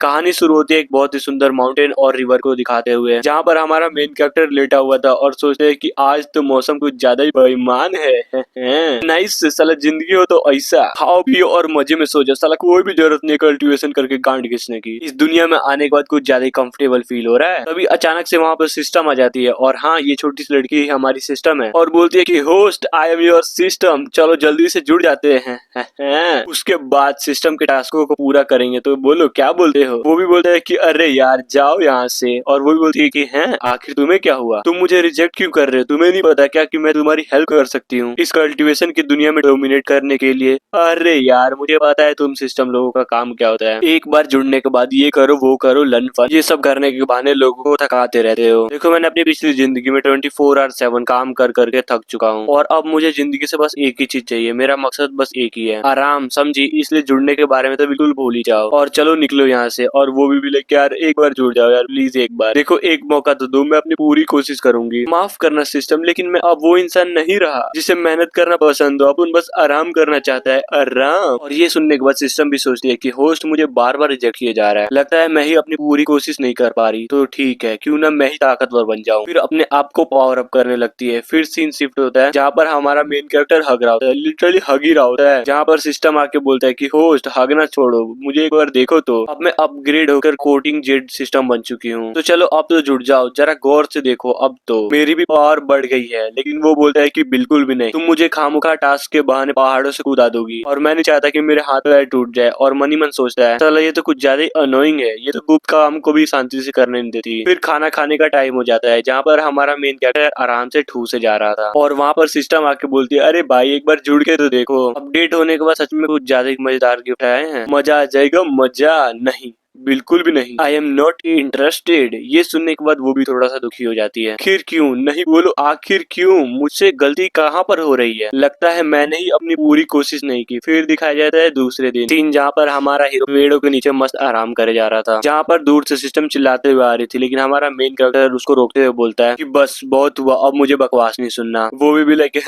कहानी शुरू होती है एक बहुत ही सुंदर माउंटेन और रिवर को दिखाते हुए, जहाँ पर हमारा मेन कैरेक्टर लेटा हुआ था और सोचते हैं कि आज तो मौसम कुछ ज्यादा ही बेईमान है। नाइस साला, जिंदगी हो तो ऐसा खाओ पियो और मजे में सो जाओ साला, कोई भी जरूरत नहीं कल्टीवेशन करके गांड घिसने की। इस दुनिया में आने के बाद कुछ ज्यादा ही कंफर्टेबल फील हो रहा है। तभी अचानक से वहाँ पर सिस्टम आ जाती है और हाँ, ये छोटी सी लड़की हमारी सिस्टम है और बोलती है कि host I am your system, चलो जल्दी से जुड़ जाते हैं। उसके बाद सिस्टम के टास्कों को पूरा करेंगे। तो बोलो क्या बोलते हो? वो भी बोलते हैं कि अरे यार जाओ यहाँ से, और वो भी बोलती है कि हैं आखिर तुम्हें क्या हुआ, तुम मुझे रिजेक्ट क्यों कर रहे हो, तुम्हें नहीं पता क्या कि मैं तुम्हारी हेल्प कर सकती हूँ इस कल्टीवेशन की दुनिया में डोमिनेट करने के लिए। अरे यार मुझे पता है तुम सिस्टम लोगों का काम क्या होता है, एक बार जुड़ने के बाद ये करो वो करो लन फन, ये सब करने के बहाने लोगों को थकाते रहते हो। देखो मैंने अपनी पिछली जिंदगी में 24/7 काम कर करके थक चुका हूँ और अब मुझे जिंदगी से बस एक ही चीज चाहिए, मेरा मकसद बस एक ही है, आराम, समझी? इसलिए जुड़ने के बारे में तो बिल्कुल भूल ही जाओ और चलो निकलो यहाँ से। और वो भी लाइक यार एक बार जुड़ जाओ यार प्लीज, एक बार देखो, एक मौका तो दो, मैं अपनी पूरी कोशिश करूंगी। माफ करना सिस्टम, लेकिन मैं अब वो इंसान नहीं रहा जिसे मेहनत करना पसंद हो, अपन बस आराम करना चाहता है, आराम। और ये सुनने के बाद सिस्टम भी सोचती है कि होस्ट मुझे बार बार रिजेक्ट किया जा रहा है, लगता है मैं ही अपनी पूरी कोशिश नहीं कर पा रही, तो ठीक है क्यों ना मैं ही ताकतवर बन जाऊं। फिर अपने आप को पावर अप करने लगती है। फिर सीन शिफ्ट होता है जहाँ पर हमारा मेन कैरेक्टर हग रहा होता है, लिटरली हग ही रहा होता है, जहाँ पर सिस्टम आके बोलता है कि होस्ट हगना छोड़ो, मुझे एक बार देखो तो, अब मैं अपग्रेड होकर कोटिंग जेट सिस्टम बन चुकी हूँ, तो चलो अब तो जुड़ जाओ, जरा गौर से देखो, अब तो मेरी भी पावर बढ़ गई है। लेकिन वो बोलता है कि बिल्कुल भी नहीं, तुम मुझे खामखा टास्क के बहाने पहाड़ों से कूदा दोगी और मैं नहीं चाहता कि मेरे हाथ पैर टूट जाए। और मनी मन सोचता है चलो ये तो कुछ ज्यादा ही अनोइंग है, ये तो गुप्त काम को भी शांति से करने नहीं देती। फिर खाना खाने का टाइम हो जाता है जहाँ पर हमारा मेन कैरेक्टर आराम से ठूसे जा रहा था और वहाँ पर सिस्टम आके बोलती है अरे भाई एक बार जुड़ के तो देखो, अपडेट होने के बाद सच में कुछ ज्यादा ही मजेदार गिफ्ट आए हैं, मजा आ जाएगा। मजा नहीं, बिल्कुल भी नहीं, आई एम नॉट इंटरेस्टेड। ये सुनने के बाद वो भी थोड़ा सा दुखी हो जाती है। आखिर क्यों नहीं, बोलो आखिर क्यों, मुझसे गलती कहाँ पर हो रही है, लगता है मैंने ही अपनी पूरी कोशिश नहीं की। फिर दिखाया जाता है दूसरे दिन सीन जहाँ पर हमारा हीरो पेड़ों के नीचे मस्त आराम करे जा रहा था, जहाँ पर दूर से सिस्टम चिल्लाते हुए आ रही थी, लेकिन हमारा मेन कैरेक्टर उसको रोकते हुए बोलता है कि बस बहुत हुआ, अब मुझे बकवास नहीं सुनना। वो भी लाइक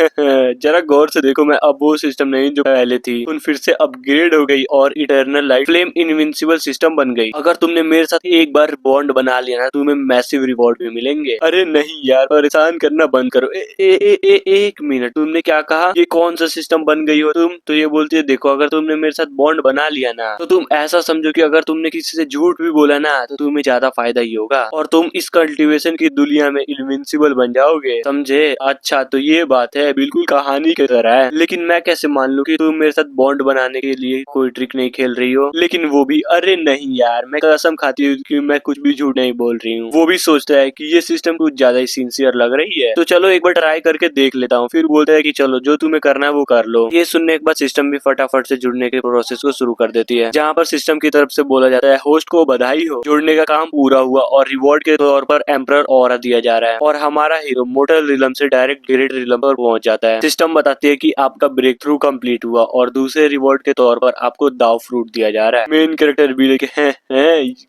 जरा गौर से देखो, मैं अब वो सिस्टम नहीं जो पहले थी, तुम फिर से अपग्रेड हो गई और eternal life flame invincible system बन गई। अगर तुमने मेरे साथ एक बार बॉन्ड बना लिया ना, तुम्हें मैसिव रिवॉर्ड भी मिलेंगे। अरे नहीं यार, परेशान करना बंद करो। एक मिनट, तुमने क्या कहा, ये कौन सा सिस्टम बन गई हो तुम? तो ये बोलती है देखो, अगर तुमने मेरे साथ बॉन्ड बना लिया ना, तो तुम ऐसा समझो कि अगर तुमने किसी से झूठ भी बोला ना, तो तुम्हें ज्यादा फायदा ही होगा और तुम इस कल्टीवेशन की दुनिया में इनविंसिबल बन जाओगे, समझे? अच्छा तो ये बात है, बिल्कुल कहानी की तरह है, लेकिन मैं कैसे मान लूं कि तुम मेरे साथ बॉन्ड बनाने के लिए कोई ट्रिक नहीं खेल रही हो? लेकिन वो भी अरे नहीं यार, मैं कसम खाती हूँ कि मैं कुछ भी झूठ नहीं बोल रही हूँ। वो भी सोचता है कि ये सिस्टम कुछ ज्यादा ही सिंसियर लग रही है, तो चलो एक बार ट्राई करके देख लेता हूँ। फिर बोलता है कि चलो जो तुम्हें करना है वो कर लो। ये सुनने के बाद सिस्टम भी फटाफट से जुड़ने के प्रोसेस को शुरू कर देती है, जहाँ पर सिस्टम की तरफ से बोला जाता है होस्ट को बधाई हो, जुड़ने का काम पूरा हुआ और रिवॉर्ड के तौर पर एम्परर ऑरा दिया जा रहा है। और हमारा हीरो मोटल रिलम से डायरेक्ट ग्रेट रिलम पर पहुंच जाता है। सिस्टम बताती है कि आपका ब्रेक थ्रू कम्प्लीट हुआ और दूसरे रिवॉर्ड के तौर पर आपको दाव फ्रूट दिया जा रहा है। मेन कैरेक्टर भी लेके हैं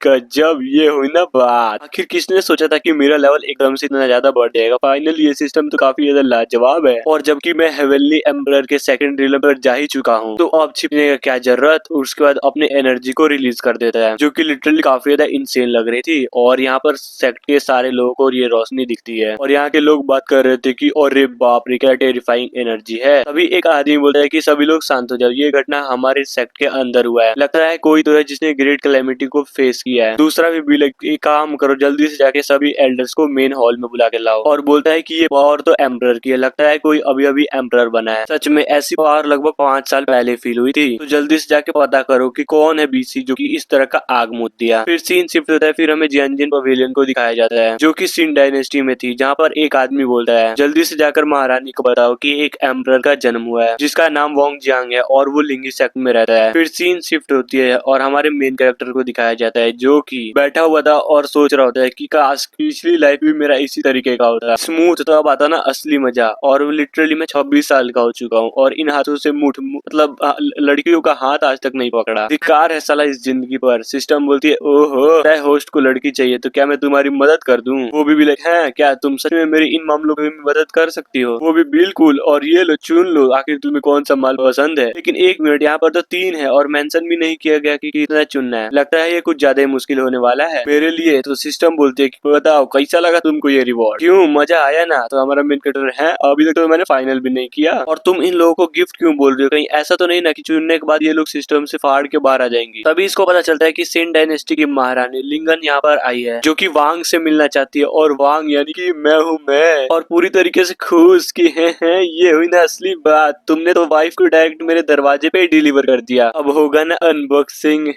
गजब, ये हुई ना बात, आखिर किसने सोचा था कि मेरा लेवल एकदम से इतना ज्यादा बढ़ जाएगा। फाइनली ये सिस्टम तो काफी ज्यादा लाजवाब है, और जबकि मैं हेवनली एम्परर के सेकंड रिलम पर जा ही चुका हूँ, तो अब छिपने का क्या जरूरत। उसके बाद अपने एनर्जी को रिलीज कर देता है, जो कि लिटरली काफी ज्यादा इंसेन लग रही थी। और यहाँ पर सेक्ट के सारे लोगों को ये रोशनी दिखती है और यहाँ के लोग बात कर रहे थे कि अरे बाप रे क्या टेरिफाइंग एनर्जी है। तभी एक आदमी बोलता है कि सभी लोग शांत हो जाओ, ये घटना हमारे सेक्ट के अंदर हुआ है, लगता है कोई तो है जिसने ग्रेट कैलेमिटी को फेस किया है। दूसरा भी लाइक एक काम करो, जल्दी से जाके सभी एल्डर्स को मेन हॉल में बुला के लाओ। और बोलता है कि ये पावर तो एम्परर की है, लगता है कोई अभी अभी एम्परर बना है, सच में ऐसी पावर लगभग 5 साल पहले फील हुई थी, तो जल्दी से जाके पता करो कि कौन है बीसी जो कि इस तरह का आग मूत दिया। फिर सीन शिफ्ट होता है, फिर हमें जियानजिन पवेलियन को दिखाया जाता है, जो कि सिन डायनेस्टी में थी, जहाँ पर एक आदमी बोलता है जल्दी से जाकर महारानी को बताओ कि एक एम्परर का जन्म हुआ है जिसका नाम वोंग जियांग है और वो लिंगी सेक्ट में रहता है। फिर सीन शिफ्ट होती है और हमारे मेन कैरेक्टर को दिखाया जाता है, जो कि बैठा हुआ था और सोच रहा होता है कि काश पिछली लाइफ भी मेरा इसी तरीके का होता, स्मूथ, तब आता ना असली मजा। और लिटरली मैं 26 साल का हो चुका हूँ और इन हाथों से मतलब लड़कियों का हाथ आज तक नहीं पकड़ा। धिक्कार है साला इस जिंदगी पर। सिस्टम बोलती है ओहो होस्ट को लड़की चाहिए तो क्या मैं तुम्हारी मदद कर दूं? वो भी लाइक है क्या तुम सच में मेरी इन मामलों में मदद कर सकती हो? वो भी बिल्कुल, और ये लो चुन लो, आखिर तुम्हें कौन सा माल पसंद है। लेकिन एक मिनट, यहाँ पर तो 3 है और मेंशन भी नहीं किया गया कि कितना चुनना है। लगता लगता है ये कुछ ज्यादा ही मुश्किल होने वाला है मेरे लिए। तो सिस्टम बोलती है कि बताओ कैसा लगा तुमको ये रिवॉर्ड, क्यों मजा आया ना। तो हमारा मेन कैरेक्टर है अभी तक तो मैंने फाइनल भी नहीं किया, और तुम इन लोगों को गिफ्ट क्यों बोल रहे हो, कहीं ऐसा तो नहीं ना कि चुनने के बाद ये लोग सिस्टम से फाड़ के बाहर आ जाएंगे। तभी इसको पता चलता है कि सेन डायनेस्टी की महारानी लिंगन यहाँ पर आई है, जो कि वांग से मिलना चाहती है, और वांग यानी कि मैं हूँ मैं, और पूरी तरीके से खुश कि हैं ये हुई ना असली बात, तुमने तो वाइफ को डायरेक्ट मेरे दरवाजे पे ही डिलीवर कर दिया, अब होगा ना अनबॉक्सिंग।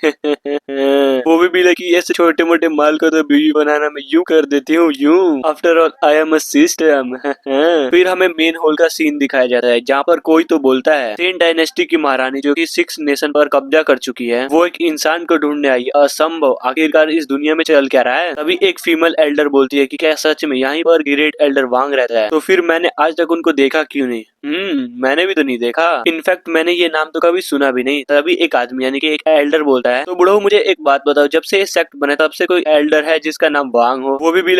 वो भी लगी ऐसे छोटे मोटे माल को तो बीवी बनाना मैं यूं कर देती हूँ यूं, after all I am a system. फिर हमें मेन हॉल का सीन दिखाया जाता है, जहाँ पर कोई तो बोलता है सेन डायनेस्टी की महारानी जो कि 6 नेशन पर कब्जा कर चुकी है, वो एक इंसान को ढूंढने आई, असंभव, आखिरकार इस दुनिया में चल क्या रहा है। तभी एक फीमेल एल्डर बोलती है कि क्या सच में यहाँ पर ग्रेट एल्डर वांग रहता है, तो फिर मैंने आज तक उनको देखा क्यों नहीं। मैंने भी तो नहीं देखा, इनफैक्ट मैंने ये नाम तो कभी सुना भी नहीं। तभी एक आदमी यानी कि एक एल्डर बोलता है, तो बुढ़ो मुझे एक बात बताओ, जब से सेक्ट बने तब से कोई एल्डर है जिसका नाम वांग हो, वो भी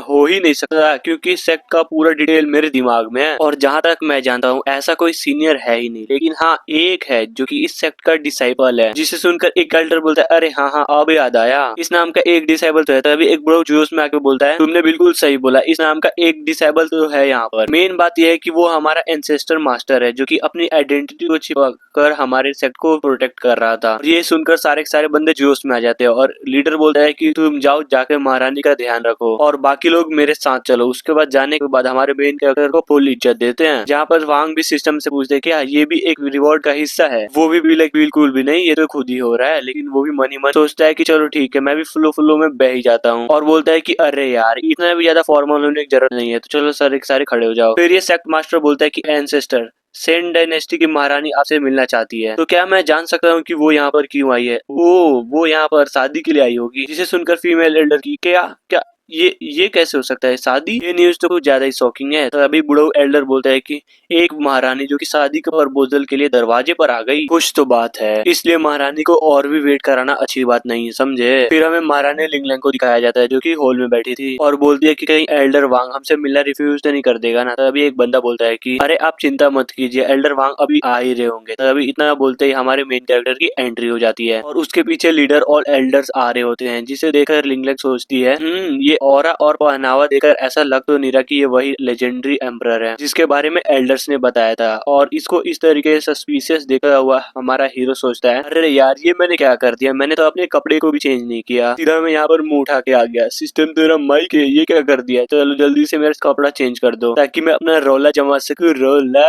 हो ही नहीं सकता, क्योंकि सेक्ट का पूरा डिटेल मेरे दिमाग में है, और जहाँ तक मैं जानता हूँ ऐसा कोई सीनियर है ही नहीं। लेकिन हाँ एक है जो कि इस सेक्ट का डिसाइपल है, जिसे सुनकर एक एल्डर बोलता है अरे हाँ हाँ अब याद आया, इस नाम का एक डिसाइबल तो है। तभी एक बुढ़ो जोश में आके बोलता है तुमने बिल्कुल सही बोला, इस नाम का एक डिसाइबल तो है यहाँ पर। मेन बात यह है कि वो हमारा एंसेस्टर मास्टर है, जो कि अपनी आइडेंटिटी को छिपा कर हमारे सेक्ट को प्रोटेक्ट कर रहा था। और ये सुनकर सारे के सारे बंदे जोश में आ जाते हैं, और लीडर बोलता है कि तुम जाओ जाके महारानी का ध्यान रखो और बाकी लोग मेरे साथ चलो। उसके बाद जाने के बाद हमारे मेन कैरेक्टर को फुल इज्जत देते हैं, जहाँ पर वांग भी सिस्टम से पूछते हैं क्या ये भी एक रिवॉर्ड का हिस्सा है। वो भी लाइक बिल्कुल भी नहीं, ये तो खुद ही हो रहा है। लेकिन वो भी मन ही मन सोचता है कि चलो ठीक है, मैं भी फ्लो में बह ही जाता हूँ, और बोलता है कि अरे यार इतना भी ज्यादा फॉर्मल होने की जरूरत नहीं है, तो चलो सारे खड़े हो जाओ। फिर ये सेक्ट मास्टर बोलता है कि एंसेस्टर सेन डायनेस्टी की महारानी आपसे मिलना चाहती है, तो क्या मैं जान सकता हूँ कि वो यहाँ पर क्यों आई है। वो यहाँ पर शादी के लिए आई होगी। जिसे सुनकर फीमेल एल्डर की क्या क्या ये कैसे हो सकता है शादी, ये न्यूज तो कुछ ज्यादा ही शॉकिंग है। तो अभी बुढ़ो एल्डर बोलता है कि एक महारानी जो कि शादी के प्रपोजल के लिए दरवाजे पर आ गई, कुछ तो बात है, इसलिए महारानी को और भी वेट कराना अच्छी बात नहीं है, समझे। फिर हमें महारानी लिंगलैंग को दिखाया जाता है, जो कि हॉल में बैठी थी और बोलती है कि कहीं एल्डर वांग हमसे मिलना रिफ्यूज तो नहीं कर देगा ना। तभी एक बंदा बोलता है कि अरे आप चिंता मत कीजिए, एल्डर वांग अभी आ ही रहे होंगे। तभी इतना बोलते ही हमारे मेन कैरेक्टर की एंट्री हो जाती है, और उसके पीछे लीडर और एल्डर्स आ रहे होते हैं, जिसे देखकर लिंगलैंग सोचती है ये ऑरा और पहनावा देखकर ऐसा लग तो नहीं रहा कि ये वही लेजेंडरी एम्परर है जिसके बारे में एल्डर्स ने बताया था। और इसको इस तरीके से सस्पिशियस देखा हुआ हमारा हीरो सोचता है अरे यार ये मैंने क्या कर दिया, मैंने तो अपने कपड़े को भी चेंज नहीं किया, सीधा मैं यहाँ पर मुंह उठा के आ गया। सिस्टम तेरा माइक है, ये क्या कर दिया, चलो जल्दी से मेरा कपड़ा चेंज कर दो ताकि मैं अपना रोला जमा सकूं। रोला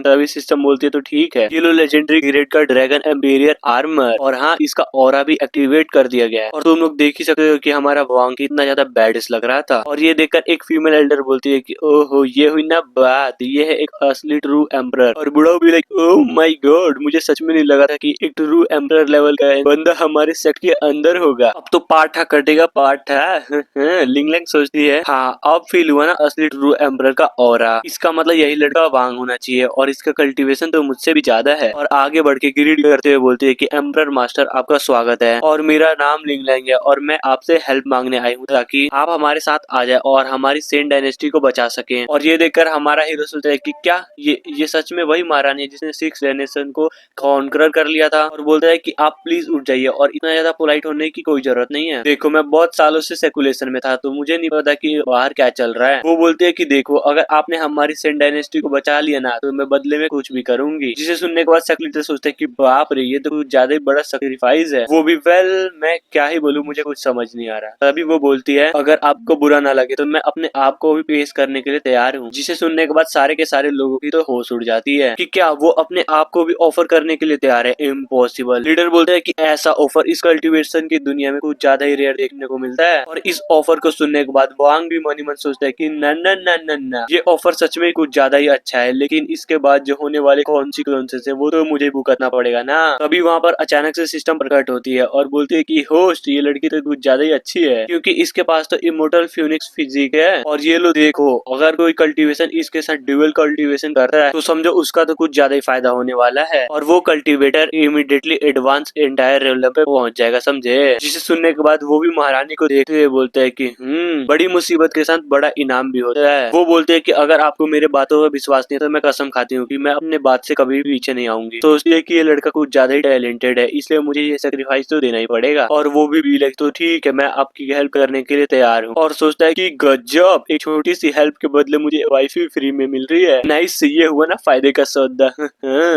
तभी सिस्टम बोलती है तो ठीक है, ये लो लेजेंडरी ग्रेड का ड्रैगन एम्पेरियर आर्मर, और हाँ इसका ऑरा भी एक्टिवेट कर दिया गया है। और तुम लोग देख ही सकते हो कि हमारा वांग कितना ज्यादा बैडिस लग रहा था। और ये देखकर एक फीमेल एल्डर बोलती है कि ओहो ये हुई ना बात, ये है एक असली ट्रू एम्परर। और बुढ़ा भी लाइक ओह माय गॉड, मुझे सच में नहीं लगा था कि एक ट्रू एम्परर लेवल का बंदा हमारे सेक्ट के अंदर होगा, अब तो पाठा कटेगा पाठा। लिंगलैंग सोचती है हाँ अब फील हुआ ना असली ट्रू एम्परर का ऑरा, इसका मतलब यही लड़का वांग होना चाहिए, और इसका कल्टीवेशन तो मुझसे भी ज्यादा है। और आगे बढ़ के ग्रीड करते हुए बोलती है कि एम्परर मास्टर आपका स्वागत है, और मेरा नाम लिंगलैंग है, और मैं आपसे हेल्प मांगने आई हूँ ताकि आप हमारे साथ आ जाए और हमारी सेन डायनेस्टी को बचा सके। और ये देखकर हमारा हीरो सोचता है कि क्या ये सच में वही महारानी है जिसने 6 डायनेशन को कॉन्कर कर लिया था। और बोलता है कि आप प्लीज उठ जाइए, और इतना ज्यादा पोलाइट होने की कोई जरूरत नहीं है, देखो मैं बहुत सालों से सेकुलेशन में था तो मुझे नहीं पता कि बाहर क्या चल रहा है। वो बोलते है कि देखो अगर आपने हमारी सेन डायनेस्टी को बचा लिया ना तो मैं बदले में कुछ भी करूंगी। जिसे सुनने के बाद सेक्रेटरी सोचता है कि बाप रे ये तो कुछ ज्यादा ही बड़ा सेक्रीफाइस है। वो भी वेल मैं क्या ही बोलूं, मुझे कुछ समझ नहीं आ रहा। तभी वो बोलती है अगर आपको बुरा ना लगे तो मैं अपने आप को भी पेश करने के लिए तैयार हूँ। जिसे सुनने के बाद सारे के सारे लोगों की तो होश उड़ जाती है कि क्या वो अपने आप को भी ऑफर करने के लिए तैयार है। इम्पॉसिबल। लीडर बोलता है कि ऐसा ऑफर इस कल्टीवेशन की दुनिया में कुछ ज्यादा ही रेयर देखने को मिलता है। और इस ऑफर को सुनने के बाद वांग भी मन ही मन सोचता है कि न ये ऑफर सच में कुछ ज्यादा ही अच्छा है, लेकिन इसके बाद जो होने वाले कॉन्सिक्वेंसेस है वो तो मुझे भुगतना पड़ेगा ना। तभी वहाँ पर अचानक से सिस्टम प्रकट होती है और बोलती है कि होस्ट ये लड़की तो कुछ ज्यादा ही अच्छी है, क्योंकि इसके पास तो इमोर्टल फ्यूनिक्स फिजिक है और ये लो देखो, अगर कोई कल्टीवेशन इसके साथ ड्यूअल कल्टीवेशन कर रहा है तो समझो उसका तो कुछ ज्यादा ही फायदा होने वाला है और वो cultivator immediately advance entire level पे पहुंच जाएगा, समझे। जिसे सुनने के बाद वो भी महारानी को देखते हुए बोलते हैं कि बड़ी मुसीबत के साथ बड़ा इनाम भी होता है। वो बोलते हैं कि अगर आपको मेरे बातों पर विश्वास नहीं है तो मैं कसम खाती हूँ कि मैं अपने बात से कभी भी पीछे नहीं आऊंगी। तो इसलिए कि ये लड़का कुछ ज्यादा ही टैलेंटेड है, इसलिए मुझे ये सेक्रीफाइस तो देना ही पड़ेगा। और वो भी लाइक तो ठीक है, मैं आपकी हेल्प करने के लिए तैयार हूँ। और सोचता है कि गजब, एक छोटी सी हेल्प के बदले मुझे वाईफाई फ्री में मिल रही है। नाइस, ये हुआ ना फायदे का सौदा।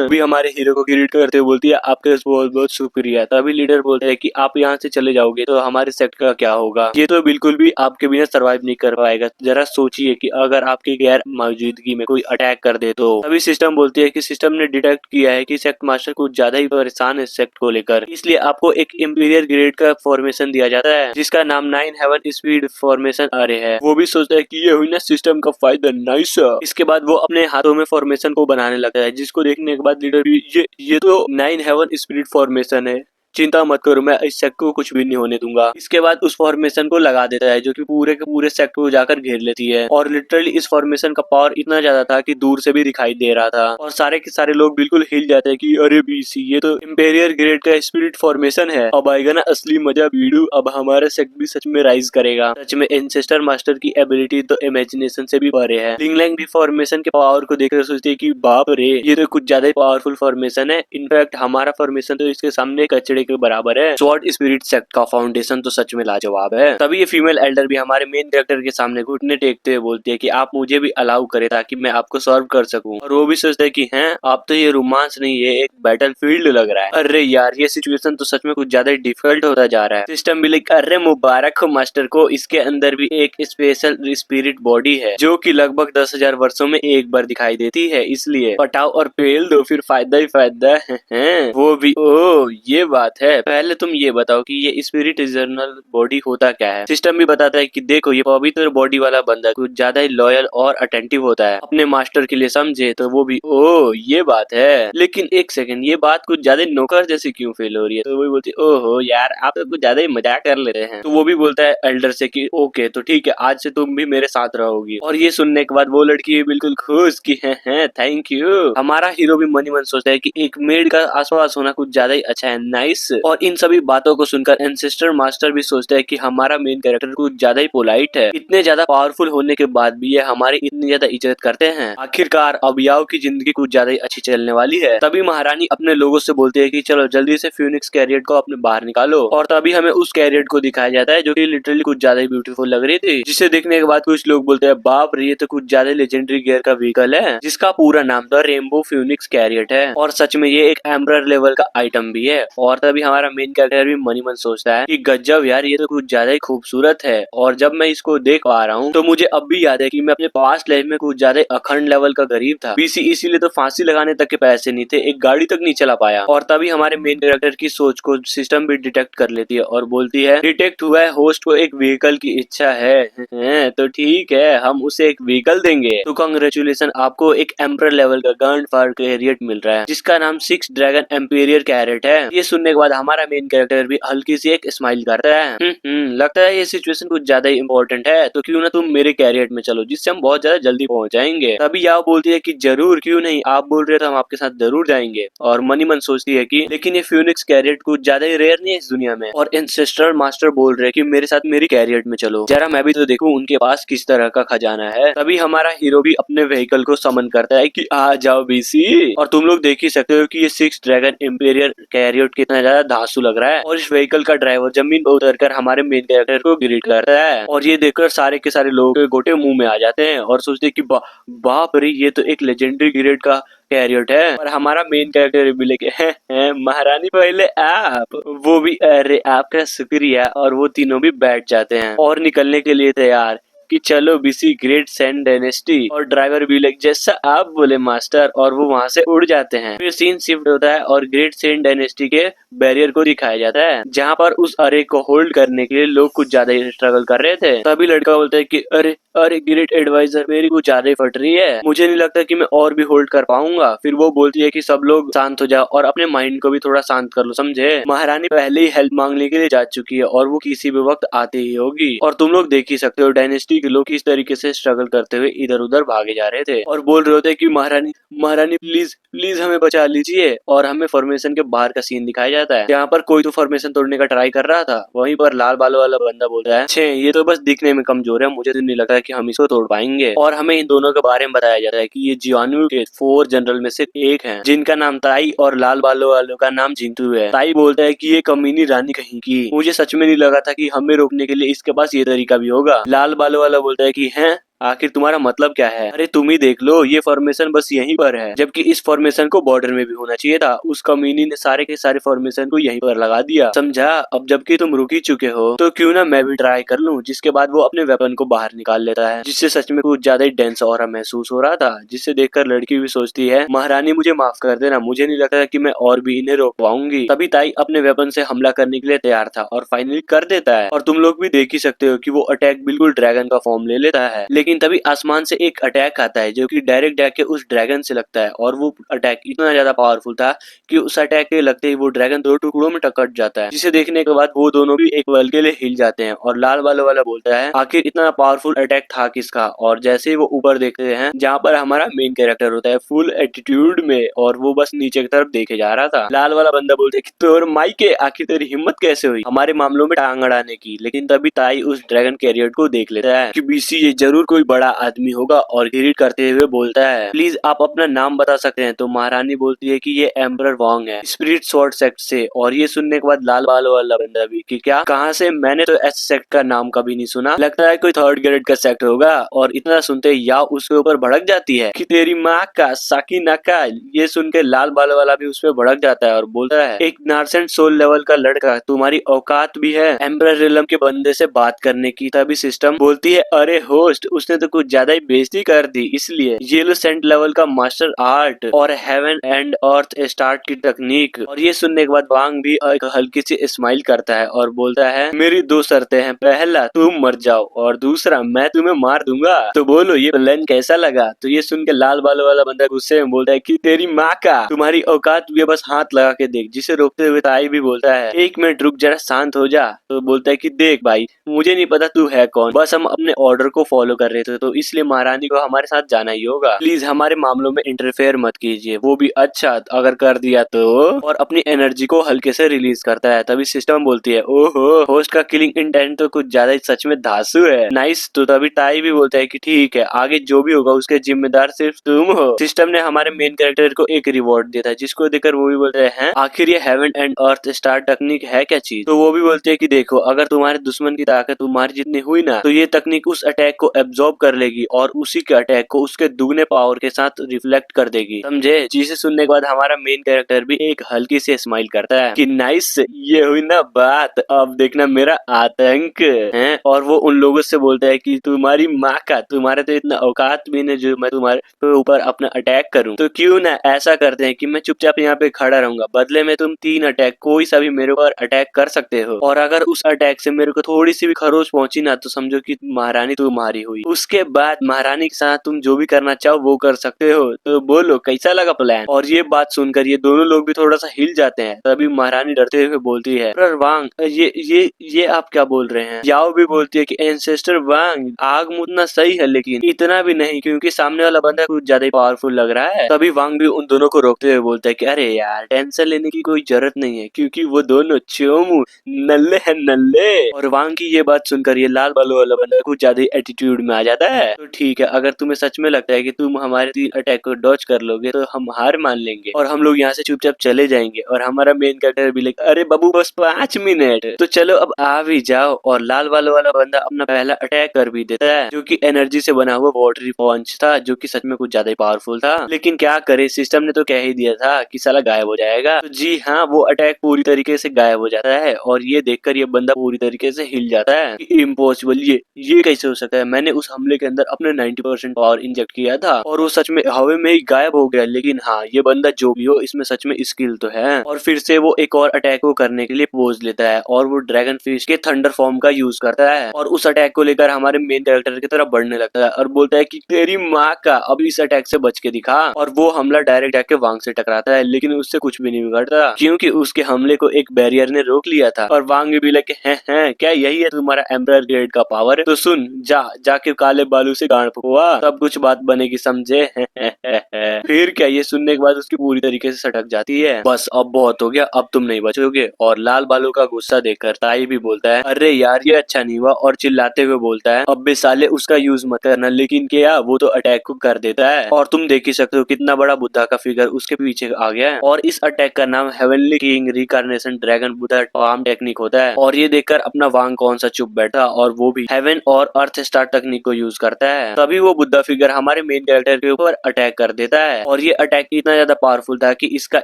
भी हमारे हीरो को ग्रीट करते हुए बोलती है आपके बहुत बहुत शुक्रिया। तभी लीडर बोलते हैं कि आप यहाँ से चले जाओगे तो हमारे सेक्टर का क्या होगा, ये तो बिल्कुल भी आपके बिना सरवाइव नहीं कर पाएगा। जरा सोचिए कि अगर आपकी गैर मौजूदगी में कोई अटैक कर दे तो। तभी सिस्टम बोलती है कि सिस्टम ने डिटेक्ट किया है कि सेक्ट मास्टर कुछ ज्यादा ही परेशान है सेक्ट को लेकर, इसलिए आपको एक इंपीरियल ग्रेड का फॉर्मेशन दिया जाता है जिसका नाम 9 हेवन स्पीड फॉर्मेशन अरे है। वो भी सोचता है कि ये हुई ना सिस्टम का फायदा। नाइस। इसके बाद वो अपने हाथों में फॉर्मेशन को बनाने लगता है, जिसको देखने के बाद लीडर भी ये तो 9 हेवन स्पिरिट फॉर्मेशन है, चिंता मत करो, मैं इस सेक्ट को कुछ भी नहीं होने दूंगा। इसके बाद उस फॉर्मेशन को लगा देता है जो कि पूरे के पूरे सेक्ट को जाकर घेर लेती है और लिटरली इस फॉर्मेशन का पावर इतना ज्यादा था कि दूर से भी दिखाई दे रहा था और सारे के सारे लोग बिल्कुल हिल जाते हैं कि अरे बीसी, ये तो इंपेरियर ग्रेड का स्पिरिट फॉर्मेशन है, अब आएगा ना असली मजा बीड़ू, अब हमारा सेक्ट भी सच में राइज करेगा। सच में एंसेस्टर मास्टर की एबिलिटी तो इमेजिनेशन से भी परे है। लिंगलैंग भी फॉर्मेशन के पावर को देखकर सोचती है कि बाप रे, ये तो कुछ ज्यादा ही पावरफुल फॉर्मेशन है, इनफैक्ट हमारा फॉर्मेशन तो इसके सामने कचड़े के बराबर है। स्वॉर्ड स्पिरिट सेक्ट का फाउंडेशन तो सच में लाजवाब है। तभी ये फीमेल एल्डर भी हमारे मेन कैरेक्टर के सामने घुटने टेकते हुए बोलती है कि आप मुझे भी अलाउ करें ताकि मैं आपको सर्व कर सकूं। और वो भी सोचते है कि हैं आप तो ये रोमांस नहीं, ये एक बैटल फील्ड लग रहा है। अरे यार, ये सिचुएशन तो सच में कुछ ज्यादा डिफिकल्ट होता जा रहा है। सिस्टम भी लाइक अरे मुबारक हो मास्टर को, इसके अंदर भी एक स्पेशल स्पिरिट बॉडी है जो कि लगभग 10,000 वर्षों में एक बार दिखाई देती है, इसलिए पटाओ और पेल दो, फिर फायदा ही फायदा है। वो भी ओ ये बात है, पहले तुम ये बताओ कि ये स्पिरिट जर्नल बॉडी होता क्या है। सिस्टम भी बताता है कि देखो, ये पवित्र बॉडी वाला बंदा कुछ ज्यादा ही लॉयल और अटेंटिव होता है अपने मास्टर के लिए, समझे। तो वो भी ओ ये बात है, लेकिन एक सेकंड, ये बात कुछ ज्यादा नौकर जैसी क्यों फील हो रही है। तो वो बोलती है ओहो यार, आप तो कुछ ज्यादा ही मजाक कर ले रहे हैं। तो वो भी बोलता है एल्डर से कि ओके तो ठीक है, आज से तुम भी मेरे साथ रहोगी। और ये सुनने के बाद वो लड़की बिल्कुल खुश की है थैंक यू। हमारा हीरो भी मन ही मन सोचता है कि एक मेड का आसपास होना कुछ ज्यादा ही अच्छा है। नाइस। और इन सभी बातों को सुनकर एंसेस्टर मास्टर भी सोचता है कि हमारा मेन कैरेक्टर कुछ ज्यादा ही पोलाइट है, इतने ज्यादा पावरफुल होने के बाद भी ये हमारी इतनी ज्यादा इज्जत करते हैं। आखिरकार अब याओ की जिंदगी कुछ ज्यादा ही अच्छी चलने वाली है। तभी महारानी अपने लोगों से बोलती है कि चलो जल्दी से फ्यूनिक्स कैरियट को अपने बाहर निकालो। और तभी हमें उस कैरियट को दिखाया जाता है जो कि लिटरली कुछ ज्यादा ही ब्यूटीफुल लग रही थी, जिसे देखने के बाद कुछ लोग बोलते हैं बाप रे, ये तो कुछ ज्यादा लेजेंडरी गियर का व्हीकल है, जिसका पूरा नाम तो रेनबो फ्यूनिक्स कैरियट है। और सच में ये एक एम्बरर लेवल का आइटम भी है। और तभी हमारा मेन कैरेक्टर भी मन ही मन सोचता है कि गजब यार, ये तो कुछ ज्यादा ही खूबसूरत है। और जब मैं इसको देख पा रहा हूँ तो मुझे अब भी याद है कि मैं अपने पास्ट लाइफ में कुछ ज्यादा अखंड लेवल का गरीब था बीसी, इसीलिए तो फांसी लगाने तक के पैसे नहीं थे, एक गाड़ी तक नहीं चला पाया। और तभी हमारे मेन कैरेक्टर की सोच को सिस्टम भी डिटेक्ट कर लेती है और बोलती है डिटेक्ट हुआ है, होस्ट को एक व्हीकल की इच्छा है तो ठीक है, हम उसे एक व्हीकल देंगे। तो कांग्रेचुलेशन, आपको एक एम्परर लेवल का गन फायर कैरियट मिल रहा है जिसका नाम 6 ड्रैगन एम्पेरियर कैरेट है। ये सुनने के बाद हमारा मेन कैरेक्टर भी हल्की सी एक स्माइल करता है। लगता है ये सिचुएशन कुछ ज्यादा ही इम्पोर्टेंट है, तो क्यों ना तुम मेरे कैरियर में चलो, जिससे हम बहुत ज्यादा जल्दी पहुंच जाएंगे। तभी याओ बोलती है कि जरूर, क्यों नहीं, आप बोल रहे हो तो हम आपके साथ जरूर जाएंगे। और मनी मन सोचती है कि लेकिन ये फ्यूनिक्स कैरियर कुछ ज्यादा ही रेयर नहीं है इस दुनिया में। और एंसेस्टर मास्टर बोल रहे हैं कि मेरे साथ मेरी कैरियर में चलो, जरा मैं भी तो देखूं उनके पास किस तरह का खजाना है। तभी हमारा हीरो भी अपने व्हीकल को समन करता है कि आ जाओ बीसी। और तुम लोग देख ही सकते हो कि ये 6 ड्रैगन इंपेरियर कैरियट कितना ज्यादा धांसू लग रहा है। और इस व्हीकल का ड्राइवर जमीन पर उतरकर हमारे मेन कैरेक्टर को ग्रीट करता है। और ये देखकर सारे के सारे लोग गोटे मुंह में आ जाते हैं और सोचते हैं कि बाप रे, ये तो एक लेजेंडरी ग्रेड का कैरियट है। और हमारा मेन कैरेक्टर भी लेके है महारानी पहले आप, वो भी अरे आपका शुक्रिया। और वो तीनों भी बैठ जाते हैं और निकलने के लिए तैयार। कि चलो बीसी ग्रेट सैंड डायनेस्टी, और ड्राइवर भी लाइक जैसा आप बोले मास्टर, और वो वहाँ से उड़ जाते हैं। फिर सीन शिफ्ट होता है और ग्रेट सैंड डायनेस्टी के बैरियर को दिखाया जाता है, जहाँ पर उस अरे को होल्ड करने के लिए लोग कुछ ज्यादा ही स्ट्रगल कर रहे थे। तभी लड़का बोलता है कि अरे अरे ग्रेट एडवाइजर, मेरी कुछ ज्यादा ही फट रही है, मुझे नहीं लगता कि मैं और भी होल्ड कर पाऊंगा। फिर वो बोलती है कि सब लोग शांत हो जाओ और अपने माइंड को भी थोड़ा शांत कर लो, समझे। महारानी पहले ही हेल्प मांगने के लिए जा चुकी है और वो किसी भी वक्त आती ही होगी, और तुम लोग देख ही सकते हो डायनेस्टी के लोग किस तरीके से स्ट्रगल करते हुए इधर उधर भागे जा रहे थे और बोल रहे होते कि महारानी महारानी प्लीज प्लीज हमें बचा लीजिए। और हमें फॉर्मेशन के बाहर का सीन दिखाया जाता है, यहाँ पर कोई तो फॉर्मेशन तोड़ने का ट्राई कर रहा था। वहीं पर लाल बालों वाला बंदा बोलता है, छे ये तो बस दिखने में कमजोर है, मुझे तो नहीं लगता कि हम इसको तोड़ पाएंगे। और हमें इन दोनों के बारे में बताया जाता है कि ये जियानु के 4 जनरल में से एक हैं, जिनका नाम ताई और लाल बालों वालों का नाम जिंतू है। ताई बोलता है कि ये कमीनी रानी कहीं की, मुझे सच में नहीं लगा था कि हमें रोकने के लिए इसके पास ये तरीका भी होगा। लाल बालों वाला बोलता है कि हैं आखिर तुम्हारा मतलब क्या है? अरे तुम ही देख लो, ये फॉर्मेशन बस यहीं पर है, जबकि इस फॉर्मेशन को बॉर्डर में भी होना चाहिए था। उस कमीनी ने सारे के सारे फॉर्मेशन को यहीं पर लगा दिया, समझा। अब जबकि तुम रुक ही चुके हो तो क्यों ना मैं भी ट्राई कर लूं। जिसके बाद वो अपने वेपन को बाहर निकाल लेता है, जिससे सच में कुछ ज्यादा ही डेंस ऑरा महसूस हो रहा था, जिसे देखकर लड़की भी सोचती है महारानी मुझे माफ कर देना, मुझे नहीं लगता कि मैं और भी इन्हें रोक पाऊंगी। तभी ताई अपने वेपन से हमला करने के लिए तैयार था और फाइनली कर देता है। और तुम लोग भी देख ही सकते हो कि वो अटैक बिल्कुल ड्रैगन का फॉर्म ले लेता है। लेकिन तभी आसमान से एक अटैक आता है जो कि डायरेक्ट जाके उस ड्रैगन से लगता है, और वो अटैक इतना ज्यादा पावरफुल था कि उस अटैक के लगते ही वो ड्रैगन 2 टुकड़ों में कट जाता है, जिसे देखने के बाद वो दोनों भी एक पल के लिए हिल जाते हैं। और लाल बालों वाला बोलता है आखिर इतना पावरफुल अटैक था किसका। और जैसे ही वो ऊपर देखते हैं जहाँ पर हमारा मेन कैरेक्टर होता है फुल एटीट्यूड में, और वो बस नीचे की तरफ देखे जा रहा था, लाल वाला बंदा बोलता है कि तोर माइके आखिर तेरी हिम्मत कैसे हुई हमारे मामलों में टांग अड़ाने की। लेकिन तभी ताई उस ड्रैगन कैरियर को देख लेता है कि बीसी ये जरूर कोई बड़ा आदमी होगा, और ग्रीट करते हुए बोलता है प्लीज आप अपना नाम बता सकते हैं। तो महारानी बोलती है कि ये एम्परर वांग है स्पिरिट स्वॉर्ड सेक्ट से। और ये सुनने के बाद लाल बालों वाला बंदा भी कि क्या, कहाँ से, मैंने तो एस सेक्ट का नाम कभी नहीं सुना, लगता है कोई 3rd ग्रेड का सेक्ट होगा। और इतना सुनते ही या उसके ऊपर भड़क जाती है कि तेरी माँ का साकी नाका। ये सुन के लाल बालों वाला भी उस पर भड़क जाता है और बोलता है एक नार्सेंट सोल लेवल का लड़का, तुम्हारी औकात भी है एम्परर रिलम के बंदे से बात करने की। तभी सिस्टम बोलती है अरे होस्ट, उसने तो कुछ ज्यादा ही बेइज्जती कर दी, इसलिए येलो सेंट लेवल का मास्टर आर्ट और हेवन एंड अर्थ स्टार्ट की तकनीक। और ये सुनने के बाद वांग भी एक हल्की सी स्माइल करता है और बोलता है मेरी 2 शर्तें हैं, पहला तुम मर जाओ और दूसरा मैं तुम्हें मार दूंगा। तो बोलो ये प्लान कैसा लगा? तो ये सुन के लाल बालों वाला बंदा गुस्से में बोलता है कि तेरी माँ का, तुम्हारी औकात भी है, बस हाथ लगा के देख। जिसे रोकते हुए ताई भी बोलता है 1 मिनट रुक, जरा शांत हो जा। तो बोलता है कि देख भाई, मुझे नहीं पता तू है कौन, बस हम अपने ऑर्डर को फॉलो कर रहे थे, तो इसलिए महारानी को हमारे साथ जाना ही होगा। प्लीज हमारे मामलों में इंटरफेयर मत कीजिए, वो भी अच्छा अगर कर दिया तो। और अपनी एनर्जी को हल्के से रिलीज करता है। तभी सिस्टम बोलती है ओहो, होस्ट का किलिंग इंटेंट तो कुछ ज्यादा ही सच में धांसू है, नाइस। तो तभी ताई भी बोलता है कि ठीक है, आगे जो भी होगा उसके जिम्मेदार सिर्फ तुम हो। सिस्टम ने हमारे मेन कैरेक्टर को एक रिवॉर्ड दिया था, जिसको देखकर वो भी बोलते हैं आखिर ये heaven and earth star technique है क्या चीज? तो वो भी बोलते हैं कि देखो, अगर तुम्हारे दुश्मन की ताकत तुम्हारी जितनी हुई ना, तो ये तकनीक उस अटैक को एब्जॉर्ब कर लेगी और उसी के अटैक को उसके दुगने पावर के साथ रिफ्लेक्ट कर देगी, समझे। जिसे सुनने के बाद हमारा मेन कैरेक्टर भी एक हल्की सी स्माइल करता है कि नाइस, ये हुई ना बात, अब देखना मेरा आतंक है। और वो उन लोगों से बोलता है कि तुम्हारी माँ का, तुम्हारे तो इतना औकात भी नहीं जो मैं तुम्हारे ऊपर अपना अटैक करूं। तो क्यों ना ऐसा करते हैं कि मैं चुपचाप यहाँ पे खड़ा रहूंगा, बदले में तुम 3 अटैक कोई सा भी मेरे ऊपर अटैक कर सकते हो, और अगर उस अटैक से मेरे को थोड़ी सी भी खरोच पहुंची ना, तो समझो कि महारानी तुम्हारी हुई। उसके बाद महारानी के साथ तुम जो भी करना चाहो वो कर सकते हो। तो बोलो कैसा लगा प्लान? और ये बात सुनकर ये दोनों लोग भी थोड़ा सा हिल जाते हैं। तभी महारानी डरते हुए बोलती है वांग, ये आप क्या बोल रहे हैं? याओ भी बोलती है कि एंसेस्टर वांग, आग मुतना सही है लेकिन इतना भी नहीं, क्योंकि सामने वाला बंदा कुछ ज्यादा ही पावरफुल लग रहा है। तभी वांग भी उन दोनों को रोकते हुए बोलता है कि अरे यार, टेंशन लेने की कोई जरूरत नहीं है, क्योंकि वो दोनों चोमू नल्ले हैं नल्ले। और वांग की ये बात सुनकर ये लाल बालों वाला बंदा कुछ ज्यादा ही एटीट्यूड में आ जाता है। तो ठीक है, अगर तुम्हें सच में लगता है कि तुम हमारे 3 अटैक को डॉज कर लोगे तो हम हार मान लेंगे और हम लोग यहाँ से चुपचाप चले जाएंगे। और हमारा मेन कैरेक्टर भी लाइक अरे बाबू बस 5 मिनट, तो चलो अब आ भी जाओ। और लाल बालों वाला बंदा अपना पहला अटैक कर भी देता है, जो कि एनर्जी से बना हुआ वाटरी पंच था, जो कि सच में कुछ ज्यादा ही पावरफुल था। लेकिन क्या करे, सिस्टम ने तो कह ही दिया था कि साला गायब हो जाएगा। तो जी हाँ, वो अटैक पूरी तरीके से गायब हो जाता है और ये देखकर ये बंदा पूरी तरीके से हिल जाता है कि इम्पॉसिबल, ये कैसे हो सकता है। मैंने उस हमले के अंदर अपने 90% पावर इंजेक्ट किया था और वो सच में हवा में ही गायब हो गया। लेकिन हाँ, ये बंदा जो भी हो, इसमें सच में स्किल तो है। और फिर से वो एक और अटैक को करने के लिए पोज लेता है और वो ड्रैगन फिश के थंडर फॉर्म का यूज करता है और उस अटैक को लेकर हमारे मेन कैरेक्टर की तरफ बढ़ने लगता है और बोलता है कि तेरी माँ का, अब इस अटैक से बच के दिखा। और वो हमला डायरेक्ट जाके वांग से टकराता है, लेकिन उससे कुछ भी नहीं बिगड़ता क्योंकि उसके हमले को एक बैरियर ने रोक लिया था। और वांग भी लगे हैं क्या यही है तुम्हारा एम्परर ग्रेड का पावर, तो सुन जाके काले बालू से गांड फुकवा, तब कुछ बात बनेगी, समझे। फिर क्या, ये सुनने के बाद उसकी पूरी तरीके से सटक जाती है। बस अब बहुत हो गया, अब तुम नहीं बचोगे। और लाल बालू का गुस्सा देखकर ताई भी बोलता है अरे यार ये अच्छा नहीं हुआ, और चिल्लाते हुए बोलता है अब बे साले उसका यूज मत करना। लेकिन क्या, वो तो अटैक को कर देता है और तुम देख ही सकते हो कितना बड़ा बुद्धा का फिगर उसके पीछे आ गया है। और इस अटैक का नाम heavenly king reincarnation dragon Buddha palm technique होता है। और ये देखकर अपना वांग कौन सा चुप बैठा, और वो भी हेवन और अर्थ स्टार टेक्निक को यूज करता है। तभी वो बुद्धा फिगर हमारे मेन कैरेक्टर के ऊपर अटैक कर देता है और ये अटैक इतना ज्यादा पावरफुल था कि इसका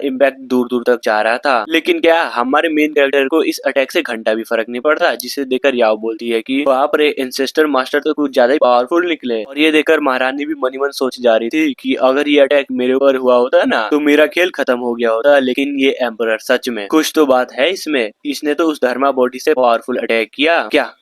इम्पैक्ट दूर दूर तक जा रहा था। लेकिन क्या, हमारे मेन कैरेक्टर को इस अटैक से घंटा भी फर्क नहीं पड़ता, जिसे देखकर याओ बोलती है कि बाप रे, एंसेस्टर मास्टर तो कुछ ज्यादा ही पावरफुल निकले। और ये देखकर महारानी भी मनी मन सोच जा रही थी कि अगर ये अटैक मेरे ऊपर हुआ होता ना तो मेरा खेल खत्म हो गया होता। लेकिन ये एम्परर सच में कुछ तो बात है इसमें, इसने तो उस धर्मा बॉडी से पावरफुल अटैक किया।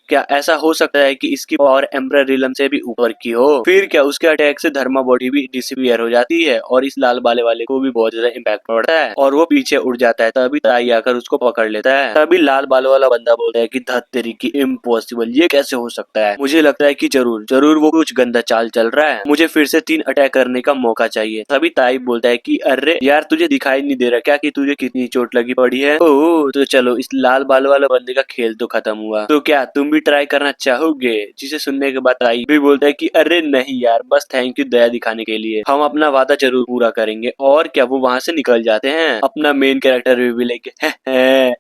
क्या ऐसा हो सकता है कि इसकी पावर एम्परर रिलम से भी ऊपर की हो। फिर क्या, उसके अटैक से धर्मा बॉडी भी डिसअपियर हो जाती है और इस लाल बाले वाले को भी बहुत ज्यादा इम्पैक्ट पड़ता है और वो पीछे उड़ जाता है। तभी ताई आकर उसको पकड़ लेता है। तभी लाल बालों वाला बंदा बोलता है कि धत तेरी की, इम्पॉसिबल, ये कैसे हो सकता है। मुझे लगता है कि जरूर वो कुछ गंदा चाल चल रहा है, मुझे फिर से 3 अटैक करने का मौका चाहिए। तभी ताई बोलता है कि अरे यार, तुझे दिखाई नहीं दे रहा क्या कि तुझे कितनी चोट लगी पड़ी है। ओह, तो चलो, इस लाल बालों वाला बंदे का खेल तो खत्म हुआ, तो क्या तुम भी ट्राई करना चाहोगे। जिसे सुनने के बाद ताई भी बोलता है कि अरे नहीं यार, बस थैंक यू दया दिखाने के लिए, हम अपना वादा जरूर पूरा करेंगे। और क्या, वो वहाँ से निकल जाते हैं। अपना मेन कैरेक्टर भी लेके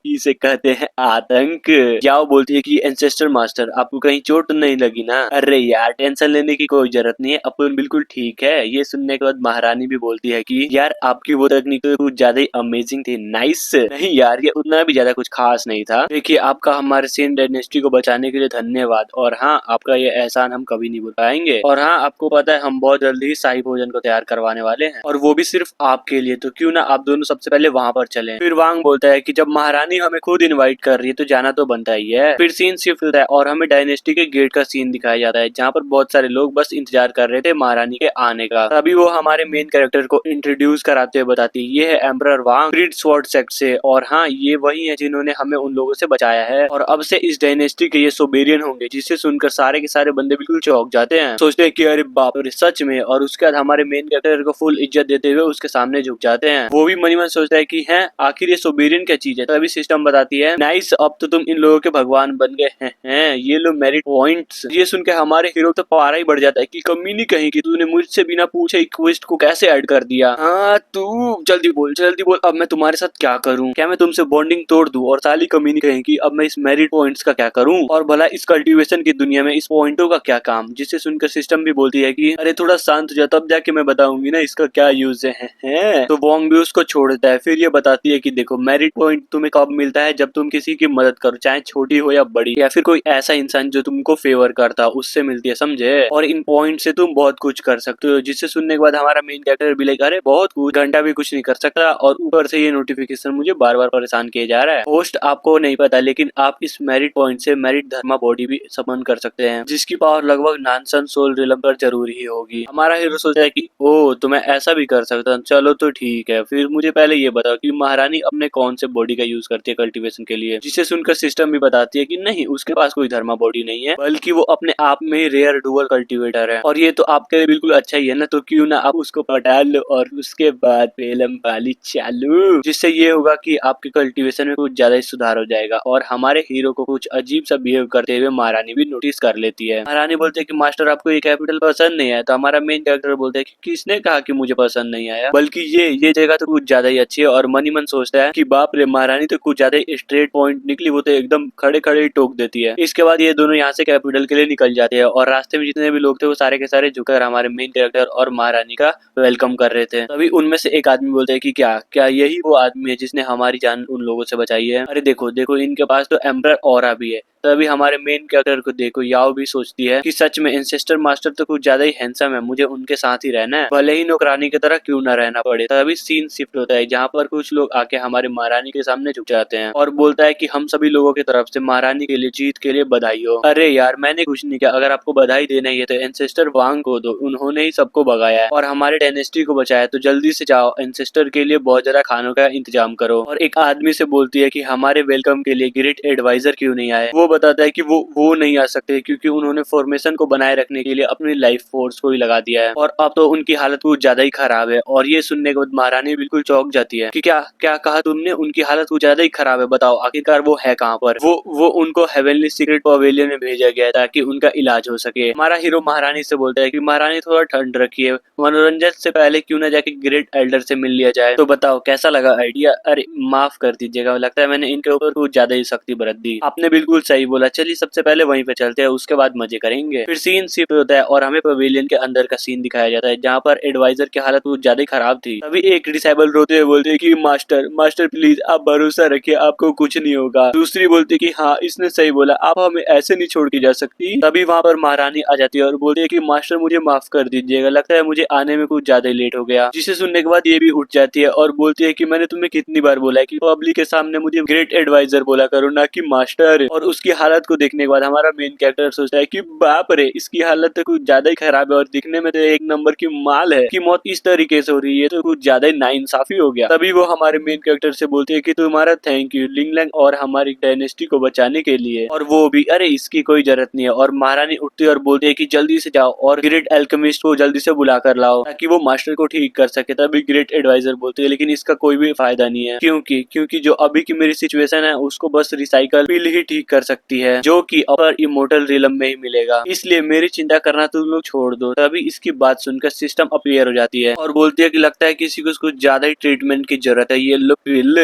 इसे कहते हैं आतंक। याओ बोलती है कि एंसेस्टर मास्टर, आपको कहीं चोट तो नहीं लगी ना। अरे यार, टेंशन लेने की कोई जरूरत नहीं है, अपन बिल्कुल ठीक है। ये सुनने के बाद महारानी भी बोलती है कि यार, आपकी वो तकनीक तो कुछ ज्यादा ही अमेजिंग थी, नाइस। नहीं यार, ये उतना भी ज्यादा कुछ खास नहीं था। देखिए, आपका हमारे सेन डायनेस्टी को बचाने के लिए धन्यवाद, और हाँ, आपका ये एहसान हम कभी नहीं भूल पाएंगे। और हाँ, आपको पता है हम बहुत जल्दी ही शाही भोजन को तैयार करवाने वाले हैं, और वो भी सिर्फ आपके लिए, तो क्यों ना आप दोनों सबसे पहले वहाँ पर चलें। फिर वांग बोलता है कि जब महारानी हमें खुद इनवाइट कर रही है तो जाना तो बनता ही है। फिर सीन शिफ्ट होता है और हमें डायनेस्टी के गेट का सीन दिखाया जाता है, जहाँ पर बहुत सारे लोग बस इंतजार कर रहे थे महारानी के आने का। तभी वो हमारे मेन कैरेक्टर को इंट्रोड्यूस कराते हुए बताती है, ये है एम्परर वांग फ्रीड स्वॉर्ड सेक्ट से, और हाँ, ये वही है जिन्होंने हमें उन लोगों से बचाया है, और अब से इस डायनेस्टी के ये सोबेरियन होंगे। जिसे सुनकर सारे के सारे बंदे बिल्कुल चौंक जाते हैं, सोचते हैं कि अरे बाप रे, सच में। और उसके बाद हमारे मेन कैरेक्टर को फुल इज्जत देते हुए उसके सामने झुक जाते हैं। वो भी मनी मन सोचता है कि है आखिर ये सोबेरियन क्या चीज है। तभी सिस्टम बताती है, नाइस, अब तो तुम इन लोगों के भगवान बन गए हैं, ये लो मेरिट पॉइंट्स। ये सुन के हमारे हीरो तो पारा ही बढ़ जाता है कि कमीनी कहीं की, तूने मुझसे बिना पूछे क्वेस्ट को कैसे ऐड कर दिया। हाँ, तू जल्दी बोल, अब मैं तुम्हारे साथ क्या करूँ। क्या मैं तुमसे बॉन्डिंग तोड़ दूं। और साली कमीनी कहेंगी, अब मैं इस मेरिट पॉइंट्स का क्या करूं, और भला इस कल्टीवेशन की दुनिया में इस पॉइंटों का क्या काम। जिसे सुनकर सिस्टम भी बोलती है कि अरे थोड़ा शांत हो जा, तब जाके मैं बताऊंगी ना इसका क्या यूज है। तो वोंग भी उसको छोड़ देता है। फिर ये बताती है कि देखो, मेरिट पॉइंट तुम्हें कब मिलता है, जब तुम किसी की मदद करो, चाहे छोटी हो या बड़ी, या फिर कोई ऐसा इंसान जो तुमको फेवर करता, उससे मिलती है, समझे। और इन पॉइंट से तुम बहुत कुछ कर सकते हो। जिसे सुनने के बाद हमारा मेन कैरेक्टर भी लाइक अरे बहुत कुछ, घंटा भी कुछ नहीं कर सकता, और ऊपर से ये नोटिफिकेशन मुझे बार बार परेशान किया जा रहा है। होस्ट आपको नहीं पता, लेकिन आप इस मेरिट पॉइंट से मेरिट धर्मा बॉडी भी समन कर सकते हैं, जिसकी पावर लगभग नानसन सोल रिलम पर जरूरी ही होगी। हमारा हीरो सोचता है कि ओ, तो मैं ऐसा भी कर सकता हूँ, चलो तो ठीक है। फिर मुझे पहले ये बताओ कि महारानी अपने कौन से बॉडी का यूज करती है कल्टीवेशन के लिए। जिसे सुनकर सिस्टम भी बताती है कि नहीं, उसके पास कोई धर्मा बॉडी नहीं है, बल्कि वो अपने आप में ही रेयर डुअल कल्टीवेटर है। और ये तो आपके लिए बिल्कुल अच्छा ही है ना, तो क्यों ना आप उसको पटा लो और उसके बाद पेलम पाली जिससे ये होगा कि आपके कल्टीवेशन में कुछ ज्यादा ही सुधार हो जाएगा और हमारे हीरो को कुछ अजीब सा बिहेव बिहेव करते हुए महारानी भी नोटिस कर लेती है। महारानी बोलते है कि मास्टर आपको ये कैपिटल पसंद नहीं है, तो हमारा मेन कैरेक्टर बोलते है कि किसने कहा कि मुझे पसंद नहीं आया, बल्कि ये जगह तो कुछ ज्यादा ही अच्छी है। और मन ही मन सोचता है कि बाप रे, महारानी तो कुछ ज्यादा स्ट्रेट पॉइंट निकली, वो तो एकदम खड़े खड़े ही टोक देती है। इसके बाद ये दोनों यहाँ से कैपिटल के लिए निकल जाते हैं और रास्ते में जितने भी लोग थे वो सारे के सारे झुककर हमारे मेन कैरेक्टर और महारानी का वेलकम कर रहे थे। तभी उनमें से एक आदमी बोलते है कि क्या क्या यही वो आदमी है जिसने हमारी जान उन लोगों से बचाई है? अरे देखो देखो, इनके पास तो एम्परर ऑरा भी है। तभी हमारे मेन कैरेक्टर को देखो, याओ भी सोचती है कि सच में एंसेस्टर मास्टर तो कुछ ज्यादा ही हैंडसम है, मुझे उनके साथ ही रहना है, भले ही नौकरानी की तरह क्यों ना रहना पड़े। तभी सीन शिफ्ट होता है जहाँ पर कुछ लोग आके हमारे महारानी के सामने झुक जाते हैं और बोलता है कि हम सभी लोगों की तरफ से महारानी के लिए जीत के लिए बधाई हो। अरे यार, मैंने कुछ नहीं किया, अगर आपको बधाई देना ही है तो एंसेस्टर वांग को दो, उन्होंने ही सबको भगाया है और हमारे डायनेस्टी को बचाया, तो जल्दी से जाओ एंसेस्टर के लिए बहुत ज्यादा खानों का इंतजाम करो। और एक आदमी से बोलती है कि हमारे वेलकम के लिए ग्रेट एडवाइजर क्यों नहीं आए? वो बताता है कि वो नहीं आ सकते क्योंकि उन्होंने फॉर्मेशन को बनाए रखने के लिए अपनी लाइफ फोर्स को ही लगा दिया है और अब तो उनकी हालत कुछ ज्यादा ही खराब है। और ये सुनने के बाद महारानी बिल्कुल चौंक जाती है कि क्या क्या कहा तुमने, उनकी हालत कुछ ज्यादा ही खराब है? बताओ आखिरकार वो है कहाँ पर? वो उनको हेवनली सीक्रेट पवेलियन में भेजा गया है ताकि उनका इलाज हो सके। हमारा हीरो महारानी से बोलता है कि महारानी थोड़ा ठंड रखिए, मनोरंजन से पहले क्यों ना जाके ग्रेट एल्डर से मिल लिया जाए। तो बताओ कैसा लगा आइडिया? अरे माफ कर दीजिएगा, लगता है मैंने इनके ऊपर कुछ ज्यादा ही सख्ती बरत दी। आपने बिल्कुल सही बोला, चलिए सबसे पहले वहीं पे चलते हैं, उसके बाद मजे करेंगे। फिर सीन शिफ्ट होता है और हमें पवेलियन के अंदर का सीन दिखाया जाता है जहाँ पर एडवाइजर की हालत कुछ ज्यादा ही खराब थी। तभी एक डिसेबल रोते हुए बोलते हैं कि मास्टर प्लीज आप भरोसा रखिए, आपको कुछ नहीं होगा। दूसरी बोलती है कि हाँ इसने सही बोला, आप हमें ऐसे नहीं छोड़ के जा सकती। तभी वहाँ पर महारानी आ जाती है और बोलती है कि मास्टर मुझे माफ कर दीजिएगा, लगता है मुझे आने में कुछ ज्यादा ही लेट हो गया। जिसे सुनने के बाद ये भी उठ जाती है और बोलती है कि मैंने तुम्हें कितनी बार बोला है कि पब्लिक के सामने मुझे ग्रेट एडवाइजर बोला करो, ना कि मास्टर। और उसकी हालत को देखने के बाद हमारा मेन कैरेक्टर सोचता है कि बाप रे, इसकी हालत तो कुछ ज्यादा ही खराब है और दिखने में तो एक नंबर की माल है कि मौत इस तरीके से हो रही है, तो कुछ ज्यादा ही नाइंसाफी हो गया। तभी वो हमारे मेन कैरेक्टर से बोलती है कि तुम्हारा थैंक यू लिंगलैंग और हमारी डायनेस्टी को बचाने के लिए। और वो भी अरे इसकी कोई जरूरत नहीं है। और महारानी उठती है और बोलती है कि जल्दी से जाओ और ग्रेट एल्केमिस्ट को जल्दी से बुला कर लाओ ताकि वो मास्टर को ठीक कर सके। तभी ग्रेट एडवाइजर बोलती है लेकिन इसका कोई भी फायदा नहीं है, क्योंकि जो अभी की मेरी सिचुएशन है उसको बस रिसाइकल पिल ही ठीक कर सकती है, जो कि अपर इमोर्टल रिलम में ही मिलेगा, इसलिए मेरी चिंता करना तुम लोग छोड़ दो। तभी इसकी बात सुनकर सिस्टम अपीयर हो जाती है और बोलती है कि लगता है किसी को कुछ ज्यादा ही ट्रीटमेंट की जरूरत है, ये लो पिल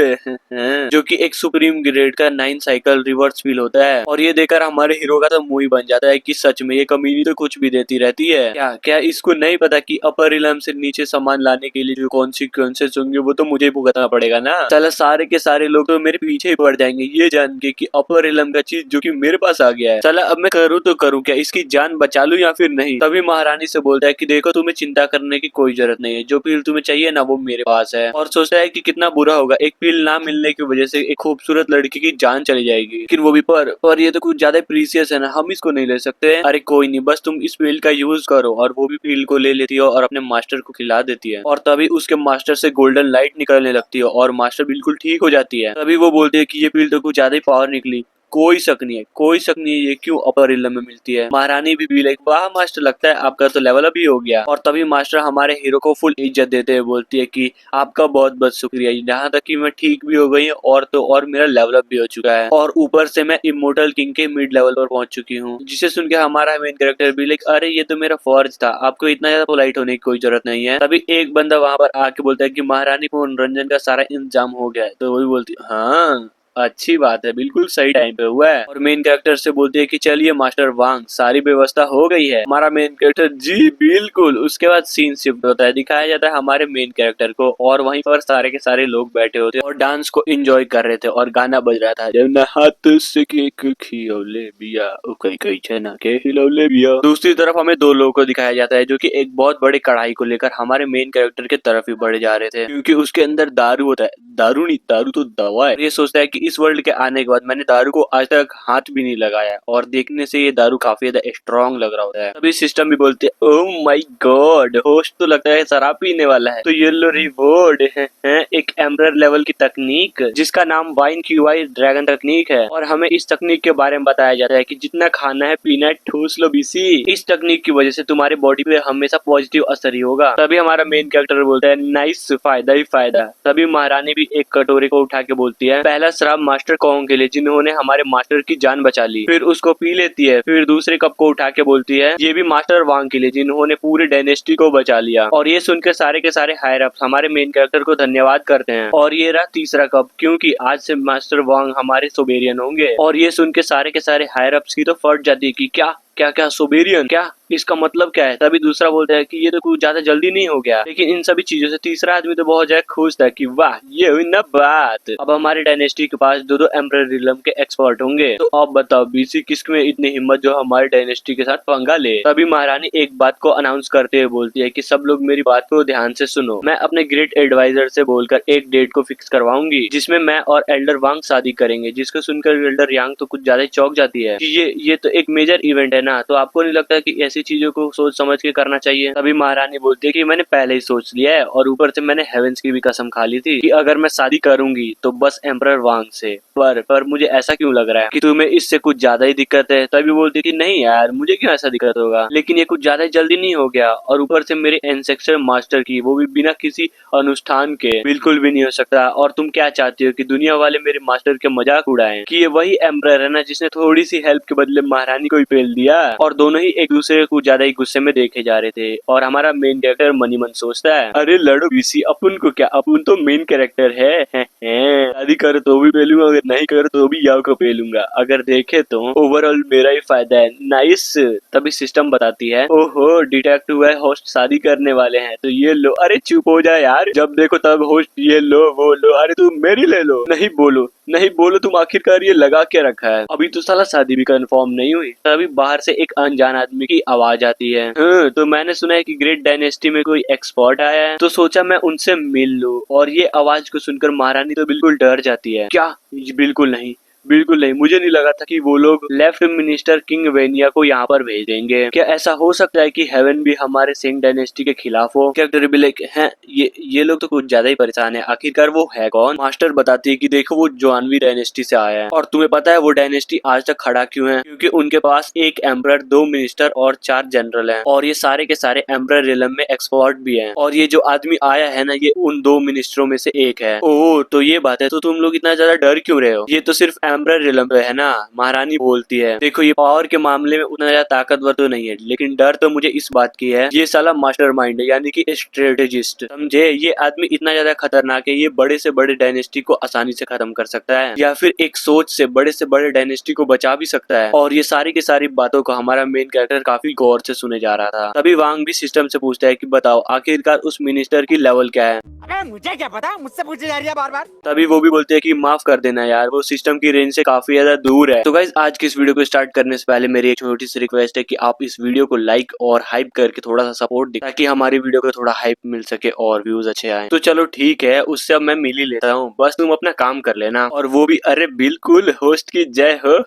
जो कि एक सुप्रीम ग्रेड का 9 साइकिल रिवर्स फील होता है। और ये देखकर हमारे हीरो का तो मुंह ही बन जाता है कि सच में ये कमीनी तो कुछ भी देती रहती है। क्या इसको नहीं पता कि अपर रिलम से नीचे सामान लाने के लिए जो कॉन्सिक्वेंसेस होंगे वो तो मुझे भुगतना पड़ेगा ना। चला सारे के सारे लोग तो मेरे पीछे ही पड़ जाएंगे ये जान के कि अपर रिलम का चीज जो कि मेरे पास आ गया है। चला अब मैं करूँ तो करूँ क्या, इसकी जान बचा लूं या फिर नहीं। तभी महारानी से बोलता है कि देखो तुम्हें चिंता करने की कोई जरूरत नहीं है, जो पील तुम्हें चाहिए ना वो मेरे पास है। और सोचता है कि कितना बुरा होगा एक पील ना मिलने की वजह से एक खूबसूरत लड़की की जान चली जाएगी, लेकिन वो भी पर ये तो कुछ ज्यादा प्रीसियस है ना, हम इसको नहीं ले सकते। अरे कोई नहीं, बस तुम इस पील का यूज करो। और वो भी पील को ले लेती है और अपने मास्टर को खिला देती है और तभी उसके मास्टर से गोल्डन लाइट निकलने लगती है और मास्टर बिल्कुल ठीक हो जाती है। तभी वो बोलती है कि ये पील तो कुछ ज्यादा ही पावर निकली, कोई शक नहीं है ये क्यों अपर इलम में मिलती है। महारानी भी लाइक वाह मास्टर, लगता है आपका तो लेवल अप ही हो गया। और तभी मास्टर हमारे हीरो को फुल इज्जत देते हुए बोलती है कि आपका बहुत बहुत शुक्रिया, यहाँ तक कि मैं ठीक भी हो गई हूँ और तो और मेरा लेवल अप भी हो चुका है और ऊपर से मैं इमोर्टल किंग के मिड लेवल पर पहुंच चुकी हूँ। जिसे सुन के हमारा मेन कैरेक्टर भी लाइक अरे ये तो मेरा फर्ज था, आपको इतना ज्यादा पोलाइट होने की कोई जरूरत नहीं है। तभी एक बंदा वहाँ पर आके बोलता है कि महारानी को मनोरंजन का सारा इंतजाम हो गया है। तो वही बोलती है हाँ अच्छी बात है, बिल्कुल सही टाइम पे हुआ है। और मेन कैरेक्टर से बोलती है कि चलिए मास्टर वांग सारी व्यवस्था हो गई है। हमारा मेन कैरेक्टर जी बिल्कुल। उसके बाद सीन शिफ्ट होता है, दिखाया जाता है हमारे मेन कैरेक्टर को और वहीं पर सारे के सारे लोग बैठे होते और डांस को एंजॉय कर रहे थे और गाना बज रहा था जब ना हाथ से केक खिलौले बिया कई कई छना के हिलौले बिया। दूसरी तरफ हमें दो लोगों को दिखाया जाता है जो कि एक बहुत बड़ी कढ़ाई को लेकर हमारे मेन कैरेक्टर के तरफ ही बढ़े जा रहे थे, क्योंकि उसके अंदर दारू होता है। दारू नहीं, दारू तो दवा है। ये सोचता है कि इस वर्ल्ड के आने के बाद मैंने दारू को आज तक हाथ भी नहीं लगाया और देखने से ये दारू काफी ज्यादा स्ट्रॉन्ग लग रहा होता है। तभी सिस्टम भी बोलते हैं ओह माय गॉड, होस्ट तो लगता है शराब पीने वाला है। तो ये लो रिवॉर्ड है एक एम्परर लेवल की तकनीक जिसका नाम वाइन क्यूआई ड्रैगन तकनीक है। और हमें इस तकनीक के बारे में बताया जाता है कि जितना खाना है पीना है ठूस लो बीसी, इस तकनीक की वजह से तुम्हारे बॉडी पे हमेशा पॉजिटिव असर ही होगा। तभी हमारा मेन कैरेक्टर बोलता है नाइस, फायदा ही फायदा। तभी महारानी भी एक कटोरे को उठा के बोलती है पहला श्राप था मास्टर कॉन्ग के लिए, जिन्होंने हमारे मास्टर की जान बचा ली। फिर उसको पी लेती है, फिर दूसरे कप को उठा के बोलती है ये भी मास्टर वांग के लिए, जिन्होंने पूरी डायनेस्टी को बचा लिया। और ये सुनकर सारे के सारे हायर अप्स हमारे मेन कैरेक्टर को धन्यवाद करते हैं। और ये रहा तीसरा कप, क्योंकि आज से मास्टर वांग हमारे सोबेरियन होंगे। और ये सुन के सारे हायर अप्स की तो फट जाती है कि क्या क्या क्या सोबेरियन, क्या इसका मतलब क्या है। तभी दूसरा बोलता है कि ये तो कुछ ज्यादा जल्दी नहीं हो गया। लेकिन इन सभी चीजों से तीसरा आदमी तो बहुत ज्यादा खुश था कि वाह ये हुई ना बात, अब हमारे डायनेस्टी के पास दो एम्परर रिलम के एक्सपर्ट होंगे। तो अब बताओ बीसी किसक में इतनी हिम्मत जो हमारे डायनेस्टी के साथ पंगा ले। तभी महारानी एक बात को अनाउंस करते हुए बोलती है कि सब लोग मेरी बात को ध्यान से सुनो, मैं अपने ग्रेट एडवाइजर से बोलकर एक डेट को फिक्स करवाऊंगी जिसमें मैं और एल्डर वांग शादी करेंगे। जिसको सुनकर एल्डर यांग तो कुछ ज्यादा ही चौंक जाती है कि ये तो एक मेजर इवेंट है ना, तो आपको नहीं लगता कि ऐसी चीजों को सोच समझ के करना चाहिए। तभी महारानी बोलती है कि मैंने पहले ही सोच लिया है, और ऊपर से मैंने हेवेंस की भी कसम खा ली थी कि अगर मैं शादी करूंगी तो बस एम्परर वांग से। पर मुझे ऐसा क्यों लग रहा है कि तुम्हें इससे कुछ ज्यादा ही दिक्कत है। तभी बोलती है कि नहीं यार, मुझे क्यों ऐसा दिक्कत होगा, लेकिन ये कुछ ज्यादा ही जल्दी नहीं हो गया। और ऊपर से मेरे एंसेस्टर मास्टर की, वो भी बिना किसी अनुष्ठान के, बिल्कुल भी नहीं हो सकता। और तुम क्या चाहती हो कि दुनिया वाले मेरे मास्टर के मजाक उड़ाएं कि ये वही एम्परर है ना जिसने थोड़ी सी हेल्प के बदले महारानी को ही पेल दिया। और दोनों ही एक दूसरे को ज्यादा ही गुस्से में देखे जा रहे थे। और हमारा मेन कैरेक्टर मनी मन सोचता है अरे लड़ो बीसी, अपन को क्या, अपन तो मेन कैरेक्टर है। शादी करो तो भी पेलूंगा, अगर नहीं करो तो भी याव को पेलूंगा। अगर देखे तो ओवरऑल मेरा ही फायदा है। नाइस। तभी सिस्टम बताती है ओहो डिटेक्ट हुआ है, होस्ट शादी करने वाले हैं तो ये लो। अरे चुप हो जा यार, जब देखो तब होस्ट ये लो वो लो, अरे तुम मेरी ले लो। नहीं बोलो नहीं बोलो, तुम आखिरकार ये लगा के रखा है, अभी तो साला शादी भी कंफर्म नहीं हुई। तभी बाहर से एक अनजान आदमी की आवाज आती है तो मैंने सुना है कि ग्रेट डायनेस्टी में कोई एक्सपर्ट आया है, तो सोचा मैं उनसे मिल लूं। और ये आवाज को सुनकर महारानी तो बिल्कुल डर जाती है। क्या? बिल्कुल नहीं, बिल्कुल नहीं, मुझे नहीं लगा था कि वो लोग लेफ्ट मिनिस्टर किंग वेनिया को यहाँ पर भेज देंगे। क्या ऐसा हो सकता है कि हेवन भी हमारे सिंह डायनेस्टी के खिलाफ हो? कैरेक्टर भी लाइक हैं ये लोग तो कुछ ज्यादा ही परेशान है, आखिरकार वो है कौन? मास्टर बताती है कि देखो वो जॉनवी डायनेस्टी से आया है। और तुम्हें पता है वो डायनेस्टी आज तक खड़ा क्यों है? क्योंकि उनके पास एक एम्परर, 2 मिनिस्टर और 4 जनरल हैं। और ये सारे के सारे एम्परर रिलम में एक्सपर्ट भी हैं। और ये जो आदमी आया है ना, ये उन 2 मिनिस्टरों में से एक है। ओह तो ये बात है, तो तुम लोग इतना ज्यादा डर क्यों रहे हो? ये तो सिर्फ एम्परर रिलम है ना। महारानी बोलती है देखो ये पावर के मामले में उतना ज्यादा ताकतवर तो नहीं है, लेकिन डर तो मुझे इस बात की है ये साला मास्टरमाइंड है, यानी कि स्ट्रेटेजिस्ट। समझे? ये आदमी इतना ज्यादा खतरनाक है, ये बड़े से बड़े डायनेस्टी को आसानी से खत्म कर सकता है, या फिर एक सोच से बड़े डायनेस्टी को बचा भी सकता है। और ये सारी की सारी बातों को हमारा मेन कैरेक्टर काफी गौर से सुने जा रहा था। तभी वांग भी सिस्टम से पूछता है कि बताओ आखिरकार उस मिनिस्टर की लेवल क्या है? अरे मुझे क्या पता, मुझसे पूछे जा रही है बार बार। तभी वो भी बोलते हैं कि माफ कर देना यार, वो सिस्टम की रेंज से काफी ज्यादा दूर है। तो गाइस आज की इस वीडियो को स्टार्ट करने से पहले मेरी एक छोटी सी रिक्वेस्ट है कि आप इस वीडियो को लाइक और हाइप करके थोड़ा सा सपोर्ट दें, ताकि हमारी वीडियो को थोड़ा हाइप मिल सके और व्यूज अच्छे आए। तो चलो ठीक है, उससे अब मैं मिल ही लेता हूँ, बस तुम अपना काम कर लेना। और वो भी अरे बिल्कुल, होस्ट की जय हो।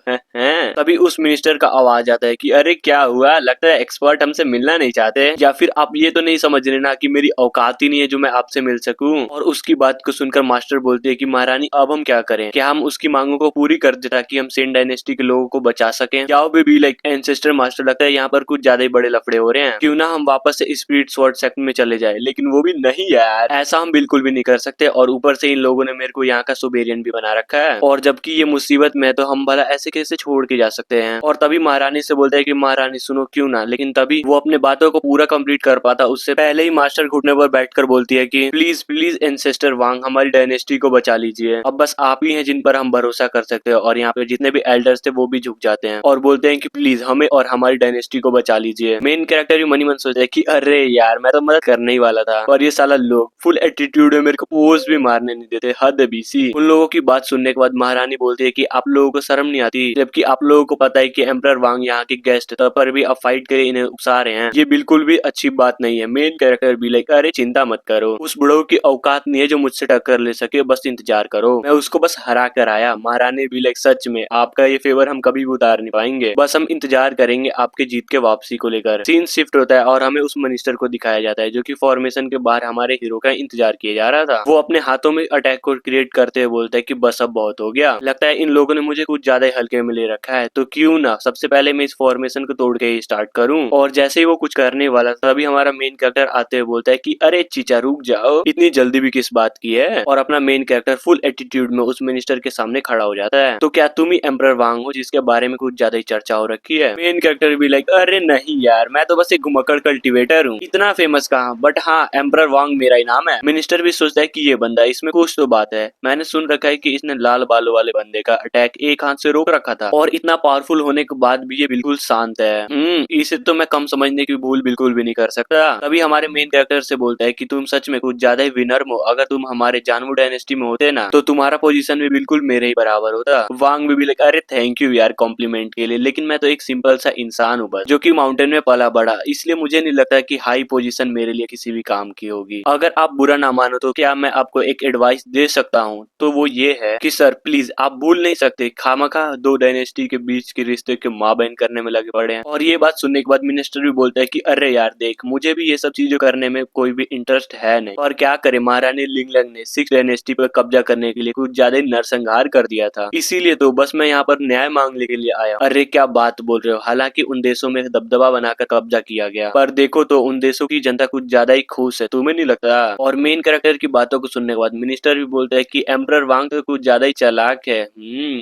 तभी उस मिनिस्टर का आवाज आता है कि अरे क्या हुआ, लगता है एक्सपर्ट हमसे मिलना नहीं चाहते, या फिर आप ये तो नहीं समझ रहे ना कि मेरी औकात ही नहीं है जो मैं आपसे मिल सकूं। और उसकी बात को सुनकर मास्टर बोलते हैं कि महारानी अब हम क्या करें, क्या हम उसकी मांगों को पूरी कर दे ताकि हम सेन डायनेस्टी के लोगों को बचा सकें? क्या भी लाइक एंसेस्टर मास्टर, लगता है यहाँ पर कुछ ज्यादा ही बड़े लफड़े हो रहे हैं, क्यों ना हम वापस से स्पिरिट स्वॉर्ड सेक्ट में चले जाए। लेकिन वो भी नहीं यार, ऐसा हम बिल्कुल भी नहीं कर सकते। और ऊपर से इन लोगों ने मेरे को यहाँ का सोबेरियन भी बना रखा है, और जबकि ये मुसीबत में है तो हम भला ऐसे कैसे छोड़ के जा सकते हैं? और तभी महारानी से बोलता है कि महारानी सुनो क्यों ना। लेकिन तभी वो अपने बातों को पूरा कंप्लीट कर पाता उससे पहले ही मास्टर घुटने पर बैठकर बोलती है कि प्लीज प्लीज एंसेस्टर वांग हमारी डायनेस्टी को बचा लीजिए, अब बस आप ही हैं जिन पर हम भरोसा कर सकते हैं। और यहाँ पे जितने भी एल्डर्स थे वो भी झुक जाते हैं और बोलते हैं कि प्लीज हमें और हमारी डायनेस्टी को बचा लीजिए। मेन कैरेक्टर भी मनी मन सोचता है कि अरे यार मैं तो मदद करने ही वाला था, और ये साला लोग फुल एटीट्यूड में मेरे को पोज भी मारने नहीं देते, हद है बीसी। उन लोगों की बात सुनने के बाद महारानी बोलती है कि आप लोगों को शर्म नहीं आती, जबकि आप लोगों को पता है कि एम्परर वांग यहाँ के गेस्ट तब पर भी अब फाइट करे इन्हें उकसा रहे हैं, ये बिल्कुल भी अच्छी बात नहीं है। मेन कैरेक्टर भी लाइक अरे चिंता मत करो, उस बुढ़ो की औकात नहीं है जो मुझसे टक्कर ले सके, बस इंतजार करो, मैं उसको बस हरा कर आया। महारानी महारानी भी लाइक सच में आपका ये फेवर हम कभी भी उतार नहीं पाएंगे, बस हम इंतजार करेंगे आपके जीत के वापसी को लेकर। सीन शिफ्ट होता है और हमें उस मिनिस्टर को दिखाया जाता है जो कि फॉर्मेशन के बाहर हमारे हीरो का इंतजार किया जा रहा था। वो अपने हाथों में अटैक को क्रिएट करते हुए बोलता है कि बस अब बहुत हो गया, लगता है इन लोगों ने मुझे कुछ ज्यादा ही हल्के में ले रखा है, तो क्यों ना सबसे पहले मैं इस फॉर्मेशन को तोड़ के ही स्टार्ट करूं। और जैसे ही वो कुछ करने वाला तभी हमारा मेन कैरेक्टर आते हुए बोलता है कि अरे चीचा रुक जाओ, इतनी जल्दी भी किस बात की है। और अपना मेन कैरेक्टर फुल एटीट्यूड में उस मिनिस्टर के सामने खड़ा हो जाता है। तो क्या तुम ही एम्परर वांग हो जिसके बारे में कुछ ज्यादा ही चर्चा हो रखी है। मेन कैरेक्टर भी लाइक अरे नहीं यार, मैं तो बस एक घुमक्कड़ कल्टिवेटर हूँ, इतना फेमस कहाँ, बट हाँ एम्परर वांग मेरा ही नाम है। मिनिस्टर भी सोचता है कि ये बंदा, इसमें कुछ तो बात है, मैंने सुन रखा है कि इसने लाल बालों वाले बंदे का अटैक एक हाथ से रोक रखा था और इतना पावरफुल होने के बाद भी ये बिल्कुल शांत है। इसे तो मैं कम समझने की भूल बिल्कुल भी नहीं कर सकता। तभी हमारे मेन कैरेक्टर से बोलता है कि तुम सच में कुछ ज्यादा ही विनर्म हो, अगर तुम हमारे जानवू डायनेस्टी में होते ना तो तुम्हारा पोजीशन भी बिल्कुल मेरे ही बराबर होता। वांग भी लाइक अरे थैंक यू यार कॉम्प्लीमेंट के लिए, लेकिन मैं तो एक सिंपल सा इंसान हूँ बस, जो कि माउंटेन में पला बड़ा, इसलिए मुझे नहीं लगता कि हाई पोजीशन मेरे लिए किसी भी काम की होगी। अगर आप बुरा ना मानो तो क्या मैं आपको एक एडवाइस दे सकता हूँ, तो वो ये है कि सर प्लीज आप भूल नहीं सकते खामखा दो डायनेस्टी के बीच के रिश्ते के माँ बहन करने में लगे पड़े हैं। और ये बात सुनने के बाद मिनिस्टर भी बोलता है कि अरे यार देख, मुझे भी ये सब चीजें करने में कोई भी इंटरेस्ट है नहीं, और क्या करे महारानी लिंगलंग ने 6 डायनेस्टी पर कब्जा करने के लिए कुछ ज्यादा ही नरसंहार कर दिया था, इसीलिए तो बस मैं यहाँ पर न्याय मांगने के लिए आया। अरे क्या बात बोल रहे हो, हालांकि उन देशों में दबदबा बनाकर कब्जा किया गया, पर देखो तो उन देशों की जनता कुछ ज्यादा ही खुश है, तुम्हें नहीं लगता। और मेन कैरेक्टर की बातों को सुनने के बाद मिनिस्टर भी बोलता है कि एम्परर वांग तो कुछ ज्यादा ही चालाक है।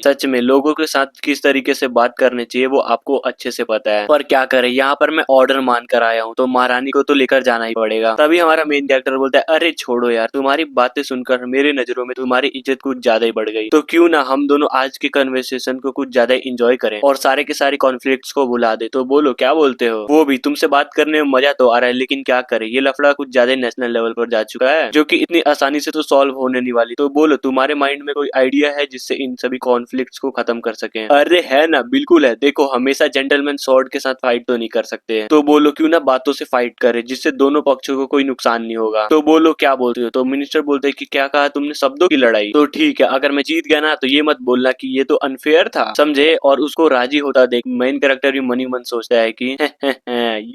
सच में लोगों के साथ किस तरीके से बात करनी चाहिए वो आपको अच्छे से पता है, पर क्या करे यहाँ पर मैं ऑर्डर मान कर आया हूँ, तो महारानी को तो लेकर जाना ही पड़ेगा। तभी हमारा मेन कैरेक्टर बोलता है अरे छोड़ो यार, तुम्हारी बातें सुनकर मेरे नजरों में तुम्हारी इज्जत कुछ ज्यादा ही बढ़ गई, तो क्यों ना हम दोनों आज के कन्वर्सेशन को कुछ ज्यादा इंजॉय करें और सारे के सारे कॉन्फ्लिक्ट्स को भुला दे। तो बोलो क्या बोलते हो। वो भी तुमसे बात करने में मजा तो आ रहा है, लेकिन क्या करे ये लफड़ा कुछ ज्यादा नेशनल लेवल पर जा चुका है, जो कि इतनी आसानी से तो सॉल्व होने नहीं वाली। तो बोलो तुम्हारे माइंड में कोई आइडिया है जिससे इन सभी कॉन्फ्लिक्ट्स को खत्म कर सके। अरे है ना, बिल्कुल है, देखो हमेशा जेंटलमैन स्वॉर्ड के साथ फाइट तो नहीं कर सकते हैं, तो बोलो क्यों ना बातों से फाइट करे जिससे दोनों पक्षों को कोई नुकसान नहीं होगा। तो बोलो क्या बोलते हो। तो मिनिस्टर बोलते हैं कि क्या कहा तुमने, शब्दों की लड़ाई, तो ठीक है अगर मैं जीत गया ना तो ये मत बोलना कि ये तो अनफेयर था, समझे। और उसको राजी होता देख मेन कैरेक्टर भी मनी मन सोचता है कि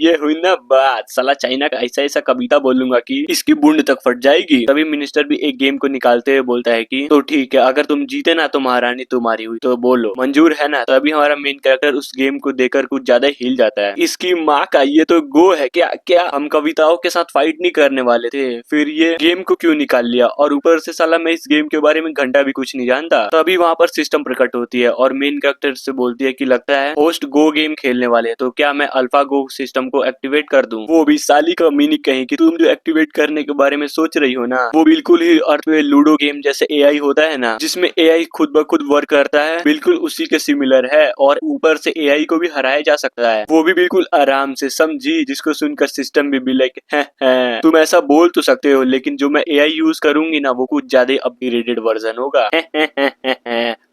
ये हुई ना बात, साला चाइना का ऐसा ऐसा कविता बोलूंगा कि इसकी बूंद तक फट जाएगी। तभी मिनिस्टर भी एक गेम को निकालते हुए बोलता है कि तो ठीक है अगर तुम जीते ना तो महारानी तुम्हारी हुई, तो बोलो मंजूर है ना। तभी हमारा मेन कैरेक्टर उस गेम को देखकर कुछ ज्यादा हिल जाता है। इसकी माँ का, ये तो गो है क्या, क्या हम कविताओं के साथ फाइट नहीं करने वाले थे, फिर ये गेम को क्यों निकाल लिया, और ऊपर से साला मैं इस गेम के बारे में घंटा भी कुछ नहीं जानता। तभी वहाँ पर सिस्टम प्रकट होती है और मेन कैरेक्टर से बोलती है कि लगता है होस्ट गो गेम खेलने वाले हैं, तो क्या मैं अल्फा गो सिस्टम को एक्टिवेट कर दूं। वो भी साली का मीनिंग कहीं कि तुम जो एक्टिवेट करने के बारे में सोच रही हो ना वो बिल्कुल ही अर्थ में लूडो गेम जैसे एआई होता है ना, जिसमें एआई खुद ब खुद वर्क करता है, बिल्कुल उसी के सिमिलर है, और ऊपर से एआई को भी हराया जा सकता है, वो भी बिल्कुल आराम से, समझी। जिसको सुनकर सिस्टम भी लाइक तुम ऐसा बोल तो सकते हो, लेकिन जो मैं एआई यूज करूंगी ना वो कुछ ज्यादा अपग्रेडेड वर्जन होगा।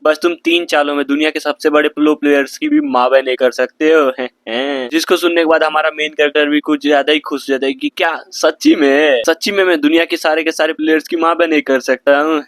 बस तुम 3 चालों में दुनिया के सबसे बड़े प्रो प्लेयर्स की भी माँ बहन कर सकते हो। जिसको सुनने के बाद हमारा मेन कैरेक्टर भी कुछ ज्यादा ही खुश हो जाता है कि क्या सच्ची में मैं दुनिया के सारे प्लेयर्स की माँ बहन कर सकता हूँ।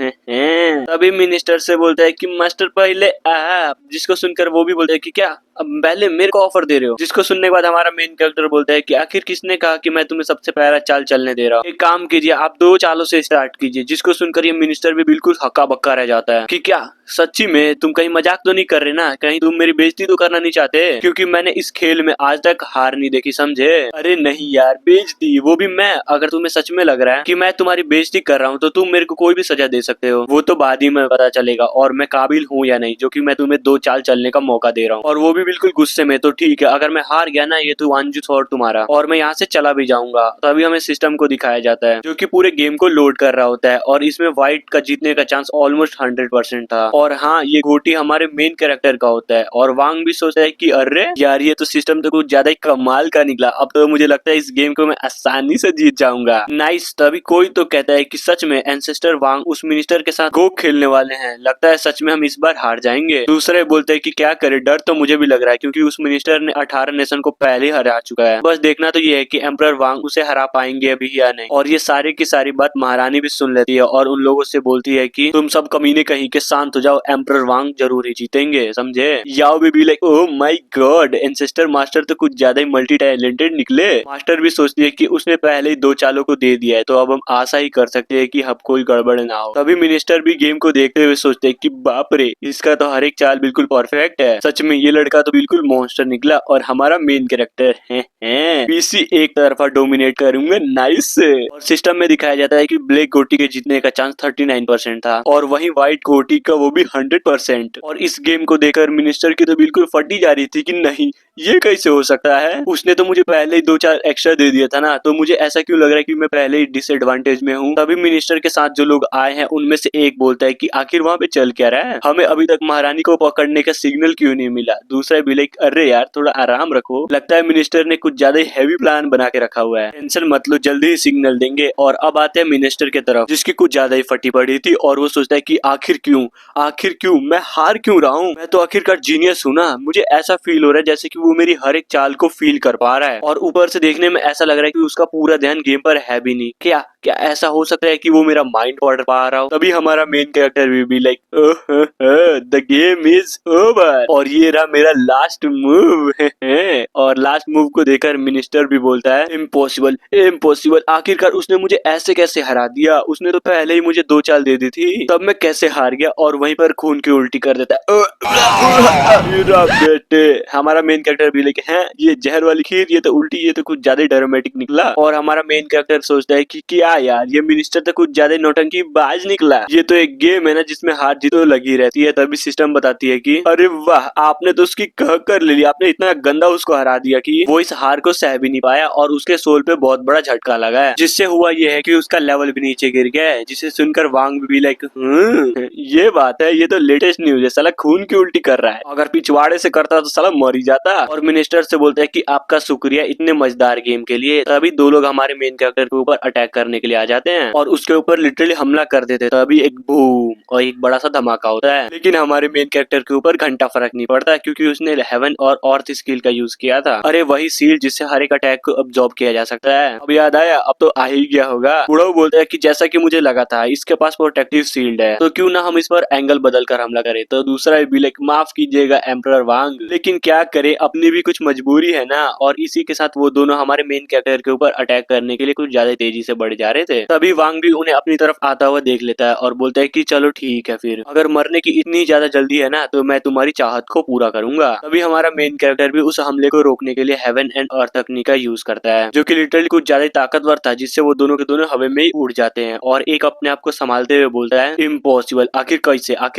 तभी मिनिस्टर से बोलता है कि मास्टर पहले आप, जिसको सुनकर वो भी बोलता है कि क्या अब पहले मेरे को ऑफर दे रहे हो। जिसको सुनने के बाद हमारा मेन कैरेक्टर बोलता है कि आखिर किसने कहा कि मैं तुम्हें सबसे पहला चाल चलने दे रहा हूँ, एक काम कीजिए आप 2 चालों से स्टार्ट कीजिए। जिसको सुनकर ये मिनिस्टर भी बिल्कुल हक्का बक्का रह जाता है कि क्या सच्ची में तुम कहीं मजाक तो नहीं कर रहे ना, कहीं तुम मेरी बेइज्जती तो करना नहीं चाहते, क्योंकि मैंने इस खेल में आज तक हार नहीं देखी, समझे। अरे नहीं यार, बेइज्जती, वो भी मैं। अगर तुम्हें सच में लग रहा है कि मैं तुम्हारी बेइज्जती कर रहा हूँ तो तुम मेरे को कोई भी सजा दे सकते हो, वो तो बाद ही में पता चलेगा और मैं काबिल हूँ या नहीं, जो कि मैं तुम्हें 2 चाल चलने का मौका दे रहा हूँ। और वो भी बिल्कुल गुस्से में। तो ठीक है अगर मैं हार गया ना ये तो वांजू थॉट तुम्हारा, और मैं यहाँ से चला भी जाऊंगा। तभी हमें सिस्टम को दिखाया जाता है जो कि पूरे गेम को लोड कर रहा होता है, और इसमें व्हाइट का जीतने का चांस ऑलमोस्ट 100% था। और हाँ, ये गोटी हमारे मेन कैरेक्टर का होता है, और वांग भी सोचता है कि अरे यार ये तो सिस्टम तो कुछ ज्यादा ही कमाल का निकला। अब तो मुझे लगता है इस गेम को मैं आसानी से जीत जाऊंगा। नाइस। तभी कोई तो कहता है कि सच में एंसेस्टर वांग उस मिनिस्टर के साथ गो खेलने वाले हैं। लगता है सच में हम इस बार हार जाएंगे। दूसरे बोलते हैं कि क्या करे, डर तो मुझे भी लग रहा है क्योंकि उस मिनिस्टर ने 18 नेशन को पहले ही हरा चुका है। बस देखना तो ये है कि एम्परर वांग उसे हरा पाएंगे अभी या नहीं। और ये सारी की सारी बात महारानी भी सुन लेती है और उन लोगों से बोलती है कि तुम सब कमीने कहीं के शांत हो जाओ, एम्परर वांग जरूर ही जीतेंगे, समझे। याओ भी like oh my God, ancestor master तो कुछ ज्यादा ही मल्टी टैलेंटेड निकले। मास्टर भी सोचती है कि उसने पहले ही 2 चालों को दे दिया है तो अब हम आशा ही कर सकते हैं कि अब कोई गड़बड़ ना हो। तभी मिनिस्टर भी गेम को देखते हुए सोचते हैं कि बाप रे, इसका तो हर एक चाल बिल्कुल परफेक्ट है। सच में ये लड़का तो बिल्कुल मॉन्स्टर निकला और हमारा मेन कैरेक्टर है पीसी एक तरफा डोमिनेट करूंगा। नाइस। और सिस्टम में दिखाया जाता है कि ब्लैक गोटी के जीतने का चांस 39% था और वहीं व्हाइट गोटी का वो भी 100%। और इस गेम को देखकर मिनिस्टर की तो बिल्कुल फटी जा रही थी कि नहीं, ये कैसे हो सकता है। उसने तो मुझे पहले ही 2-4 एक्स्ट्रा दे दिया था ना, तो मुझे ऐसा क्यों लग रहा है कि मैं पहले ही डिसएडवांटेज में हूँ। तभी मिनिस्टर के साथ जो लोग आए हैं उनमें से एक बोलता है कि आखिर वहाँ पे चल क्या रहा है, हमें अभी तक महारानी को पकड़ने का सिग्नल क्यों नहीं मिला। दूसरा भी लाइक अरे यार थोड़ा आराम रखो, लगता है मिनिस्टर ने कुछ ज्यादा ही हैवी प्लान बना के रखा हुआ है। टेंशन मत लो, जल्दी ही सिग्नल देंगे। और अब आते हैं मिनिस्टर के तरफ जिसकी कुछ ज्यादा ही फटी पड़ी थी और वो सोचता है कि आखिर क्यों मैं हार क्यों रहा हूँ। मैं तो आखिरकार जीनियस हूँ ना। मुझे ऐसा फील हो रहा है जैसे कि वो मेरी हर एक चाल को फील कर पा रहा है और ऊपर से देखने में ऐसा लग रहा है कि उसका पूरा ध्यान गेम पर है भी नहीं। क्या ऐसा हो सकता है कि वो मेरा माइंड पढ़ पा रहा हो। तभी हमारा मेन कैरेक्टर भी like the game is over और ये रहा मेरा लास्ट मूव। और लास्ट मूव को देखकर मिनिस्टर भी बोलता है इम्पॉसिबल, आखिरकार उसने मुझे ऐसे कैसे हरा दिया। उसने तो पहले ही मुझे 2 चाल दे दी थी, तब मैं कैसे हार गया। और वहीं पर खून की उल्टी कर देता है। बेटे हमारा मेन कैरेक्टर भी लाइक है ये जहर वाली खीर, ये तो उल्टी, ये तो कुछ ज्यादा ड्रामेटिक निकला। और हमारा मेन कैरेक्टर सोचता है कि क्या यार, ये मिनिस्टर तो कुछ ज्यादा नौटंकी बाज निकला। ये तो एक गेम है ना जिसमें हार जीत तो लगी रहती है। तभी सिस्टम बताती है कि अरे वाह, आपने तो उसकी कह कर ले लिया, आपने इतना गंदा उसको हरा दिया कि वो इस हार को सह भी नहीं पाया और उसके सोल पे बहुत बड़ा झटका लगा है, जिससे हुआ ये है कि उसका लेवल भी नीचे गिर गया है। जिसे सुनकर वांग भी लाइक ये बात है, ये तो लेटेस्ट न्यूज है, साला खून की उल्टी कर रहा है, अगर पिछवाड़े से करता तो साला मर ही जाता। और मिनिस्टर से बोलते हैं कि आपका शुक्रिया इतने मजेदार गेम के लिए। तभी 2 लोग हमारे मेन कैरेक्टर के ऊपर अटैक करने के लिए आ जाते हैं और उसके ऊपर लिटरली हमला कर देते हैं। तभी एक बूम और एक बड़ा सा धमाका होता है, लेकिन हमारे मेन कैरेक्टर के ऊपर घंटा फर्क नहीं पड़ता क्योंकि उसने हेवन और अर्थ स्किल का यूज किया था। अरे वही सील जिससे हर एक अटैक को अब्सॉर्ब किया जा सकता है। अब याद आया, अब तो आ ही गया होगा। बुढ़ऊ बोलता है कि जैसा कि मुझे लगा था इसके पास प्रोटेक्टिव शील्ड है, तो क्यों ना हम इस पर एंगल बदल कर हमला करें। तो दूसरा भी लाइक माफ कीजिएगा एम्परर वांग, लेकिन क्या करे, अपनी भी कुछ मजबूरी है ना। और इसी के साथ वो दोनों हमारे मेन कैरेक्टर के ऊपर अटैक करने के लिए कुछ ज्यादा तेजी से बढ़ जा रहे थे। तभी वांग भी उन्हें अपनी तरफ आता हुआ देख लेता है और बोलता है कि चलो ठीक है, फिर अगर मरने की इतनी ज्यादा जल्दी है ना तो मैं तुम्हारी चाहत को पूरा करूंगा। तभी हमारा मेन कैरेक्टर भी उस हमले को रोकने के लिए हेवन एंड अर्थ तकनीक का यूज करता है, जो कि लिटरली कुछ ज्यादा ताकतवर था, जिससे वो दोनों के दोनों हवा में ही उड़ जाते हैं। और एक अपने आप को संभालते हुए बोलता है इम्पॉसिबल, आखिर